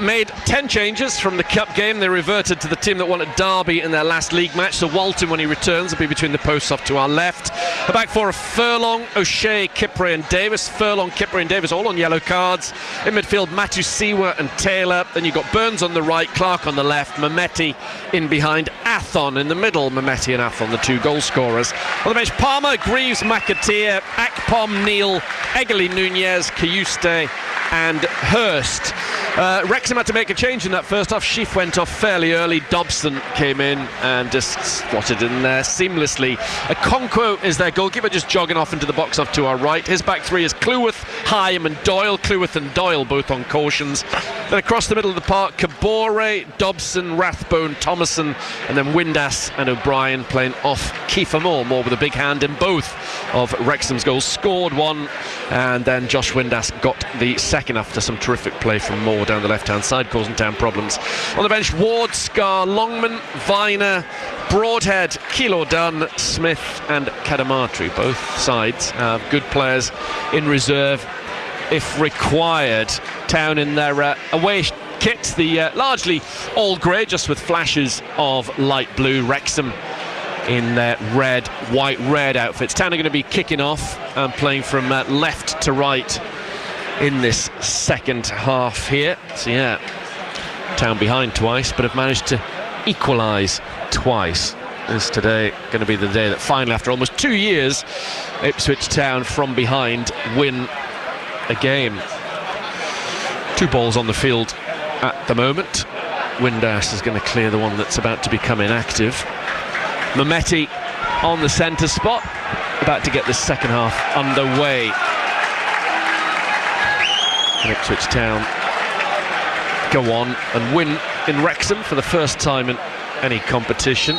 [SPEAKER 2] made 10 changes from the Cup game. They reverted to the team that won at Derby in their last league match. So Walton, when he returns, will be between the posts off to our left. A back four of Furlong, O'Shea, Kipre and Davis. Furlong, Kipre and Davis all on yellow cards. In midfield, Matusiwa and Taylor. Then you've got Burns on the right, Clark on the left, Mehmeti in behind, Athon in the middle. Mehmeti and Athon, the two goal scorers. On the bench, Palmer, Greaves, McAteer, Akpom, Neal, Eggerly, Nunez, Kayuste and Hurst. Wrexham had to make a change in that first half. Sheaf went off fairly early. Dobson came in and just slotted in there seamlessly. Okonkwo is their goalkeeper, just jogging off into the box off to our right. His back three is Cleworth, Hyam and Doyle. Cleworth and Doyle both on cautions. Then across the middle of the park, Kabore, Dobson, Rathbone, Thomason, and then Windass and O'Brien playing off Kiefer Moore. Moore with a big hand in both of Wrexham's goals. Scored one, and then Josh Windass got the second after some terrific play from Moore down the left-hand side, causing Town problems. On the bench, Ward, Scar, Longman, Viner, Broadhead, Kilo Dunn, Smith and Kadamatri. Both sides have good players in reserve if required. Town in their away kit, the largely all grey, just with flashes of light blue. Wrexham in their red, white, red outfits. Town are going to be kicking off and playing from left to right in this second half here. So yeah, Town behind twice, but have managed to equalise twice. Is today going to be the day that finally, after almost 2 years, Ipswich Town from behind win a game. 2 balls on the field at the moment. Windass is going to clear the one that's about to become inactive. Mehmeti on the centre spot, about to get the second half underway. And Ipswich Town go on and win in Wrexham for the first time in any competition.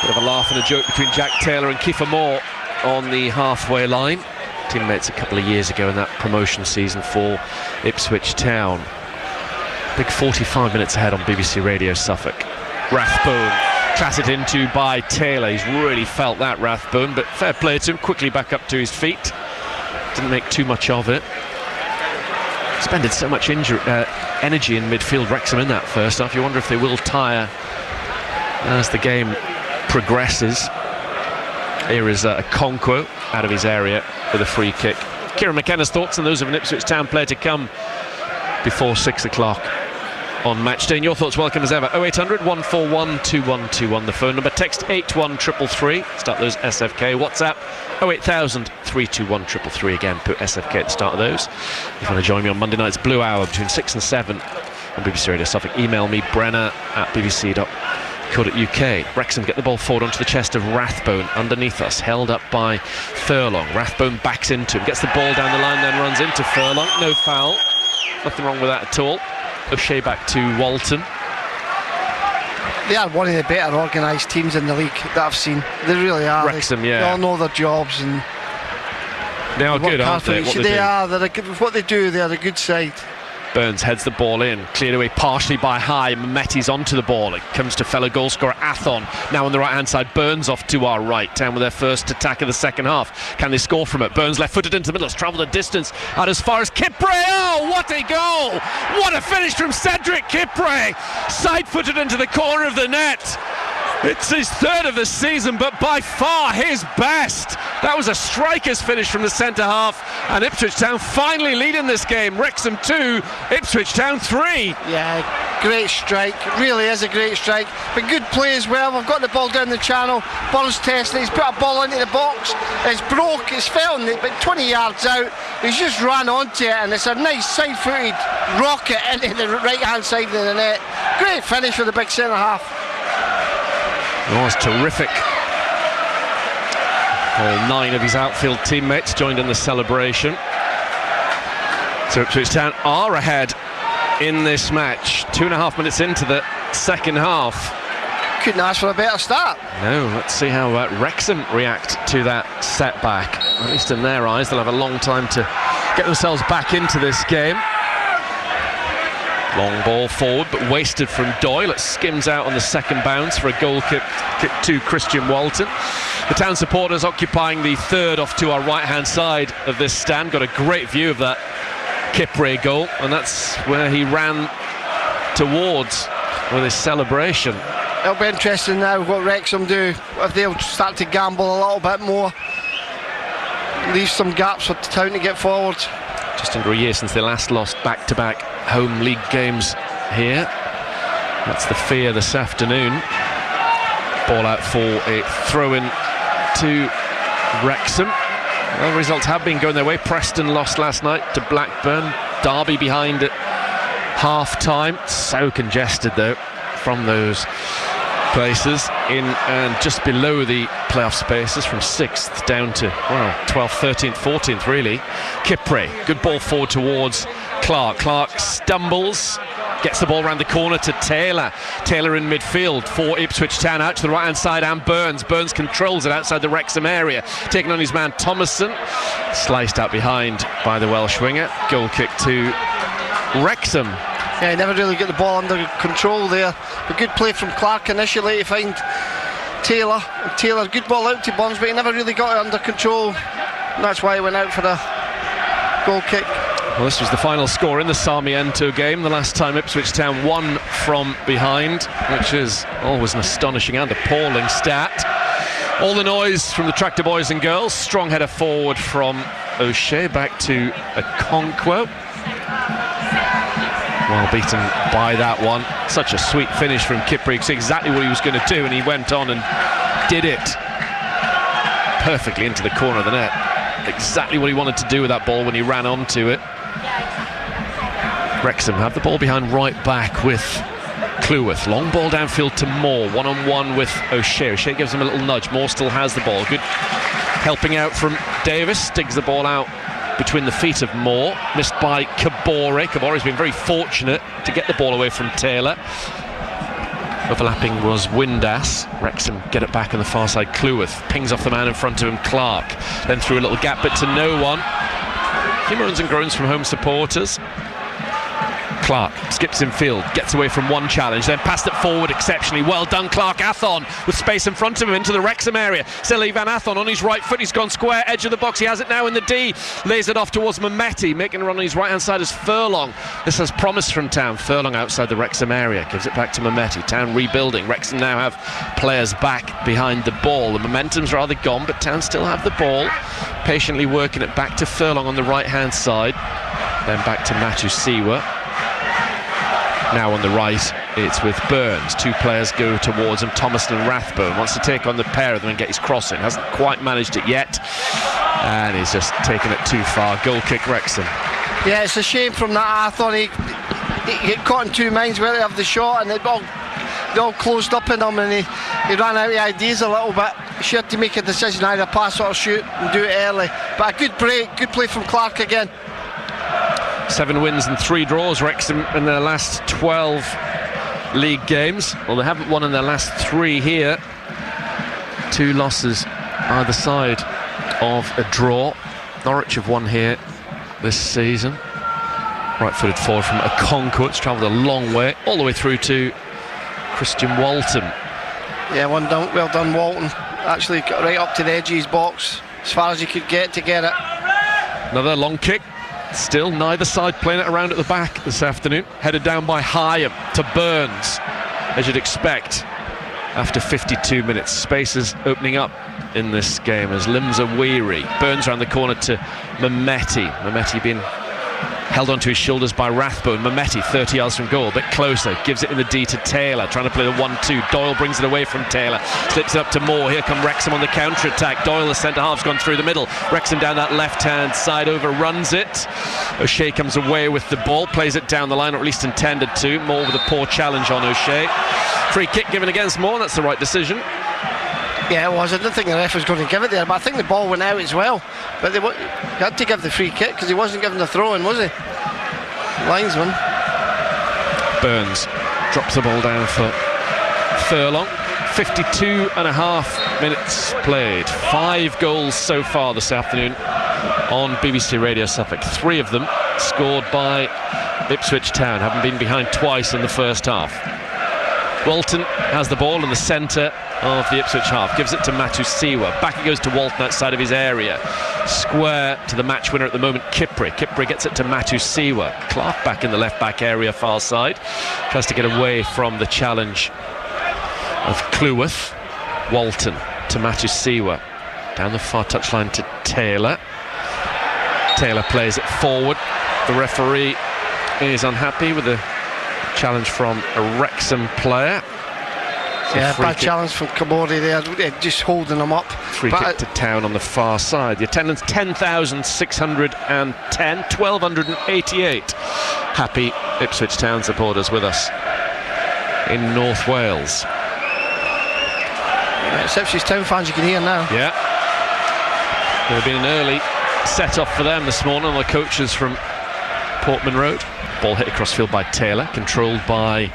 [SPEAKER 2] Bit of a laugh and a joke between Jack Taylor and Kiefer Moore on the halfway line. Teammates a couple of years ago in that promotion season for Ipswich Town. Big 45 minutes ahead on BBC Radio Suffolk. Rathbone clattered into by Taylor. He's really felt that, Rathbone, but fair play to him. Quickly back up to his feet. Didn't make too much of it. Expended so much energy in midfield, Wrexham, in that first half. You wonder if they will tire as the game progresses. Here is Okonkwo out of his area with a free kick. Kieran McKenna's thoughts and those of an Ipswich Town player to come before 6 o'clock on Match Day. And your thoughts welcome as ever. 0800 141 2121 the phone number. Text 81333. Start those SFK. WhatsApp 08000 321 333. Again, put SFK at the start of those. If you want to join me on Monday night's Blue Hour between 6 and 7 on BBC Radio Suffolk, email me brenna@bbc.co.uk. Wrexham get the ball forward onto the chest of Rathbone underneath us, held up by Furlong. Rathbone backs into him, gets the ball down the line, then runs into Furlong. No foul, nothing wrong with that at all. O'Shea back to Walton.
[SPEAKER 3] They are one of the better organised teams in the league that I've seen. They really are.
[SPEAKER 2] Wrexham,
[SPEAKER 3] they all know their jobs and
[SPEAKER 2] they are good, aren't they?
[SPEAKER 3] What they do, they are a good side.
[SPEAKER 2] Burns heads the ball in, cleared away partially by High. Mehmeti's onto the ball. It comes to fellow goalscorer Athon. Now on the right-hand side, Burns off to our right. Town with their first attack of the second half. Can they score from it? Burns left-footed into the middle. Has travelled a distance out as far as Kipre. Oh, what a goal! What a finish from Cedric Kipre! Side-footed into the corner of the net. It's his third of the season, but by far his best. That was a striker's finish from the centre half, and Ipswich Town finally leading this game. Wrexham 2, Ipswich Town 3.
[SPEAKER 3] Yeah, great strike. Really is a great strike. But good play as well. We've got the ball down the channel. Ball's testing. He's put a ball into the box. It's broke. It's fell about 20 yards out. He's just ran onto it, and it's a nice side-footed rocket into the right-hand side of the net. Great finish for the big centre half.
[SPEAKER 2] It was terrific. All 9 of his outfield teammates joined in the celebration. So Ipswich Town are ahead in this match. 2.5 minutes into the second half.
[SPEAKER 3] Couldn't ask for a better start.
[SPEAKER 2] No, let's see how Wrexham react to that setback. At least in their eyes, they'll have a long time to get themselves back into this game. Long ball forward, but wasted from Doyle. It skims out on the second bounce for a goal kick to Christian Walton. The Town supporters occupying the third off to our right-hand side of this stand. Got a great view of that Kipre goal, and that's where he ran towards with his celebration.
[SPEAKER 3] It'll be interesting now what Wrexham do, if they'll start to gamble a little bit more. Leave some gaps for the Town to get forward.
[SPEAKER 2] Just under a year since they last lost back-to-back home league games here. That's the fear this afternoon. Ball out for a throw-in to Wrexham. Well, the results have been going their way. Preston lost last night to Blackburn. Derby behind at half-time. So congested, though, from those places in and just below the playoff spaces, from 6th down to 12th, 13th, 14th really. Kipre, good ball forward towards Clark. Clark stumbles, gets the ball around the corner to Taylor. Taylor in midfield for Ipswich Town, out to the right hand side, and Burns controls it outside the Wrexham area, taking on his man Thomason, sliced out behind by the Welsh winger. Goal kick to Wrexham.
[SPEAKER 3] Yeah, he never really got the ball under control there. A good play from Clark initially to find Taylor. Taylor, good ball out to Burns, but he never really got it under control. And that's why he went out for the goal kick.
[SPEAKER 2] Well, this was the final score in the Sarmiento game. The last time Ipswich Town won from behind, which is always an astonishing and appalling stat. All the noise from the Tractor boys and girls. Strong header forward from O'Shea back to Okonkwo. Well beaten by that one. Such a sweet finish from Kipre. He said exactly what he was going to do, and he went on and did it perfectly into the corner of the net. Exactly what he wanted to do with that ball when he ran onto it. Wrexham have the ball behind right back with Cleworth. Long ball downfield to Moore. One-on-one with O'Shea. O'Shea gives him a little nudge. Moore still has the ball. Good helping out from Davis. Digs the ball out between the feet of Moore. Missed by Kabore. Kabore's been very fortunate to get the ball away from Taylor. Overlapping was Windass. Wrexham get it back on the far side. Cleworth pings off the man in front of him, Clark. Then through a little gap, but to no one. A few moans and groans from home supporters. Clark skips in field, gets away from one challenge, then passed it forward exceptionally. Well done, Clark. Athon with space in front of him into the Wrexham area. Seli Van Athon on his right foot. He's gone square, edge of the box. He has it now in the D. Lays it off towards Mehmeti, making a run on his right hand side as Furlong. This has promise from Town. Furlong outside the Wrexham area. Gives it back to Mehmeti. Town rebuilding. Wrexham now have players back behind the ball. The momentum's rather gone, but Town still have the ball. Patiently working it back to Furlong on the right hand side. Then back to Matusiwa. Now on the right, it's with Burns. Two players go towards him. Thomason and Rathbone wants to take on the pair of them and get his cross in. Hasn't quite managed it yet. And he's just taken it too far. Goal kick Wrexham.
[SPEAKER 3] Yeah, it's a shame from that. I thought he got caught in two minds whether to have the shot, and they all closed up in him, and he ran out of ideas a little bit. He had to make a decision, either pass or shoot and do it early. But a good break, good play from Clark again.
[SPEAKER 2] 7 wins and 3 draws, Wrexham, in their last 12 league games. Well, they haven't won in their last 3 here. 2 losses either side of a draw. Norwich have won here this season. Right-footed forward from Okonkwo. It's travelled a long way, all the way through to Christian Walton.
[SPEAKER 3] Yeah, well done, Walton. Actually got right up to the edge of his box, as far as he could get to get it.
[SPEAKER 2] Another long kick. Still neither side playing it around at the back this afternoon. Headed down by Hyam to Burns, as you'd expect. after 52 minutes. Spaces opening up in this game as limbs are weary. Burns around the corner to Mehmeti. Mehmeti being held onto his shoulders by Rathbone. Mehmeti 30 yards from goal, a bit closer, gives it in the D to Taylor, trying to play the 1-2. Doyle brings it away from Taylor, slips it up to Moore. Here come Wrexham on the counter-attack. Doyle, the centre-half's gone through the middle. Wrexham down that left-hand side, overruns it. O'Shea comes away with the ball, plays it down the line, or at least intended to. Moore with a poor challenge on O'Shea. Free kick given against Moore, that's the right decision.
[SPEAKER 3] Yeah, it was. I didn't think the ref was going to give it there, but I think the ball went out as well. But they had to give the free kick because he wasn't given the throw-in, was he? Linesman.
[SPEAKER 2] Burns drops the ball down for Furlong. 52.5 minutes played. 5 goals so far this afternoon on BBC Radio Suffolk. 3 of them scored by Ipswich Town, having been behind twice in the first half. Walton has the ball in the centre of the Ipswich half, gives it to Matusiwa. Back it goes to Walton outside of his area. Square to the match winner at the moment, Kipri. Kipri gets it to Matusiwa. Clark back in the left back area, far side. Tries to get away from the challenge of Cleworth. Walton to Matusiwa. Down the far touchline to Taylor. Taylor plays it forward. The referee is unhappy with the challenge from a Wrexham player.
[SPEAKER 3] Yeah, bad challenge from Kabori there, just holding them up.
[SPEAKER 2] Free kick to Town on the far side. The attendance 10,610, 1,288 happy Ipswich Town supporters with us in North Wales.
[SPEAKER 3] Yeah, it's Ipswich Town fans you can hear now.
[SPEAKER 2] Yeah. There'll been an early set-off for them this morning on the coaches from Portman Road. Ball hit across field by Taylor, controlled by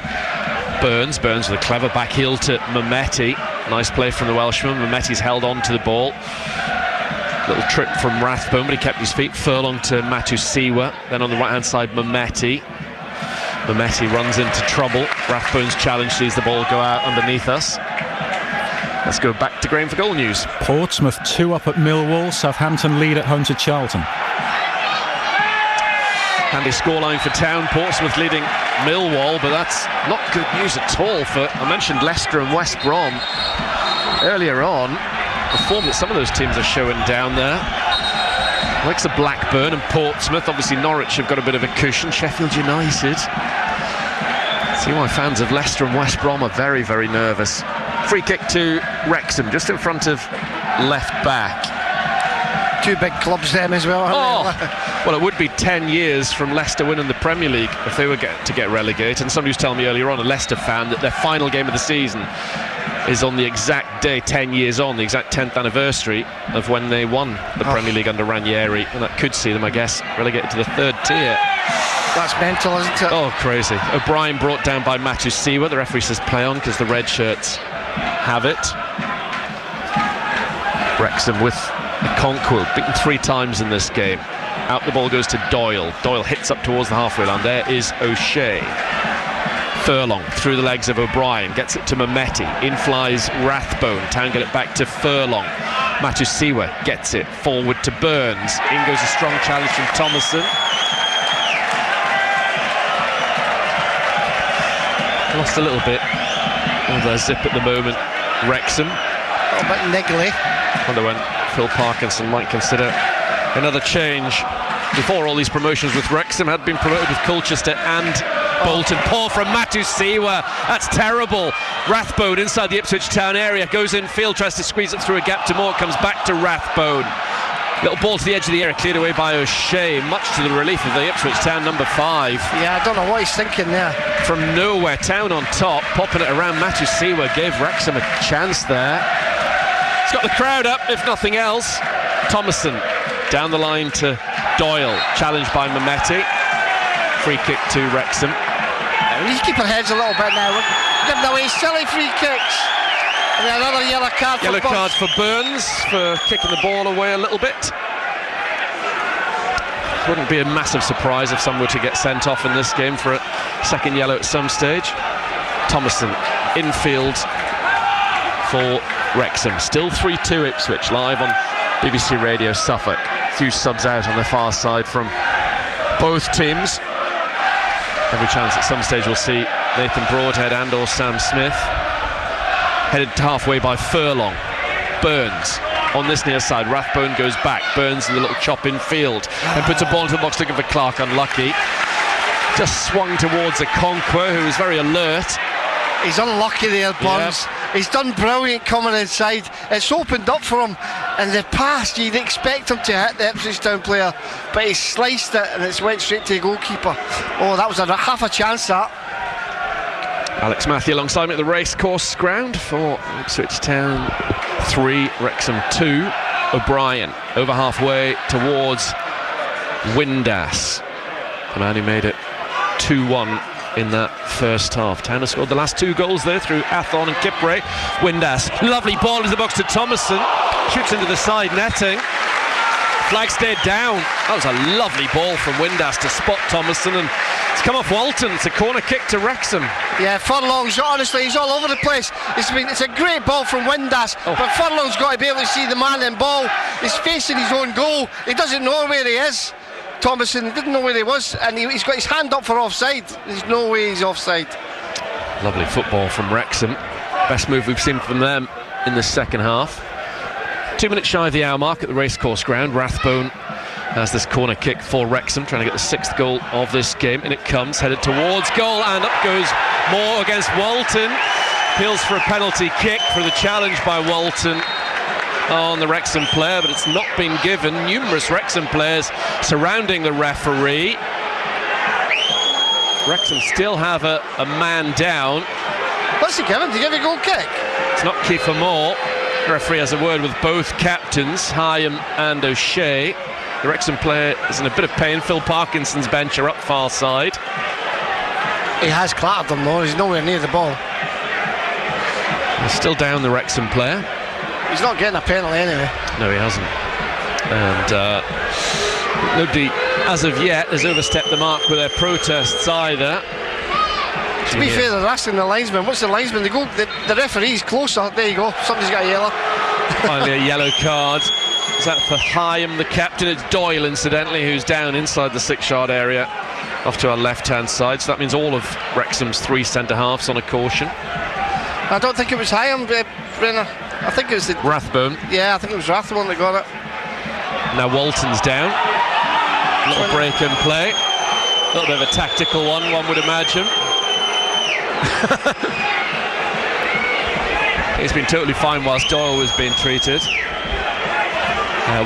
[SPEAKER 2] Burns. Burns with a clever back heel to Mehmeti. Nice play from the Welshman. Mehmeti's held on to the ball. Little trip from Rathbone, but he kept his feet. Furlong to Matusiwa. Then on the right-hand side, Mehmeti. Mehmeti runs into trouble. Rathbone's challenge sees the ball go out underneath us. Let's go back to Graham for goal news.
[SPEAKER 1] Portsmouth 2 up at Millwall. Southampton lead at home to Charlton.
[SPEAKER 2] Handy scoreline for Town. Portsmouth leading Millwall, but that's not good news at all for, I mentioned Leicester and West Brom earlier on. The form that some of those teams are showing down there. Likes of Blackburn and Portsmouth. Obviously Norwich have got a bit of a cushion. Sheffield United. See why fans of Leicester and West Brom are very, very nervous. Free kick to Wrexham, just in front of left back.
[SPEAKER 3] 2 big clubs then as well, aren't they?
[SPEAKER 2] Well, it would be 10 years from Leicester winning the Premier League if they were to get relegated. And somebody was telling me earlier on, a Leicester fan, that their final game of the season is on the exact day, 10 years on, the exact 10th anniversary of when they won the Premier League under Ranieri. And that could see them, I guess, relegated to the 3rd tier.
[SPEAKER 3] That's mental, isn't it?
[SPEAKER 2] Oh, crazy. O'Brien brought down by Matusiwa. The referee says play on because the red shirts have it. Wrexham with Conquo, beaten 3 times in this game. Out the ball goes to Doyle. Doyle hits up towards the halfway line. There is O'Shea. Furlong through the legs of O'Brien, gets it to Mehmeti. In flies Rathbone. Town get it back to Furlong. Matusiwa gets it forward to Burns. In goes a strong challenge from Thomason. Lost a little bit of their zip at the moment. Wrexham.
[SPEAKER 3] A little bit niggly.
[SPEAKER 2] Wonder when Phil Parkinson might consider another change. Before all these promotions with Wrexham had been promoted with Colchester and Bolton. Poor from Matusiwa. That's terrible. Rathbone inside the Ipswich Town area. Goes infield, tries to squeeze it through a gap to Moore. Comes back to Rathbone. Little ball to the edge of the area, cleared away by O'Shea, much to the relief of the Ipswich Town number 5.
[SPEAKER 3] Yeah, I don't know what he's thinking there.
[SPEAKER 2] From nowhere, Town on top, popping it around. Matusiwa gave Wrexham a chance there. It's got the crowd up, if nothing else. Thomason down the line to Doyle, challenged by Mehmeti. Free kick to Wrexham.
[SPEAKER 3] We need to keep our heads a little bit now. We're giving away silly free kicks. And another yellow card for Burns.
[SPEAKER 2] Yellow card for Burns for kicking the ball away a little bit. Wouldn't be a massive surprise if someone were to get sent off in this game for a second yellow at some stage. Thomason infield for Wrexham. Still 3-2 Ipswich, live on BBC Radio Suffolk. A few subs out on the far side from both teams. Every chance at some stage we'll see Nathan Broadhead and or Sam Smith. headed halfway by Furlong. Burns on this near side. Rathbone goes back. Burns in the little chop in field and puts a ball into the box looking for Clark. Unlucky. Just swung towards Okonkwo, who was very alert.
[SPEAKER 3] He's unlucky there, Burns. Yeah. He's done brilliant coming inside. It's opened up for him, and the pass, you'd expect him to hit the Ipswich Town player, but he sliced it and it's went straight to the goalkeeper. Oh, that was half a chance, that.
[SPEAKER 2] Alex Matthew alongside me at the racecourse ground for Ipswich Town 3, Wrexham 2. O'Brien over halfway towards Windass, the man who made it 2-1 in that first half. Town has scored the last 2 goals there through Athon and Kipre. Windass, lovely ball into the box to Thomason, shoots into the side netting. Flag stayed down. That was a lovely ball from Windass to spot Thomason, and it's come off Walton. It's a corner kick to Wrexham.
[SPEAKER 3] Yeah, Furlong's, honestly, he's all over the place. It's a great ball from Windass, but Furlong's got to be able to see the man in ball. He's facing his own goal. He doesn't know where he is. Thomason didn't know where he was, and he's got his hand up for offside. There's no way he's offside.
[SPEAKER 2] Lovely football from Wrexham. Best move we've seen from them in the second half. 2 minutes shy of the hour mark at the racecourse ground. Rathbone has this corner kick for Wrexham, trying to get the 6th goal of this game, and it comes, headed towards goal, and up goes Moore against Walton. Appeals for a penalty kick for the challenge by Walton on the Wrexham player, but it's not been given. Numerous Wrexham players surrounding the referee. Wrexham still have a man down.
[SPEAKER 3] What's he given? Did he give a goal kick?
[SPEAKER 2] It's not Kiefer Moore. The referee has a word with both captains, Hyam and O'Shea. The Wrexham player is in a bit of pain. Phil Parkinson's bencher up far side.
[SPEAKER 3] He has clattered them though. He's nowhere near the ball.
[SPEAKER 2] He's still down, the Wrexham player.
[SPEAKER 3] He's not getting a penalty anyway.
[SPEAKER 2] No, he hasn't. And nobody, as of yet, has overstepped the mark with their protests either.
[SPEAKER 3] To be fair, they're asking the linesman. What's the linesman? The referee's closer. There you go. Somebody's got a yellow.
[SPEAKER 2] Finally, a yellow card. Is that for Hyam, the captain? It's Doyle, incidentally, who's down inside the 6-yard area, off to our left-hand side. So that means all of Wrexham's 3 centre-halves on a caution.
[SPEAKER 3] I don't think it was Hyam, Brenner. I think it was the
[SPEAKER 2] Rathbone.
[SPEAKER 3] Yeah, I think it was Rathbone that got it.
[SPEAKER 2] Now Walton's down. A little break and play. A little bit of a tactical one would imagine. He's been totally fine whilst Doyle was being treated.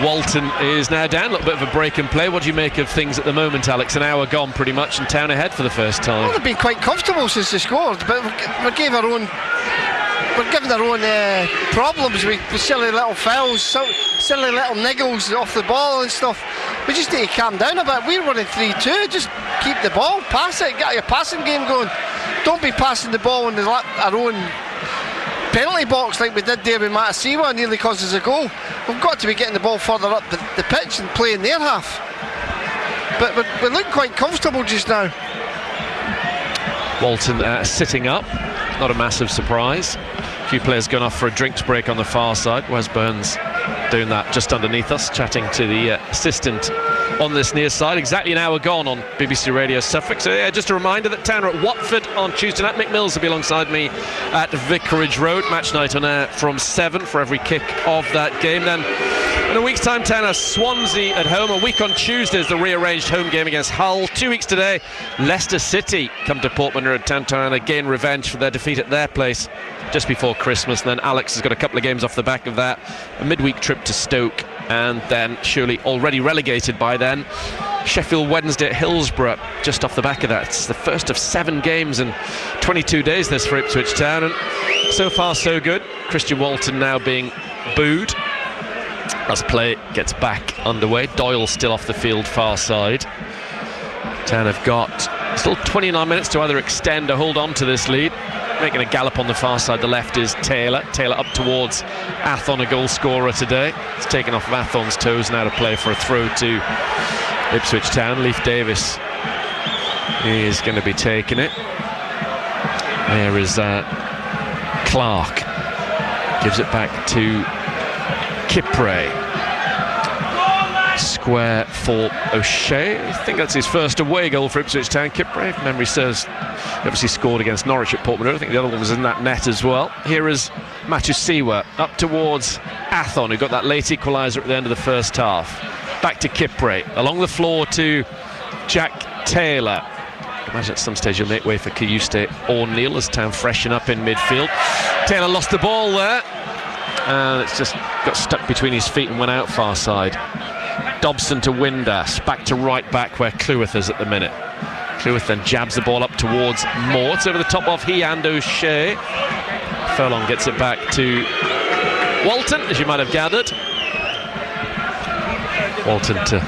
[SPEAKER 2] Walton is now down. A little bit of a break and play. What do you make of things at the moment, Alex? An hour gone pretty much, and Town ahead for the first time.
[SPEAKER 3] Well, they've been quite comfortable since they scored, but we're giving our own problems with silly little fouls, silly little niggles off the ball and stuff. We just need to calm down a bit. We're running 3-2. Just keep the ball, pass it, get your passing game going. Don't be passing the ball in our own penalty box like we did there with Matasiwa, nearly causes a goal. We've got to be getting the ball further up the pitch and playing their half. But we look quite comfortable just now.
[SPEAKER 2] Walton sitting up, not a massive surprise. A few players going off for a drinks break on the far side. Wes Burns doing that just underneath us, chatting to the assistant on this near side. Exactly an hour gone on BBC Radio Suffolk. So yeah, just a reminder that Town are at Watford on Tuesday night. Mick Mills will be alongside me at Vicarage Road. Match night on air from 7 for every kick of that game. Then in a week's time, Town are Swansea at home. A week on Tuesday is the rearranged home game against Hull. 2 weeks today, Leicester City come to Portman Road. Town again revenge for their defeat at their place just before Christmas. And then Alex has got a couple of games off the back of that. A midweek trip to Stoke, and then surely already relegated by then, Sheffield Wednesday at Hillsborough just off the back of that. It's the first of 7 games in 22 days this for Ipswich Town, and so far so good. Christian Walton now being booed as play gets back underway. Doyle still off the field far side. Town have got still 29 minutes to either extend or hold on to this lead. Making a gallop on the far side, the left is Taylor up towards Athon, a goal scorer today. It's taken off of Athon's toes now to play for a throw to Ipswich Town. Leif Davis is going to be taking it. There is Clark, gives it back to Kipre. square for O'Shea. I think that's his first away goal for Ipswich Town. Kipre, if memory serves, obviously scored against Norwich at Portman Road. I think the other one was in that net as well. Here is Matusiwa up towards Athon, who got that late equaliser at the end of the first half. Back to Kipre, along the floor to Jack Taylor. I imagine at some stage he'll make way for Kayuste O'Neill as Town freshen up in midfield. Taylor lost the ball there, and it's just got stuck between his feet and went out far side. Dobson to Windass, back to right back where Cleworth is at the minute. Cleworth then jabs the ball up towards Moore. It's over the top of he and O'Shea. Furlong gets it back to Walton, as you might have gathered. Walton to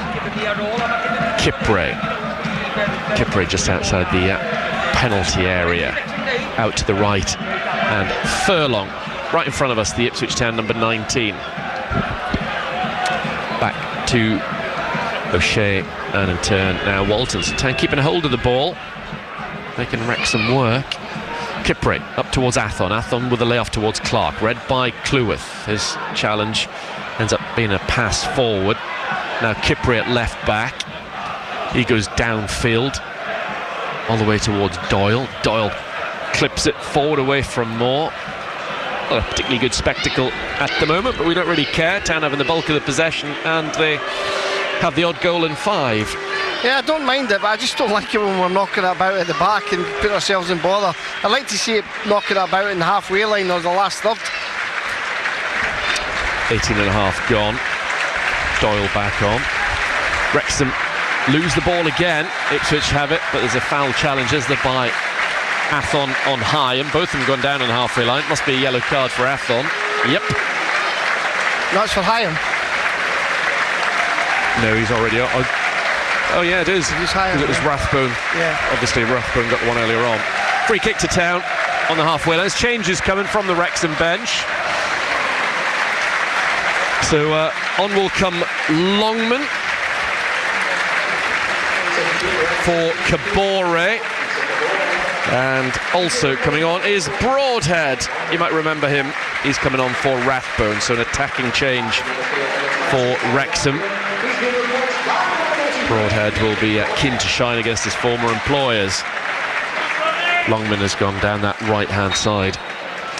[SPEAKER 2] Kipre. Kipre just outside the penalty area, out to the right, and Furlong right in front of us, the Ipswich Town number 19. Back to O'Shea, and in turn now Walton. So Town keeping a hold of the ball, making Wrexham work. Kipre up towards Athon. Athon with a layoff towards Clark, read by Cleworth. His challenge ends up being a pass forward. Now Kipre at left back. He goes downfield all the way towards Doyle. Doyle clips it forward away from Moore. Not a particularly good spectacle at the moment, but we don't really care. Town having the bulk of the possession, and they have the odd goal in 5.
[SPEAKER 3] Yeah, I don't mind it, but I just don't like it when we're knocking it about at the back and put ourselves in bother. I'd like to see it knocking it about in the halfway line or the last third.
[SPEAKER 2] 18.5 gone. Doyle back on. Wrexham lose the ball again. Ipswich have it, but there's a foul challenge as they're by Athon on high, and both of them gone down on the halfway line. Must be a yellow card for Athon. Yep.
[SPEAKER 3] That's for Hyam.
[SPEAKER 2] No, he's already on. Oh yeah, it is.
[SPEAKER 3] He's Hyam.
[SPEAKER 2] It was Rathbone.
[SPEAKER 3] Yeah.
[SPEAKER 2] Obviously Rathbone got the one earlier on. Free kick to Town on the halfway line. There's changes coming from the Wrexham bench. So on will come Longman for Kabore, and also coming on is Broadhead. You might remember him. He's coming on for Rathbone, so an attacking change for Wrexham. Broadhead will be keen to shine against his former employers. Longman has gone down that right-hand side,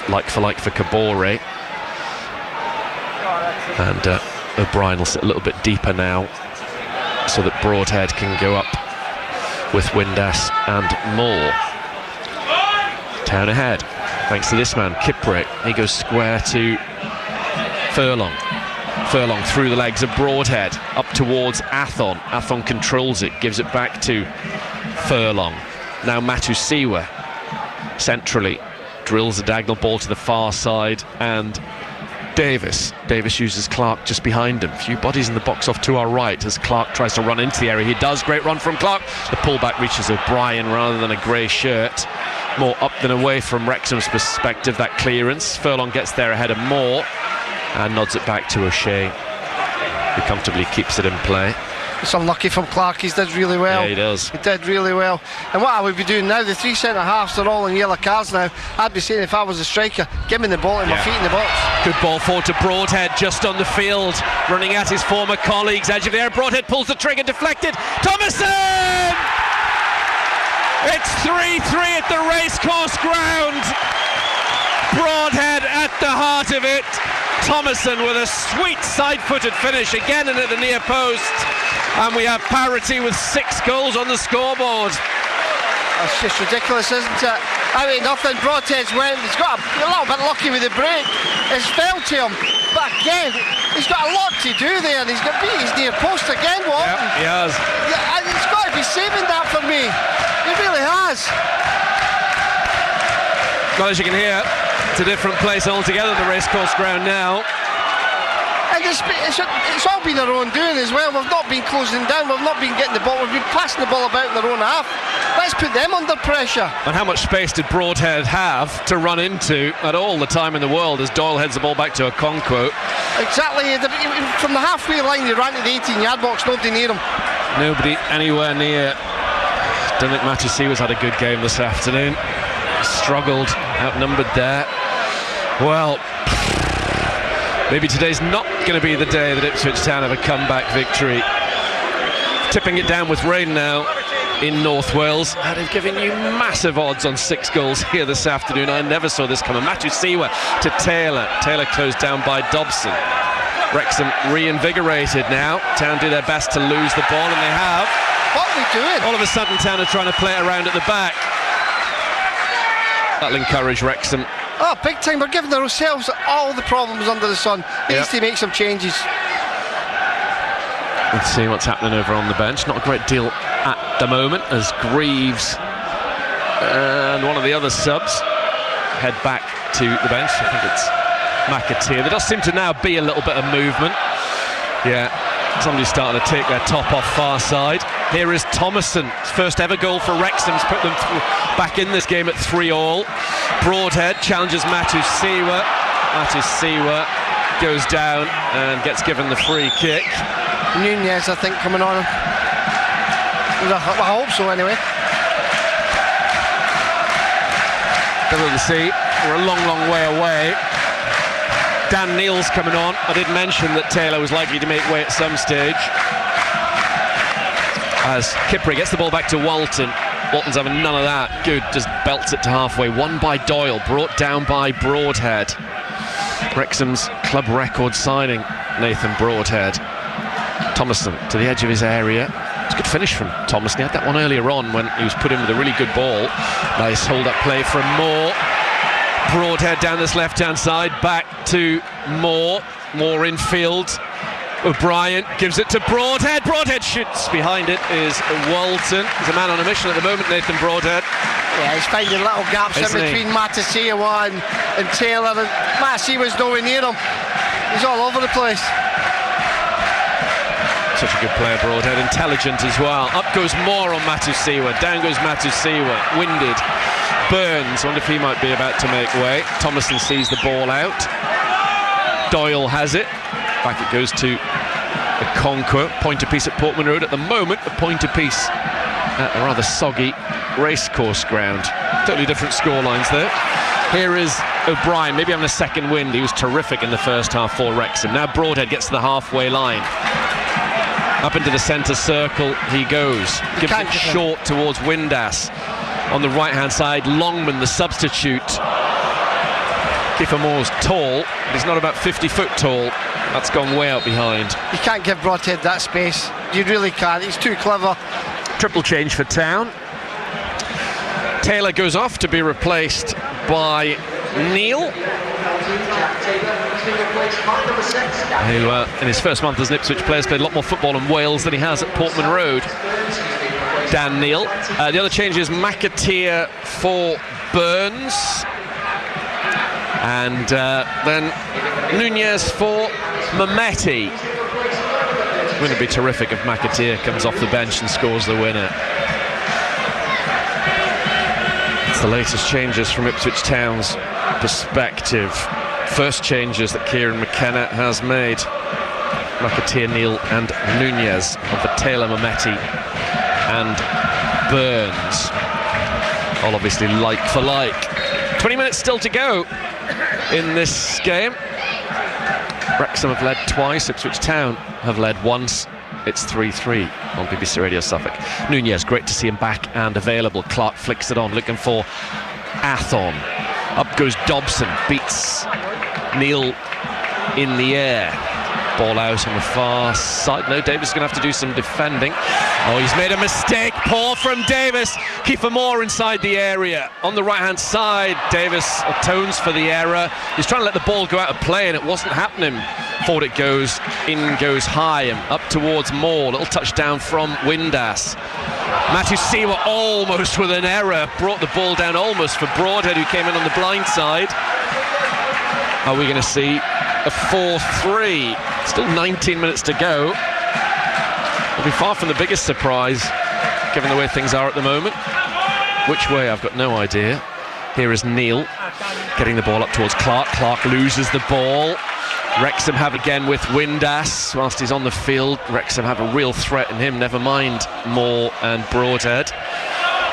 [SPEAKER 2] like for Kabore. And O'Brien will sit a little bit deeper now, so that Broadhead can go up with Windass and Moore. Town ahead, thanks to this man, Kipre. He goes square to Furlong. Furlong through the legs of Broadhead, up towards Athon. Athon controls it, gives it back to Furlong. Now Matusiwa, centrally, drills a diagonal ball to the far side, and Davis uses Clark just behind him. Few bodies in the box off to our right as Clark tries to run into the area. He does. Great run from Clark. The pullback reaches O'Brien rather than a grey shirt. More up than away from Wrexham's perspective, that clearance. Furlong gets there ahead of Moore and nods it back to O'Shea, who comfortably keeps it in play.
[SPEAKER 3] It's unlucky from Clark. He did really well.
[SPEAKER 2] Yeah, he does.
[SPEAKER 3] He did really well. And what I would be doing now, the 3 centre-halves are all in yellow cards now. I'd be saying, if I was a striker, give me the ball and my feet in the box.
[SPEAKER 2] Good ball forward to Broadhead, just on the field, running at his former colleagues, edge of the air. Broadhead pulls the trigger, deflected. Thomason! It's 3-3 at the racecourse ground. Broadhead at the heart of it. Thomason with a sweet side-footed finish, again in at the near post. And we have parity with 6 goals on the scoreboard.
[SPEAKER 3] That's just ridiculous, isn't it? I mean, nothing. Broadhead's went. He's got a little bit lucky with the break. It's fell to him. But again, he's got a lot to do there. And he's got beat his near post again, Walton.
[SPEAKER 2] Yep, he has.
[SPEAKER 3] Yeah, and he's got to be saving that for me. He really has.
[SPEAKER 2] Well, as you can hear, it's a different place altogether, the racecourse ground now.
[SPEAKER 3] And it's all been our own doing as well. We've not been closing down, we've not been getting the ball, we've been passing the ball about in their own half. Let's put them under pressure.
[SPEAKER 2] And how much space did Broadhead have to run into at all the time in the world as Doyle heads the ball back to Okonkwo?
[SPEAKER 3] Exactly. From the halfway line, he ran to the 18-yard box, nobody near him.
[SPEAKER 2] Nobody anywhere near. Don't think Matusiwa's had a good game this afternoon. Struggled, outnumbered there. Well, Maybe today's not going to be the day that Ipswich Town have a comeback victory. Tipping it down with rain now in North Wales. They've given you massive odds on 6 goals here this afternoon. I never saw this coming. Matthew Siwa to Taylor. Taylor closed down by Dobson. Wrexham reinvigorated now. Town do their best to lose the ball, and they have.
[SPEAKER 3] What are we doing?
[SPEAKER 2] All of a sudden, Town are trying to play it around at the back. That'll encourage Wrexham.
[SPEAKER 3] Oh, big time. We're giving ourselves all the problems under the sun. Needs to make some changes.
[SPEAKER 2] Let's see what's happening over on the bench. Not a great deal at the moment, as Greaves and one of the other subs head back to the bench. I think it's McAteer. There does seem to now be a little bit of movement. Yeah, somebody's starting to take their top off far side. Here is Thomason. First ever goal for Wrexham's put them back in this game at 3-3. Broadhead challenges Matu Siwa. Matu Siwa goes down and gets given the free kick.
[SPEAKER 3] Nunez, I think, coming on. I hope so, anyway.
[SPEAKER 2] Difficult to see. We're a long, long way away. Dan Neal's coming on. I did mention that Taylor was likely to make way at some stage. As Kipri gets the ball back to Walton. Walton's having none of that. Good, just belts it to halfway. Won by Doyle, brought down by Broadhead. Wrexham's club record signing, Nathan Broadhead. Thomason to the edge of his area. It's a good finish from Thomason. He had that one earlier on when he was put in with a really good ball. Nice hold-up play from Moore. Broadhead down this left-hand side, back to Moore. Moore infield. O'Brien gives it to Broadhead. Broadhead shoots. Behind it is Walton. He's a man on a mission at the moment, Nathan Broadhead.
[SPEAKER 3] Yeah, he's finding little gaps in between Matasiwa and Taylor. And Matasiwa's nowhere near him. He's all over the place.
[SPEAKER 2] Such a good player, Broadhead. Intelligent as well. Up goes Moore on Matasiwa. Down goes Matasiwa. Winded. Burns. Wonder if he might be about to make way. Thomason sees the ball out. Doyle has it. Back it goes to Okonkwo. Point apiece at Portman Road. At the moment, a point apiece at a rather soggy racecourse ground. Totally different score lines there. Here is O'Brien, maybe having a second wind. He was terrific in the first half for Wrexham. Now Broadhead gets to the halfway line. Up into the centre circle he goes. Gives it short towards Windass. On the right-hand side, Longman, the substitute. Kiefer Moore's tall, but he's not about 50 foot tall. That's gone way out behind.
[SPEAKER 3] You can't give Broadhead that space. You really can't. He's too clever.
[SPEAKER 2] Triple change for Town. Taylor goes off to be replaced by Neal, who in his first month as an Ipswich player has played a lot more football in Wales than he has at Portman Road. Dan Neal. The other change is McAteer for Burns, and then Nunez for Mehmeti. Wouldn't it be terrific if McAteer comes off the bench and scores the winner? It's the latest changes from Ipswich Town's perspective. First changes that Kieran McKenna has made. McAteer, Neal and Nunez for Taylor, Mehmeti and Burns. All obviously like for like. 20 minutes still to go in this game. Wrexham have led twice, Ipswich Town have led once. It's 3-3 on BBC Radio Suffolk. Nunez, great to see him back and available. Clark flicks it on, looking for Athon. Up goes Dobson, beats Neal in the air. Ball out on the far side. No, Davis is going to have to do some defending. Oh, he's made a mistake. Poor from Davis. Kiefer Moore inside the area. On the right-hand side, Davis atones for the error. He's trying to let the ball go out of play, and it wasn't happening. Forward it goes. In goes Hyam. Up towards Moore. Little touchdown from Windass. Matthew Siwa almost with an error. Brought the ball down almost for Broadhead, who came in on the blind side. Are we going to see a 4-3? Still 19 minutes to go. It'll be far from the biggest surprise, given the way things are at the moment. Which way, I've got no idea. Here is Neal getting the ball up towards Clark. Clark loses the ball. Wrexham have again with Windass whilst he's on the field. Wrexham have a real threat in him, never mind Moore and Broadhead.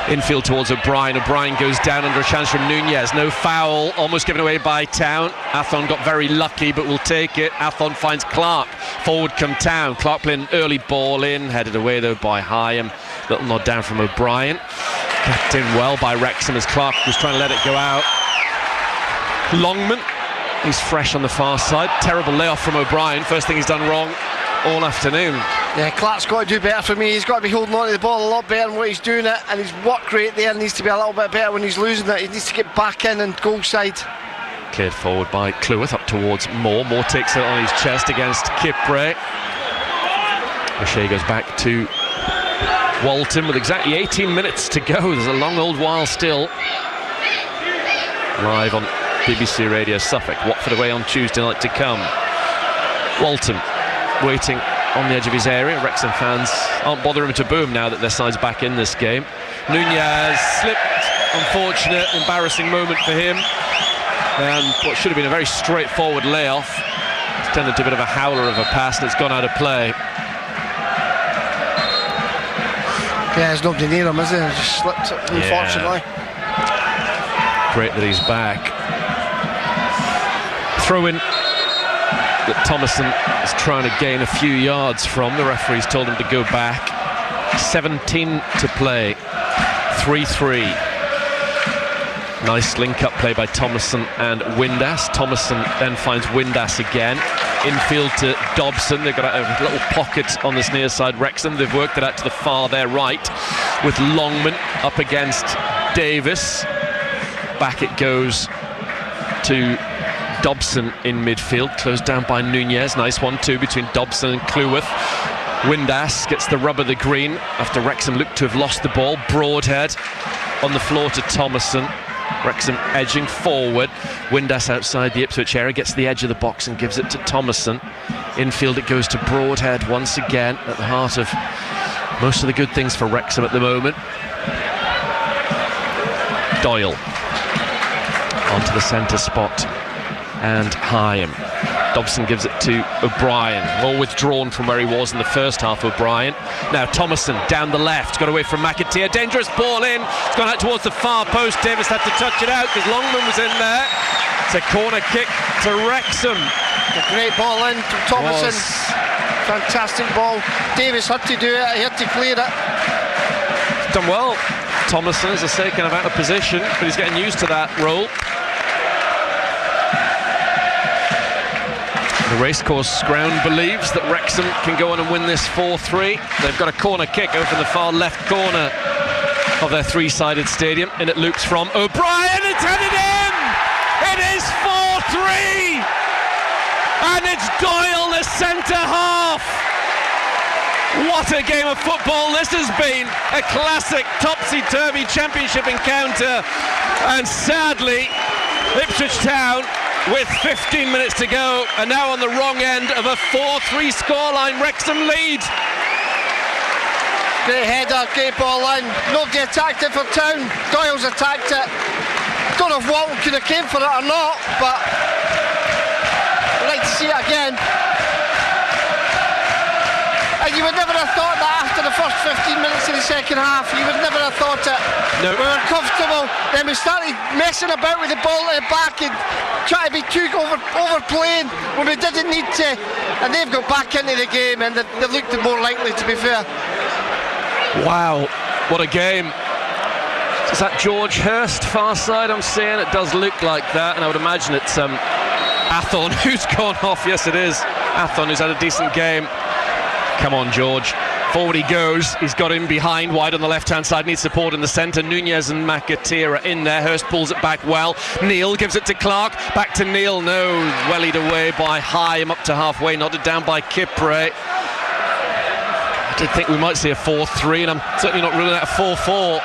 [SPEAKER 2] Infield towards O'Brien. O'Brien goes down under a chance from Nunez. No foul, almost given away by Town. Athon got very lucky, but will take it. Athon finds Clark. Forward come Town. Clark playing an early ball in, headed away though by Hyam. Little nod down from O'Brien. Kept in well by Wrexham as Clark was trying to let it go out. Longman, he's fresh on the far side. Terrible layoff from O'Brien. First thing he's done wrong all afternoon.
[SPEAKER 3] Yeah, Clark's got to do better for me. He's got to be holding on to the ball a lot better than what he's doing it, and his work rate there needs to be a little bit better when he's losing it. He needs to get back in and goal side.
[SPEAKER 2] Cleared forward by Cleworth up towards Moore. Moore takes it on his chest against Kipre. O'Shea goes back to Walton with exactly 18 minutes to go. There's a long old while still. Live on BBC Radio Suffolk. Watford away on Tuesday night to come. Walton waiting on the edge of his area. Wrexham fans aren't bothering to boo him now that their side's back in this game. Nunez slipped. Unfortunate, embarrassing moment for him. And what should have been a very straightforward layoff. It's turned into a bit of a howler of a pass that's gone out of play.
[SPEAKER 3] Yeah, there's nobody near him, is there? Just slipped, unfortunately.
[SPEAKER 2] Yeah. Great that he's back. Throw in that Thomason is trying to gain a few yards from. The referee's told him to go back. 17 to play. 3-3. Nice link-up play by Thomason and Windass. Thomason then finds Windass again. Infield to Dobson. They've got a little pocket on this near side. Wrexham, they've worked it out to the far there right with Longman up against Davis. Back it goes to Dobson in midfield, closed down by Nunez. Nice 1-2 between Dobson and Cleworth. Windass gets the rub of the green after Wrexham looked to have lost the ball. Broadhead on the floor to Thomason. Wrexham edging forward. Windass outside the Ipswich area gets the edge of the box and gives it to Thomason. Infield it goes to Broadhead once again, at the heart of most of the good things for Wrexham at the moment. Doyle onto the centre spot and Hyam. Dobson gives it to O'Brien. Well withdrawn from where he was in the first half, O'Brien. Now Thomason down the left, got away from McAteer. Dangerous ball in. It's gone out towards the far post. Davis had to touch it out because Longman was in there. It's a corner kick to Wrexham.
[SPEAKER 3] A great ball in from Thomason. Fantastic ball. Davis had to do it. He had to clear it.
[SPEAKER 2] Done well. Thomason, as I say, kind of out of position, but he's getting used to that role. The racecourse ground believes that Wrexham can go on and win this 4-3. They've got a corner kick over the far left corner of their three-sided stadium. In it loops from O'Brien. It's headed in! It is 4-3! And it's Doyle, the centre half! What a game of football this has been. A classic topsy-turvy championship encounter. And sadly, Ipswich Town, with 15 minutes to go, are now on the wrong end of a 4-3 scoreline. Wrexham lead.
[SPEAKER 3] Great header, great ball in. Nobody attacked it for Town. Doyle's attacked it. Don't know if Walton could have came for it or not, but I'd like to see it again. And you would never have thought that after the first 15 minutes of the second half. You would never have thought it.
[SPEAKER 2] No.
[SPEAKER 3] We were comfortable, then we started messing about with the ball at the back and trying to be too overplaying when we didn't need to. And they've got back into the game and they looked more likely, to be fair.
[SPEAKER 2] Wow, what a game. Is that George Hurst far side I'm seeing? It does look like that, and I would imagine it's Athon who's gone off. Yes, it is Athon who's had a decent game. Come on, George. Forward he goes. He's got him behind, wide on the left-hand side. Needs support in the centre. Nunez and McAteer are in there. Hurst pulls it back well. Neil gives it to Clark. Back to Neil. No, wellied away by Hyam up to halfway. Nodded down by Kipre. I did think we might see a 4-3, and I'm certainly not ruling out a 4-4.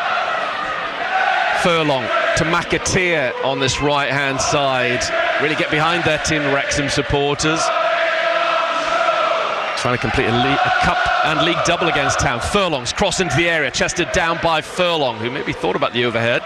[SPEAKER 2] Furlong to McAteer on this right-hand side. Really get behind their Tin Wrexham supporters. Trying to complete a cup and league double against Town. Furlong's cross into the area, chested down by Furlong, who maybe thought about the overhead.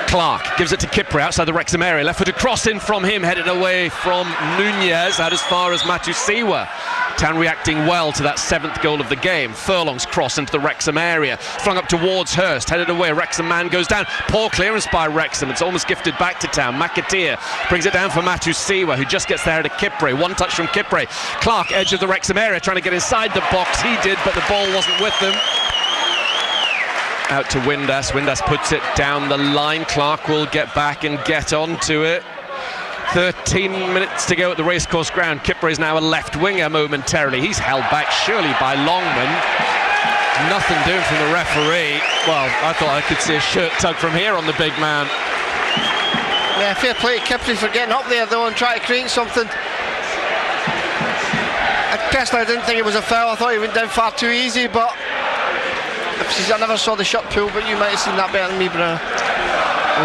[SPEAKER 2] Clark gives it to Kipre outside the Wrexham area. Left footed cross in from him, headed away from Nunez, out as far as Matusiwa. Town reacting well to that 7th goal of the game. Furlong's cross into the Wrexham area, flung up towards Hurst, headed away. Wrexham man goes down. Poor clearance by Wrexham. It's almost gifted back to Town. McAteer brings it down for Matusiwa, who just gets there to Kipre. One touch from Kipre. Clark, edge of the Wrexham area, trying to get inside the box. He did, but the ball wasn't with them. Out to Windass. Windass puts it down the line. Clark will get back and get onto it. 13 minutes to go at the racecourse ground. Kipre is now a left winger momentarily. He's held back surely by Longman. Nothing doing from the referee. Well, I thought I could see a shirt tug from here on the big man.
[SPEAKER 3] Yeah, fair play to Kipre for getting up there though and trying to create something. Personally, I didn't think it was a foul. I thought he went down far too easy, but I never saw the shot pull, but you might have seen that better than me, Brown.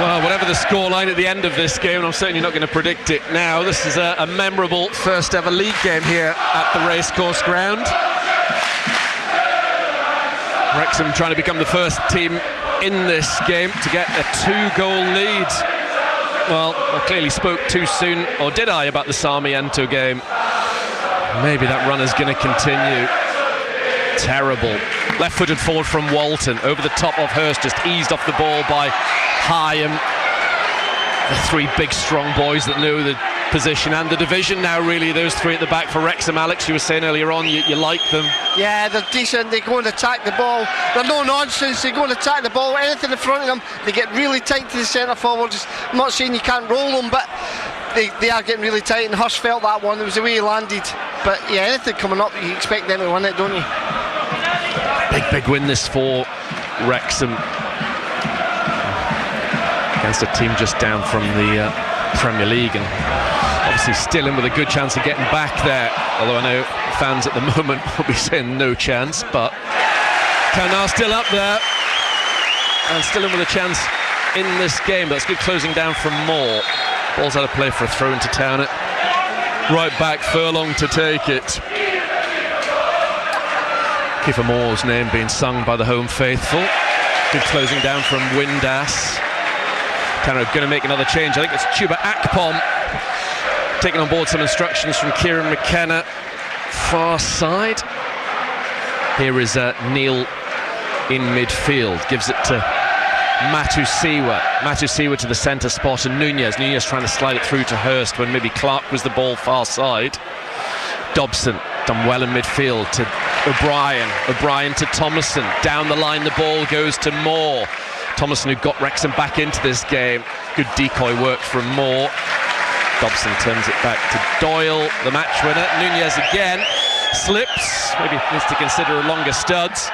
[SPEAKER 2] Well, whatever the scoreline at the end of this game, and I'm certainly not going to predict it now, this is a memorable first ever league game here at the racecourse ground. Wrexham trying to become the first team in this game to get a 2-goal lead. Well, I clearly spoke too soon, or did I, about the Sarmiento game? Maybe that run is going to continue. Terrible. Left-footed forward from Walton, over the top of Hurst, just eased off the ball by Hyam. The 3 big strong boys that know the position and the division now, really, those 3 at the back for Wrexham. Alex, you were saying earlier on you like them.
[SPEAKER 3] Yeah, they're decent. They go and attack the ball. They're no nonsense. They go and attack the ball. Anything in front of them, they get really tight to the centre forward. I'm not saying you can't roll them, but they are getting really tight, and Hurst felt that one. It was the way he landed. But yeah, anything coming up, you expect them to win it, don't you?
[SPEAKER 2] Big win this for Wrexham against a team just down from the Premier League, and obviously still in with a good chance of getting back there, although I know fans at the moment will be saying no chance, but Town are still up there and still in with a chance in this game. That's good closing down from Moore. Ball's out of play for a throw into Town. Right back, Furlong to take it. Kiefer Moore's name being sung by the home faithful. Good closing down from Windass. Town are going to make another change. I think it's Chuba Akpom taking on board some instructions from Kieran McKenna. Far side. Here is Neil in midfield. Gives it to Matusiwa. Matusiwa to the centre spot, and Nunez trying to slide it through to Hurst when maybe Clark was the ball far side. Dobson done well in midfield to O'Brien to Thomason. Down the line the ball goes to Moore. Thomason, who got Wrexham back into this game. Good decoy work from Moore. Dobson turns it back to Doyle, the match winner. Nunez again slips, maybe needs to consider a longer studs.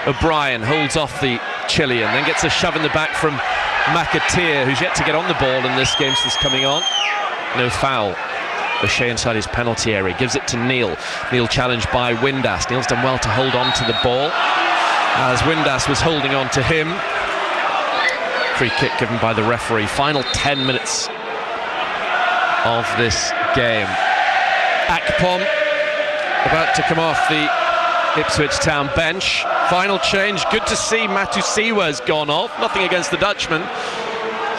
[SPEAKER 2] O'Brien holds off the Chilean, then gets a shove in the back from McAteer, who's yet to get on the ball in this game since coming on. No foul. O'Shea inside his penalty area, gives it to Neil. Neil challenged by Windass. Neil's done well to hold on to the ball, as Windass was holding on to him. Free kick given by the referee. Final 10 minutes of this game. Akpom about to come off the Ipswich Town bench. Final change. Good to see Matusiwa's gone off. Nothing against the Dutchman.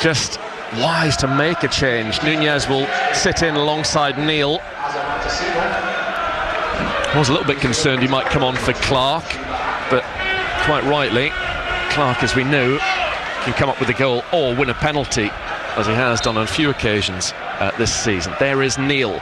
[SPEAKER 2] Just wise to make a change. Nunez will sit in alongside Neil. I was a little bit concerned he might come on for Clark, but quite rightly, Clark, as we know, can come up with a goal or win a penalty, as he has done on a few occasions this season. There is Neil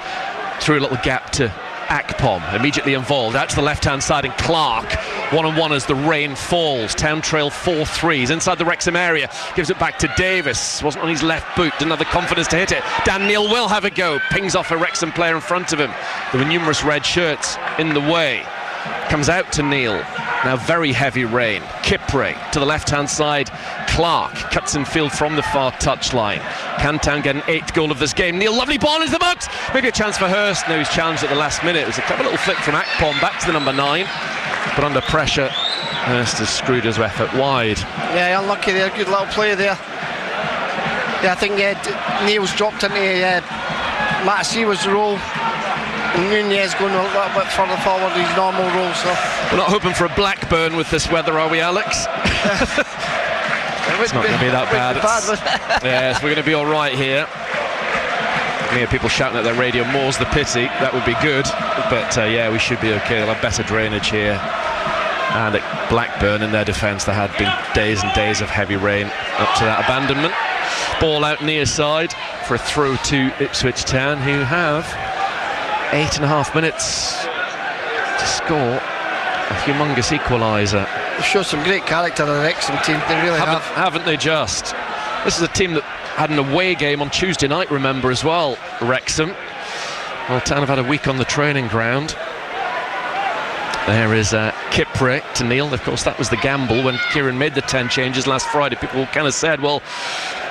[SPEAKER 2] through a little gap to Akpom, immediately involved, out to the left-hand side, and Clark, one-on-one as the rain falls. Town trail 4-3. He's inside the Wrexham area, gives it back to Davis, wasn't on his left boot, didn't have the confidence to hit it. Dan Neil will have a go, pings off a Wrexham player in front of him. There were numerous red shirts in the way. Comes out to Neil. Now very heavy rain. Kipre to the left-hand side. Clark cuts in field from the far touchline. Can Town get an 8th goal of this game? Neil, lovely ball into the box. Maybe a chance for Hurst. No, he's challenged at the last minute. It was a clever little flick from Akpom back to the number 9. But under pressure, Hurst has screwed his effort wide.
[SPEAKER 3] Yeah, unlucky there. Good little play there. Yeah, I think Neil's dropped into Matusiwa's role. Nunez going a little bit further forward his normal role, so
[SPEAKER 2] we're not hoping for a Blackburn with this weather, are we, Alex? It's not going to be that bad. Yes, we're going to be all right here. can hear people shouting at their radio, more's the pity. That would be good. But yeah, we should be okay. They'll have better drainage here. And at Blackburn, in their defence, there had been days and days of heavy rain up to that abandonment. Ball out near side for a throw to Ipswich Town, who have 8.5 minutes to score a humongous equaliser.
[SPEAKER 3] They've shown some great character, the Wrexham team. They really have.
[SPEAKER 2] Haven't they just? This is a team that had an away game on Tuesday night, remember, as well, Wrexham. Well, Town have had a week on the training ground. There is Kipre to Neil. Of course, that was the gamble when Kieran made the 10 changes last Friday. People kind of said, well,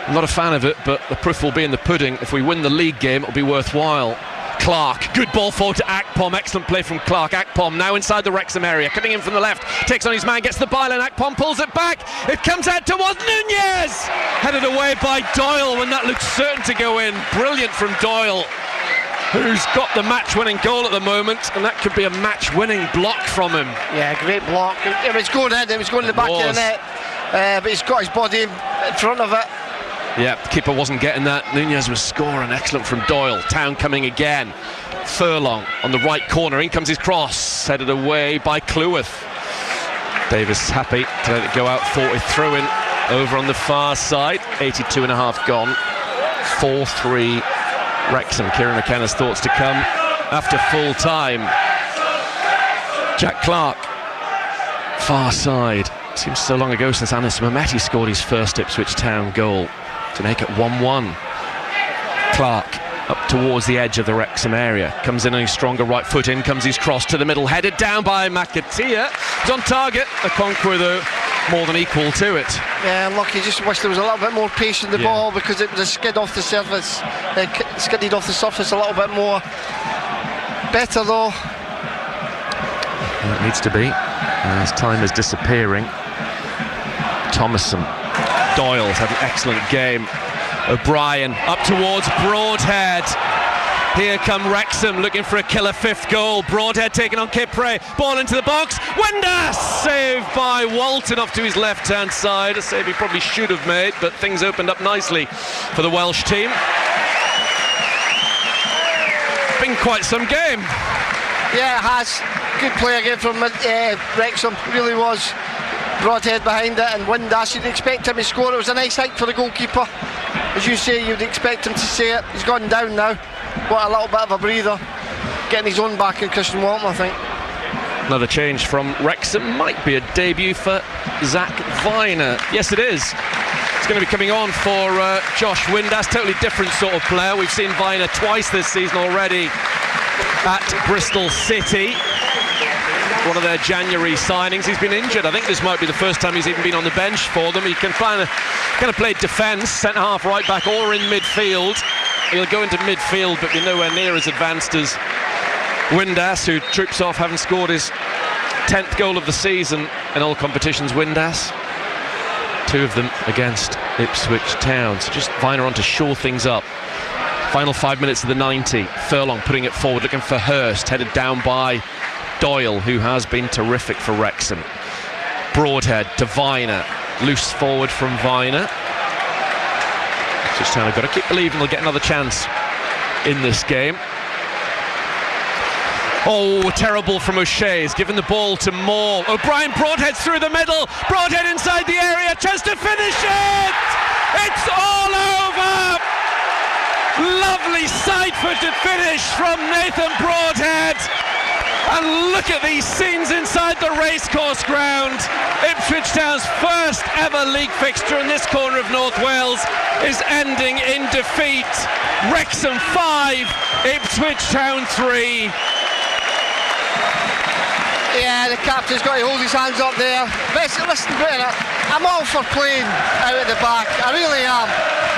[SPEAKER 2] I'm not a fan of it, but the proof will be in the pudding. If we win the league game, it'll be worthwhile. Clark, good ball forward to Akpom. Excellent play from Clark. Akpom now inside the Wrexham area, cutting in from the left, takes on his man, gets the byline. Akpom pulls it back. It comes out towards Nunez. Headed away by Doyle when that looked certain to go in. Brilliant from Doyle, who's got the match-winning goal at the moment, and that could be a match-winning block from him.
[SPEAKER 3] Yeah, great block. It was going in, it was going to the back of the net, but he's got his body in front of it.
[SPEAKER 2] Yeah, the keeper wasn't getting that. Nunez was scoring. Excellent from Doyle. Town coming again. Furlong on the right corner. In comes his cross. Headed away by Cleworth. Davis happy to let it go out. 40 throw in over on the far side. 82.5 gone. 4-3 Wrexham. Kieran McKenna's thoughts to come after full time. Jack Clark, far side. Seems so long ago since Anis Mehmeti scored his first Ipswich Town goal to make it 1-1. Clark up towards the edge of the Wrexham area, comes in on his stronger right foot. In comes his cross to the middle, headed down by McAteer. He's on target. Okonkwo, though, more than equal to it.
[SPEAKER 3] Yeah, lucky. Just wish there was a little bit more pace in the ball, because it was skidded off the surface a little bit more. Better though.
[SPEAKER 2] Well, it needs to be, as time is disappearing. Thomason, Doyle's had an excellent game. O'Brien up towards Broadhead. Here come Wrexham looking for a killer fifth goal. Broadhead taking on Kipre. Ball into the box. Windass saved by Walton off to his left-hand side. A save he probably should have made, but things opened up nicely for the Welsh team. Been quite some game.
[SPEAKER 3] Yeah, it has. Good play again from Wrexham. Really was. Broadhead behind it, and Windass, you'd expect him to score. It was a nice hike for the goalkeeper. As you say, you'd expect him to see it. He's gone down now. What a little bit of a breather. Getting his own back in Christian Walton, I think.
[SPEAKER 2] Another change from Wrexham. Might be a debut for Zach Viner. Yes, it is. It's going to be coming on for Josh Windass. Totally different sort of player. We've seen Viner twice this season already at Bristol City. One of their January signings. He's been injured. I think this might be the first time he's even been on the bench for them. He can kind of play defence, centre half, right back, or in midfield. He'll go into midfield, but be nowhere near as advanced as Windass, who troops off, having scored his 10th goal of the season in all competitions. Windass, 2 of them against Ipswich Town. So just Viner on to shore things up. Final 5 minutes of the 90. Furlong putting it forward, looking for Hurst, headed down by Doyle, who has been terrific for Wrexham. Broadhead to Viner, loose forward from Viner. Just got to keep believing they'll get another chance in this game. Oh, terrible from O'Shea. He's given the ball to Moore. O'Brien, Broadhead through the middle. Broadhead inside the area, chance to finish it. It's all over. Lovely side-footed finish from Nathan Broadhead. And look at these scenes inside the racecourse ground. Ipswich Town's first ever league fixture in this corner of North Wales is ending in defeat. Wrexham 5, Ipswich Town 3.
[SPEAKER 3] Yeah, the captain's got to hold his hands up there. Listen, I'm all for playing out at the back. I really am.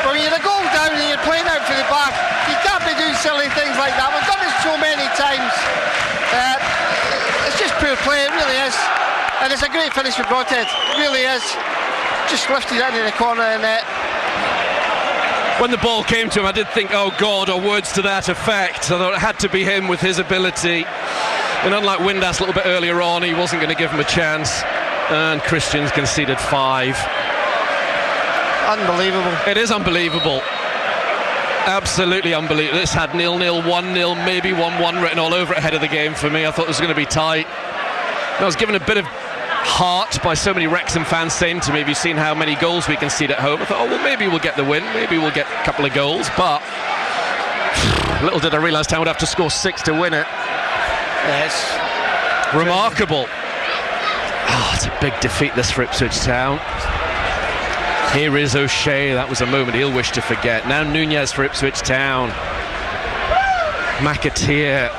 [SPEAKER 3] But when you're a goal down and you're playing out for the back, you can't be doing silly things like that. We've done it so many times. It's just poor play, it really is. And it's a great finish for Broadhead, it really is. Just lifted it into the corner of the net.
[SPEAKER 2] When the ball came to him, I did think, oh God, or words to that effect. I thought it had to be him with his ability. And unlike Windass a little bit earlier on, he wasn't going to give him a chance. And Christian's conceded 5.
[SPEAKER 3] Unbelievable.
[SPEAKER 2] It is unbelievable. Absolutely unbelievable. This had 0-0, 1-0, maybe 1-1 written all over it ahead of the game for me. I thought it was going to be tight. I was given a bit of heart by so many Wrexham fans saying to me, have you seen how many goals we concede at home? I thought, oh, well, maybe we'll get the win. Maybe we'll get a couple of goals. But little did I realise Town would have to score 6 to win it.
[SPEAKER 3] Yes.
[SPEAKER 2] Remarkable. Oh, it's a big defeat, this, for Ipswich Town. Here is O'Shea. That was a moment he'll wish to forget. Now Nunez for Ipswich Town. McAteer.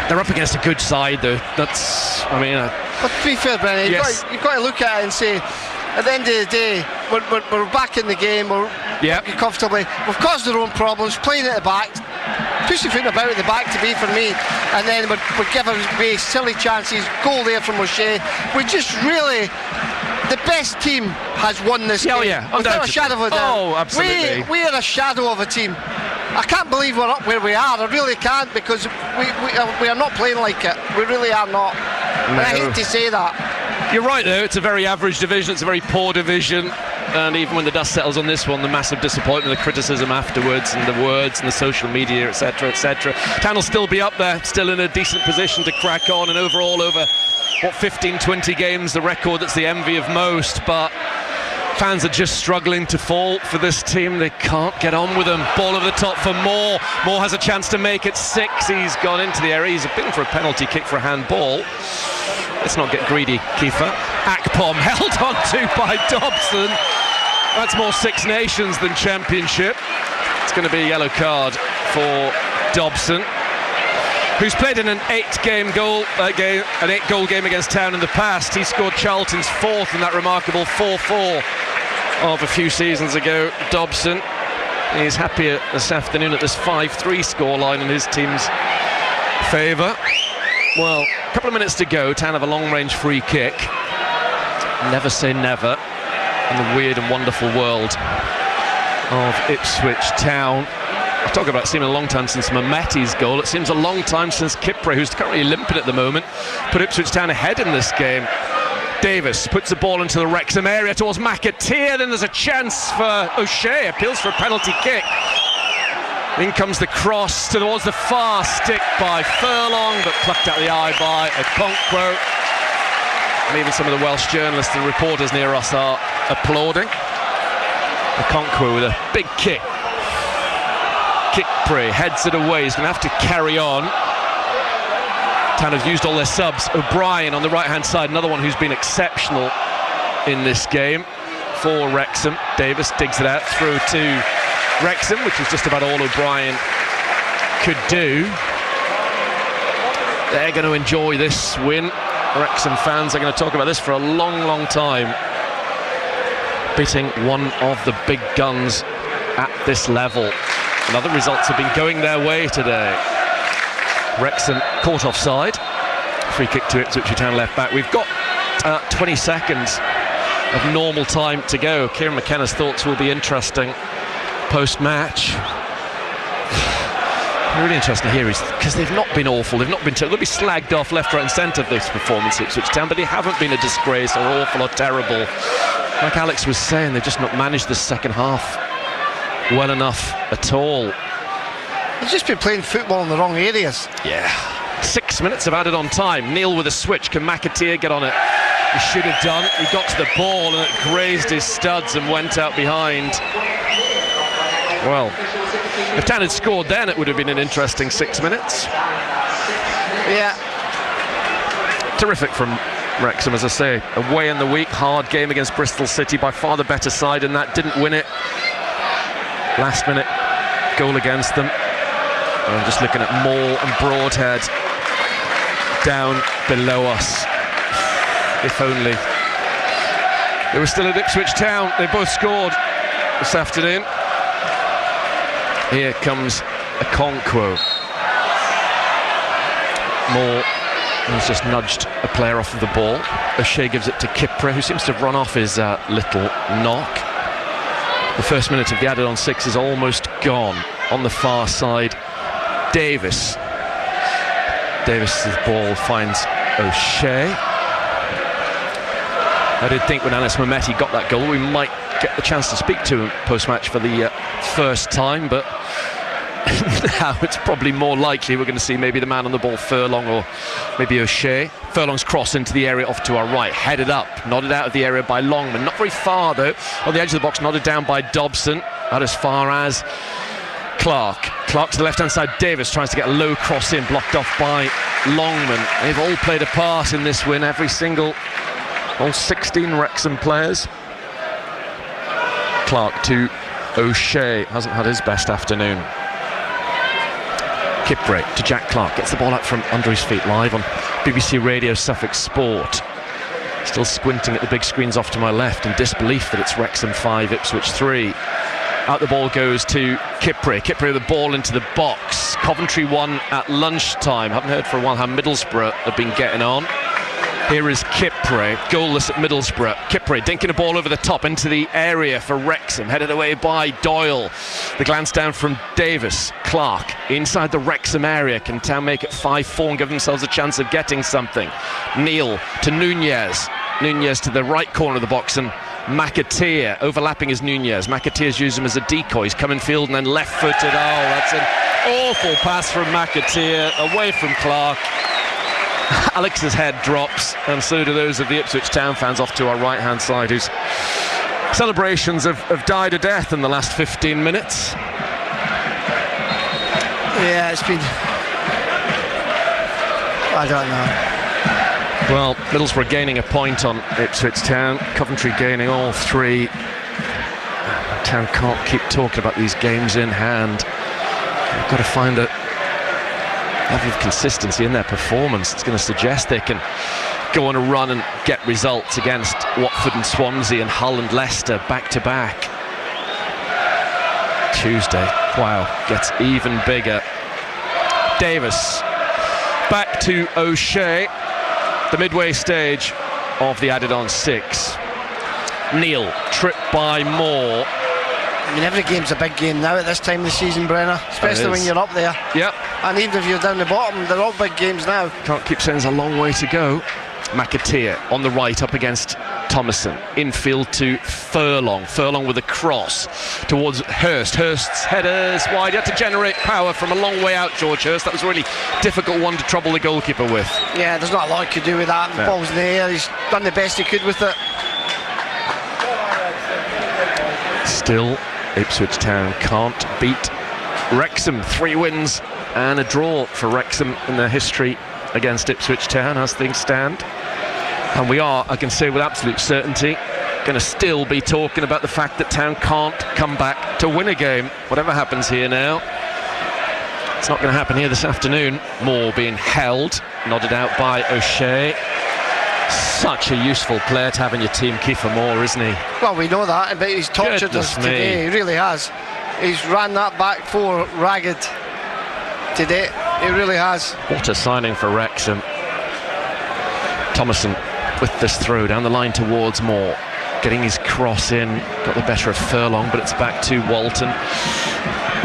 [SPEAKER 2] They're up against a good side, though. That's, I mean...
[SPEAKER 3] But to be fair, Brennan,
[SPEAKER 2] yes.
[SPEAKER 3] you've got to look at it and say, at the end of the day, we're back in the game, we're comfortably. We've caused our own problems, playing at the back, pussyfooting about at the back to be for me, and then we're giving away silly chances, goal there from O'Shea. We just really... The best team has won this game. Without a shadow of a doubt.
[SPEAKER 2] Oh, absolutely.
[SPEAKER 3] We are a shadow of a team. I can't believe we're up where we are. I really can't, because we are not playing like it. We really are not. No. And I hate to say that.
[SPEAKER 2] You're right, though. It's a very average division. It's a very poor division. And even when the dust settles on this one, the massive disappointment, the criticism afterwards, and the words and the social media, etc., etc. Town will still be up there, still in a decent position to crack on, and overall over 15-20 games, the record that's the envy of most. But fans are just struggling to fall for this team. They can't get on with them. Ball over the top for Moore. Moore has a chance to make it 6. He's gone into the area. He's been for a penalty kick for a handball. Let's not get greedy, Kiefer. Akpom held on to by Dobson. That's more Six Nations than Championship. It's going to be a yellow card for Dobson, who's played in an 8-goal game against Town in the past. He scored Charlton's 4th in that remarkable 4-4 of a few seasons ago. Dobson, he's happier this afternoon at this 5-3 scoreline in his team's favour. Well, a couple of minutes to go. Town have a long-range free kick. Never say never in the weird and wonderful world of Ipswich Town. I talk about it seeming a long time since Mehmeti's goal. It seems a long time since Kipre, who's currently limping at the moment, put Ipswich Town ahead in this game. Davis puts the ball into the Wrexham area towards McAteer. Then there's a chance for O'Shea. Appeals for a penalty kick. In comes the cross towards the far stick by Furlong, but plucked out the eye by Okonkwo. And even some of the Welsh journalists and reporters near us are applauding. Okonkwo with a big kick. Kipre heads it away. He's going to have to carry on. Town have used all their subs. O'Brien on the right-hand side, another one who's been exceptional in this game for Wrexham. Davis digs it out through to Wrexham, which is just about all O'Brien could do. They're going to enjoy this win. Wrexham fans are going to talk about this for a long, long time. Beating one of the big guns at this level. And other results have been going their way today. Wrexham caught offside. Free kick to Ipswich Town left back. We've got 20 seconds of normal time to go. Kieran McKenna's thoughts will be interesting post-match. Really interesting to hear is because they've not been awful. They'll be slagged off left, right and centre this performance at Ipswich Town, but they haven't been a disgrace or awful or terrible. Like Alex was saying, they've just not managed the second half well enough at all.
[SPEAKER 3] They've just been playing football in the wrong areas.
[SPEAKER 2] Yeah. 6 minutes of added on time. Neil with a switch. Can McAteer get on it? He should have done. He got to the ball and it grazed his studs and went out behind. Well, if Town had scored then, it would have been an interesting 6 minutes.
[SPEAKER 3] Yeah.
[SPEAKER 2] Terrific from Wrexham, as I say. Away in the week, hard game against Bristol City, by far the better side, and that didn't win it. Last minute goal against them. I'm just looking at Moore and Broadhead down below us. If only they were still at Ipswich Town. They both scored this afternoon. Here comes Okonkwo. Moore has just nudged a player off of the ball. O'Shea gives it to Kipre, who seems to have run off his little knock. The first minute of the added-on 6 is almost gone. On the far side, Davis's ball finds O'Shea. I did think when Anis Mehmeti got that goal we might get the chance to speak to him post-match for the first time, but now it's probably more likely we're going to see maybe the man on the ball, Furlong, or maybe O'Shea. Furlong's cross into the area off to our right, headed up, nodded out of the area by Longman, not very far though, on the edge of the box, nodded down by Dobson, out as far as Clark to the left-hand side. Davis tries to get a low cross in, blocked off by Longman. They've all played a part in this win, all 16 Wrexham players. Clark to O'Shea, hasn't had his best afternoon. Kipre to Jack Clark, gets the ball out from under his feet, live on BBC Radio Suffolk Sport. Still squinting at the big screens off to my left in disbelief that it's Wrexham 5, Ipswich 3. Out the ball goes to Kipre with the ball into the box. Coventry won at lunchtime. Haven't heard for a while how Middlesbrough have been getting on. Here is Kipre, goalless at Middlesbrough. Kipre dinking a ball over the top into the area for Wrexham, headed away by Doyle. The glance down from Davis. Clark inside the Wrexham area. Can Town make it 5-4 and give themselves a chance of getting something? Neil to Nunez. Nunez to the right corner of the box, and McAteer overlapping as Nunez. McAteer's used him as a decoy. He's come in field and then left-footed. Oh, that's an awful pass from McAteer away from Clark. Alex's head drops, and so do those of the Ipswich Town fans off to our right-hand side, whose celebrations have died a death in the last 15 minutes.
[SPEAKER 3] Yeah, it's been... I don't know.
[SPEAKER 2] Well, Middlesbrough gaining a point on Ipswich Town, Coventry gaining all 3. Town can't keep talking about these games in hand. They've got to find a level of consistency in their performance. It's going to suggest they can go on a run and get results against Watford and Swansea and Hull and Leicester back to back. Tuesday, wow, gets even bigger. Davis back to O'Shea, the midway stage of the added-on 6. Neil tripped by Moore.
[SPEAKER 3] I mean, every game's a big game now at this time of the season, Brenner, especially when you're up there.
[SPEAKER 2] Yep.
[SPEAKER 3] And even if you're down the bottom, they're all big games now.
[SPEAKER 2] Can't keep saying there's a long way to go. McAteer on the right up against Thomason. Infield to Furlong. Furlong with a cross towards Hurst. Hurst's headers wide. He had to generate power from a long way out, George Hurst. That was a really difficult one to trouble the goalkeeper with.
[SPEAKER 3] Yeah, there's not a lot he could do with that. No. Ball's in the air. He's done the best he could with it.
[SPEAKER 2] Still, Ipswich Town can't beat Wrexham. 3 wins and a draw for Wrexham in their history against Ipswich Town as things stand. And we are, I can say with absolute certainty, going to still be talking about the fact that Town can't come back to win a game. Whatever happens here now, it's not going to happen here this afternoon. Moore being held, nodded out by O'Shea. Such a useful player to have in your team, Kiefer Moore, isn't he?
[SPEAKER 3] Well, we know that, but he's tortured us today. He really has. He's ran that back 4 ragged today. He really has.
[SPEAKER 2] What a signing for Wrexham. Thomason with this throw down the line towards Moore, getting his cross in, got the better of Furlong, but it's back to Walton.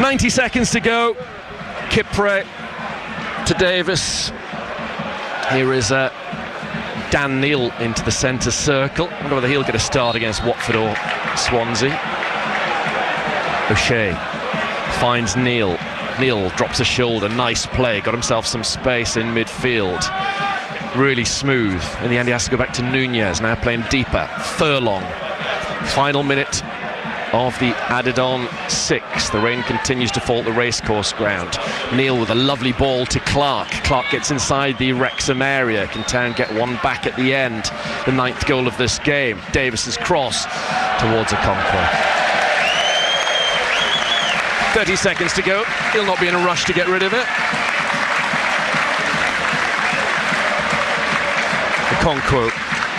[SPEAKER 2] 90 seconds to go. Kipre to Davis. Here is Dan Neil into the centre circle. I wonder whether he'll get a start against Watford or Swansea. O'Shea finds Neil. Neil drops a shoulder, nice play, got himself some space in midfield. Really smooth. In the end he has to go back to Nunez, now playing deeper. Furlong. Final minute of the added-on 6. The rain continues to fall at the racecourse ground. Neil with a lovely ball to Clark. Clark gets inside the Wrexham area. Can Town get one back at the end? The 9th goal of this game. Davis's cross towards Okonkwo. 30 seconds to go. He'll not be in a rush to get rid of it. Okonkwo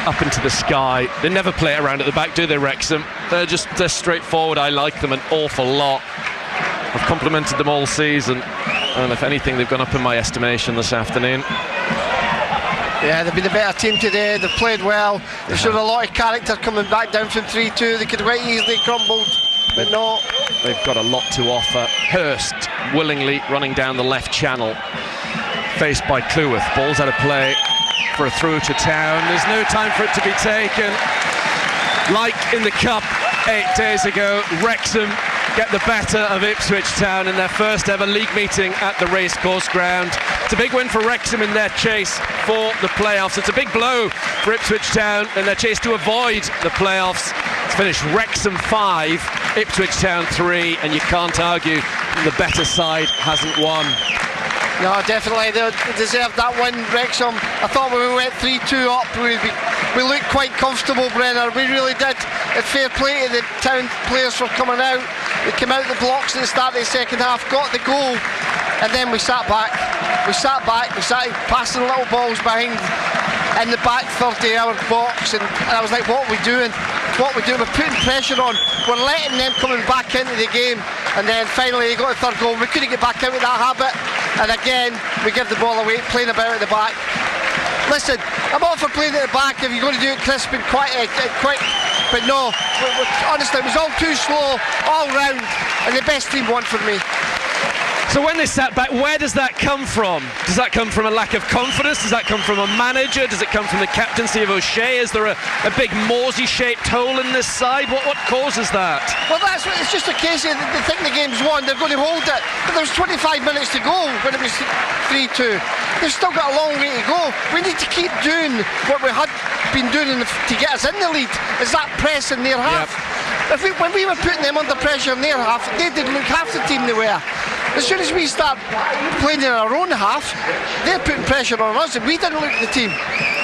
[SPEAKER 2] up into the sky. They never play it around at the back, do they, Wrexham? They're straightforward. I like them an awful lot. I've complimented them all season, and if anything, they've gone up in my estimation this afternoon.
[SPEAKER 3] Yeah, they've been a better team today. They've played well. They've shown a lot of character coming back down from 3-2. They could have quite easily crumbled, but no.
[SPEAKER 2] They've got a lot to offer. Hurst willingly running down the left channel, faced by Cleworth. Ball's out of play for a throw to Town. There's no time for it to be taken. Like in the Cup 8 days ago, Wrexham get the better of Ipswich Town in their first ever league meeting at the Racecourse Ground. It's a big win for Wrexham in their chase for the playoffs. It's a big blow for Ipswich Town in their chase to avoid the playoffs. It's finished Wrexham 5, Ipswich Town 3, and you can't argue the better side hasn't won.
[SPEAKER 3] No, definitely, they deserved that win, Wrexham. I thought when we went 3-2 up, we looked quite comfortable, Brenner. We really did. And fair play to the Town players for coming out. They came out the blocks at the start of the second half, got the goal, and then we sat back. We started passing little balls behind in the back 30-hour box, and I was like, what are we doing? What we're doing, we're putting pressure on, we're letting them coming back into the game, and then finally they got the third goal. We couldn't get back out of that habit, and again we give the ball away, playing about at the back. Listen, I'm all for playing at the back if you're going to do it crisp and quick, but no, honestly it was all too slow all round, and the best team won for me.
[SPEAKER 2] So when they sat back, where does that come from? Does that come from a lack of confidence? Does that come from a manager? Does it come from the captaincy of O'Shea? Is there a big Morsey-shaped hole in this side? What causes that?
[SPEAKER 3] Well, it's just a case of they think the game's won, they're going to hold it. But there was 25 minutes to go when it was 3-2. They've still got a long way to go. We need to keep doing what we had been doing to get us in the lead. Is that press in their half? Yep. When we were putting them under pressure in their half, they didn't look half the team they were. As soon as we start playing in our own half, they're putting pressure on us, and we didn't look at the team.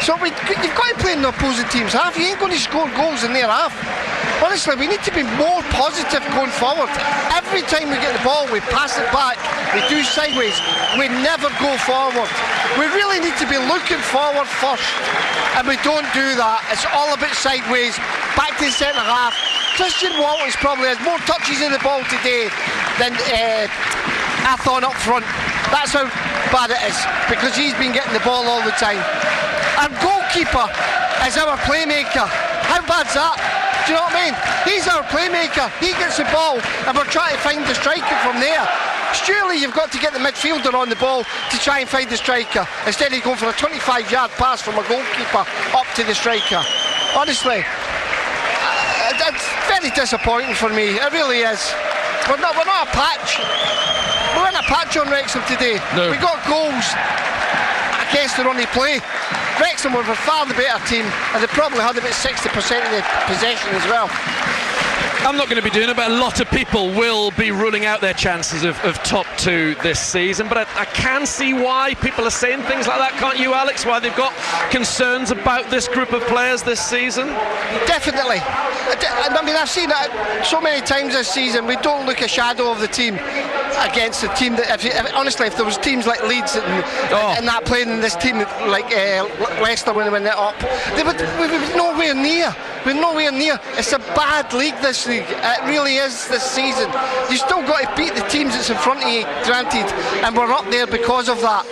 [SPEAKER 3] So you've got to play in the opposing team's half. You ain't going to score goals in their half. Honestly, we need to be more positive going forward. Every time we get the ball, we pass it back, we do sideways, we never go forward. We really need to be looking forward first, and we don't do that. It's all about sideways, back to the centre half. Christian Walters probably has more touches in the ball today than Athon up front. That's how bad it is, because he's been getting the ball all the time. Our goalkeeper is our playmaker. How bad's that? Do you know what I mean? He's our playmaker. He gets the ball, and we're trying to find the striker from there. Surely you've got to get the midfielder on the ball to try and find the striker, instead of going for a 25-yard pass from a goalkeeper up to the striker. Honestly, it's very disappointing for me. It really is. We're not a patch. We're in a patch on Wrexham today. No. We got goals against the run of play. Wrexham were far the better team, and they probably had about 60% of the possession as well.
[SPEAKER 2] I'm not going to be doing it, but a lot of people will be ruling out their chances of top two this season. But I can see why people are saying things like that, can't you, Alex? Why they've got concerns about this group of players this season?
[SPEAKER 3] Definitely. I mean, I've seen it so many times this season. We don't look a shadow of the team against a team that, honestly, if there was teams like Leeds and that playing in this team like Leicester when they went up, we were nowhere near. We're nowhere near. It's a bad league, this league. It really is this season. You still got to beat the teams that's in front of you, granted, and we're up there because of that.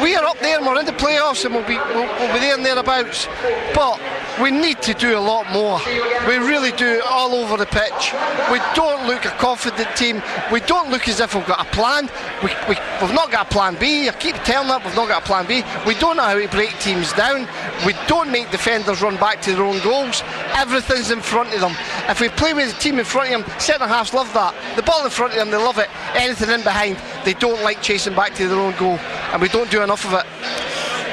[SPEAKER 3] We are up there and we're in the playoffs, and we'll be there and thereabouts. But we need to do a lot more. We really do, all over the pitch. We don't look a confident team. We don't look as if we've got a plan. We've not got a plan B. I keep telling that we've not got a plan B. We don't know how to break teams down. We don't make defenders run back to their own goals. Everything's in front of them. If we play with the team in front of them, centre halves love that. The ball in front of them, they love it. Anything in behind, they don't like chasing back to their own goal, and we don't do enough of it.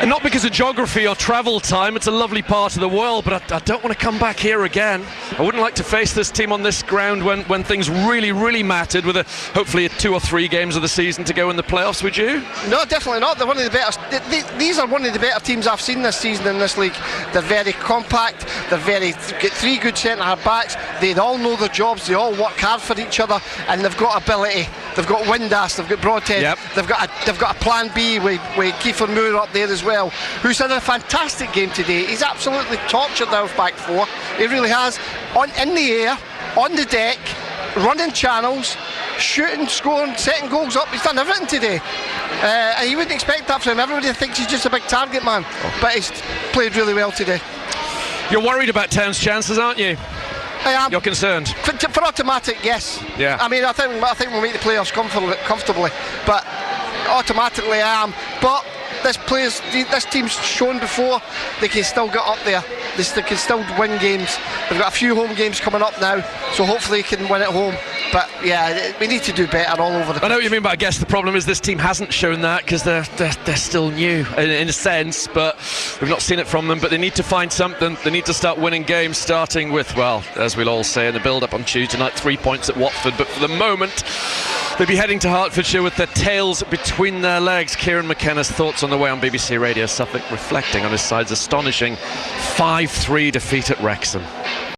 [SPEAKER 2] And not because of geography or travel time, it's a lovely part of the world, but I don't want to come back here again. I wouldn't like to face this team on this ground when things really, really mattered, with hopefully 2 or 3 games of the season to go in the playoffs, would you?
[SPEAKER 3] No, definitely not. They're one of the better. These are one of the better teams I've seen this season in this league. They're very compact. They've got 3 good centre-half backs. They all know their jobs. They all work hard for each other, and they've got ability. They've got Windass, they've got Broadhead, yep. They've got a plan B with Kiefer Moore up there as well, who's had a fantastic game today. He's absolutely tortured our back four. He really has. In the air, on the deck, running channels, shooting, scoring, setting goals up. He's done everything today. And you wouldn't expect that from him. Everybody thinks he's just a big target man, but he's played really well today.
[SPEAKER 2] You're worried about Town's chances, aren't you?
[SPEAKER 3] I am.
[SPEAKER 2] You're concerned?
[SPEAKER 3] For automatic, yes.
[SPEAKER 2] Yeah.
[SPEAKER 3] I mean, I think we'll make the playoffs comfortably, but automatically I am. But this team's shown before they can still get up there. They can still win games. They've got a few home games coming up now, so hopefully they can win at home. But yeah, we need to do better all over the pitch.
[SPEAKER 2] I know what you mean, but I guess the problem is this team hasn't shown that because they're still new in a sense, but we've not seen it from them. But they need to find something. They need to start winning games, starting with, well, as we'll all say in the build-up on Tuesday night, 3 points at Watford. But for the moment, they'll be heading to Hertfordshire with their tails between their legs. Kieran McKenna's thoughts on the way on BBC Radio Suffolk, reflecting on his side's astonishing 5-3 defeat at Wrexham.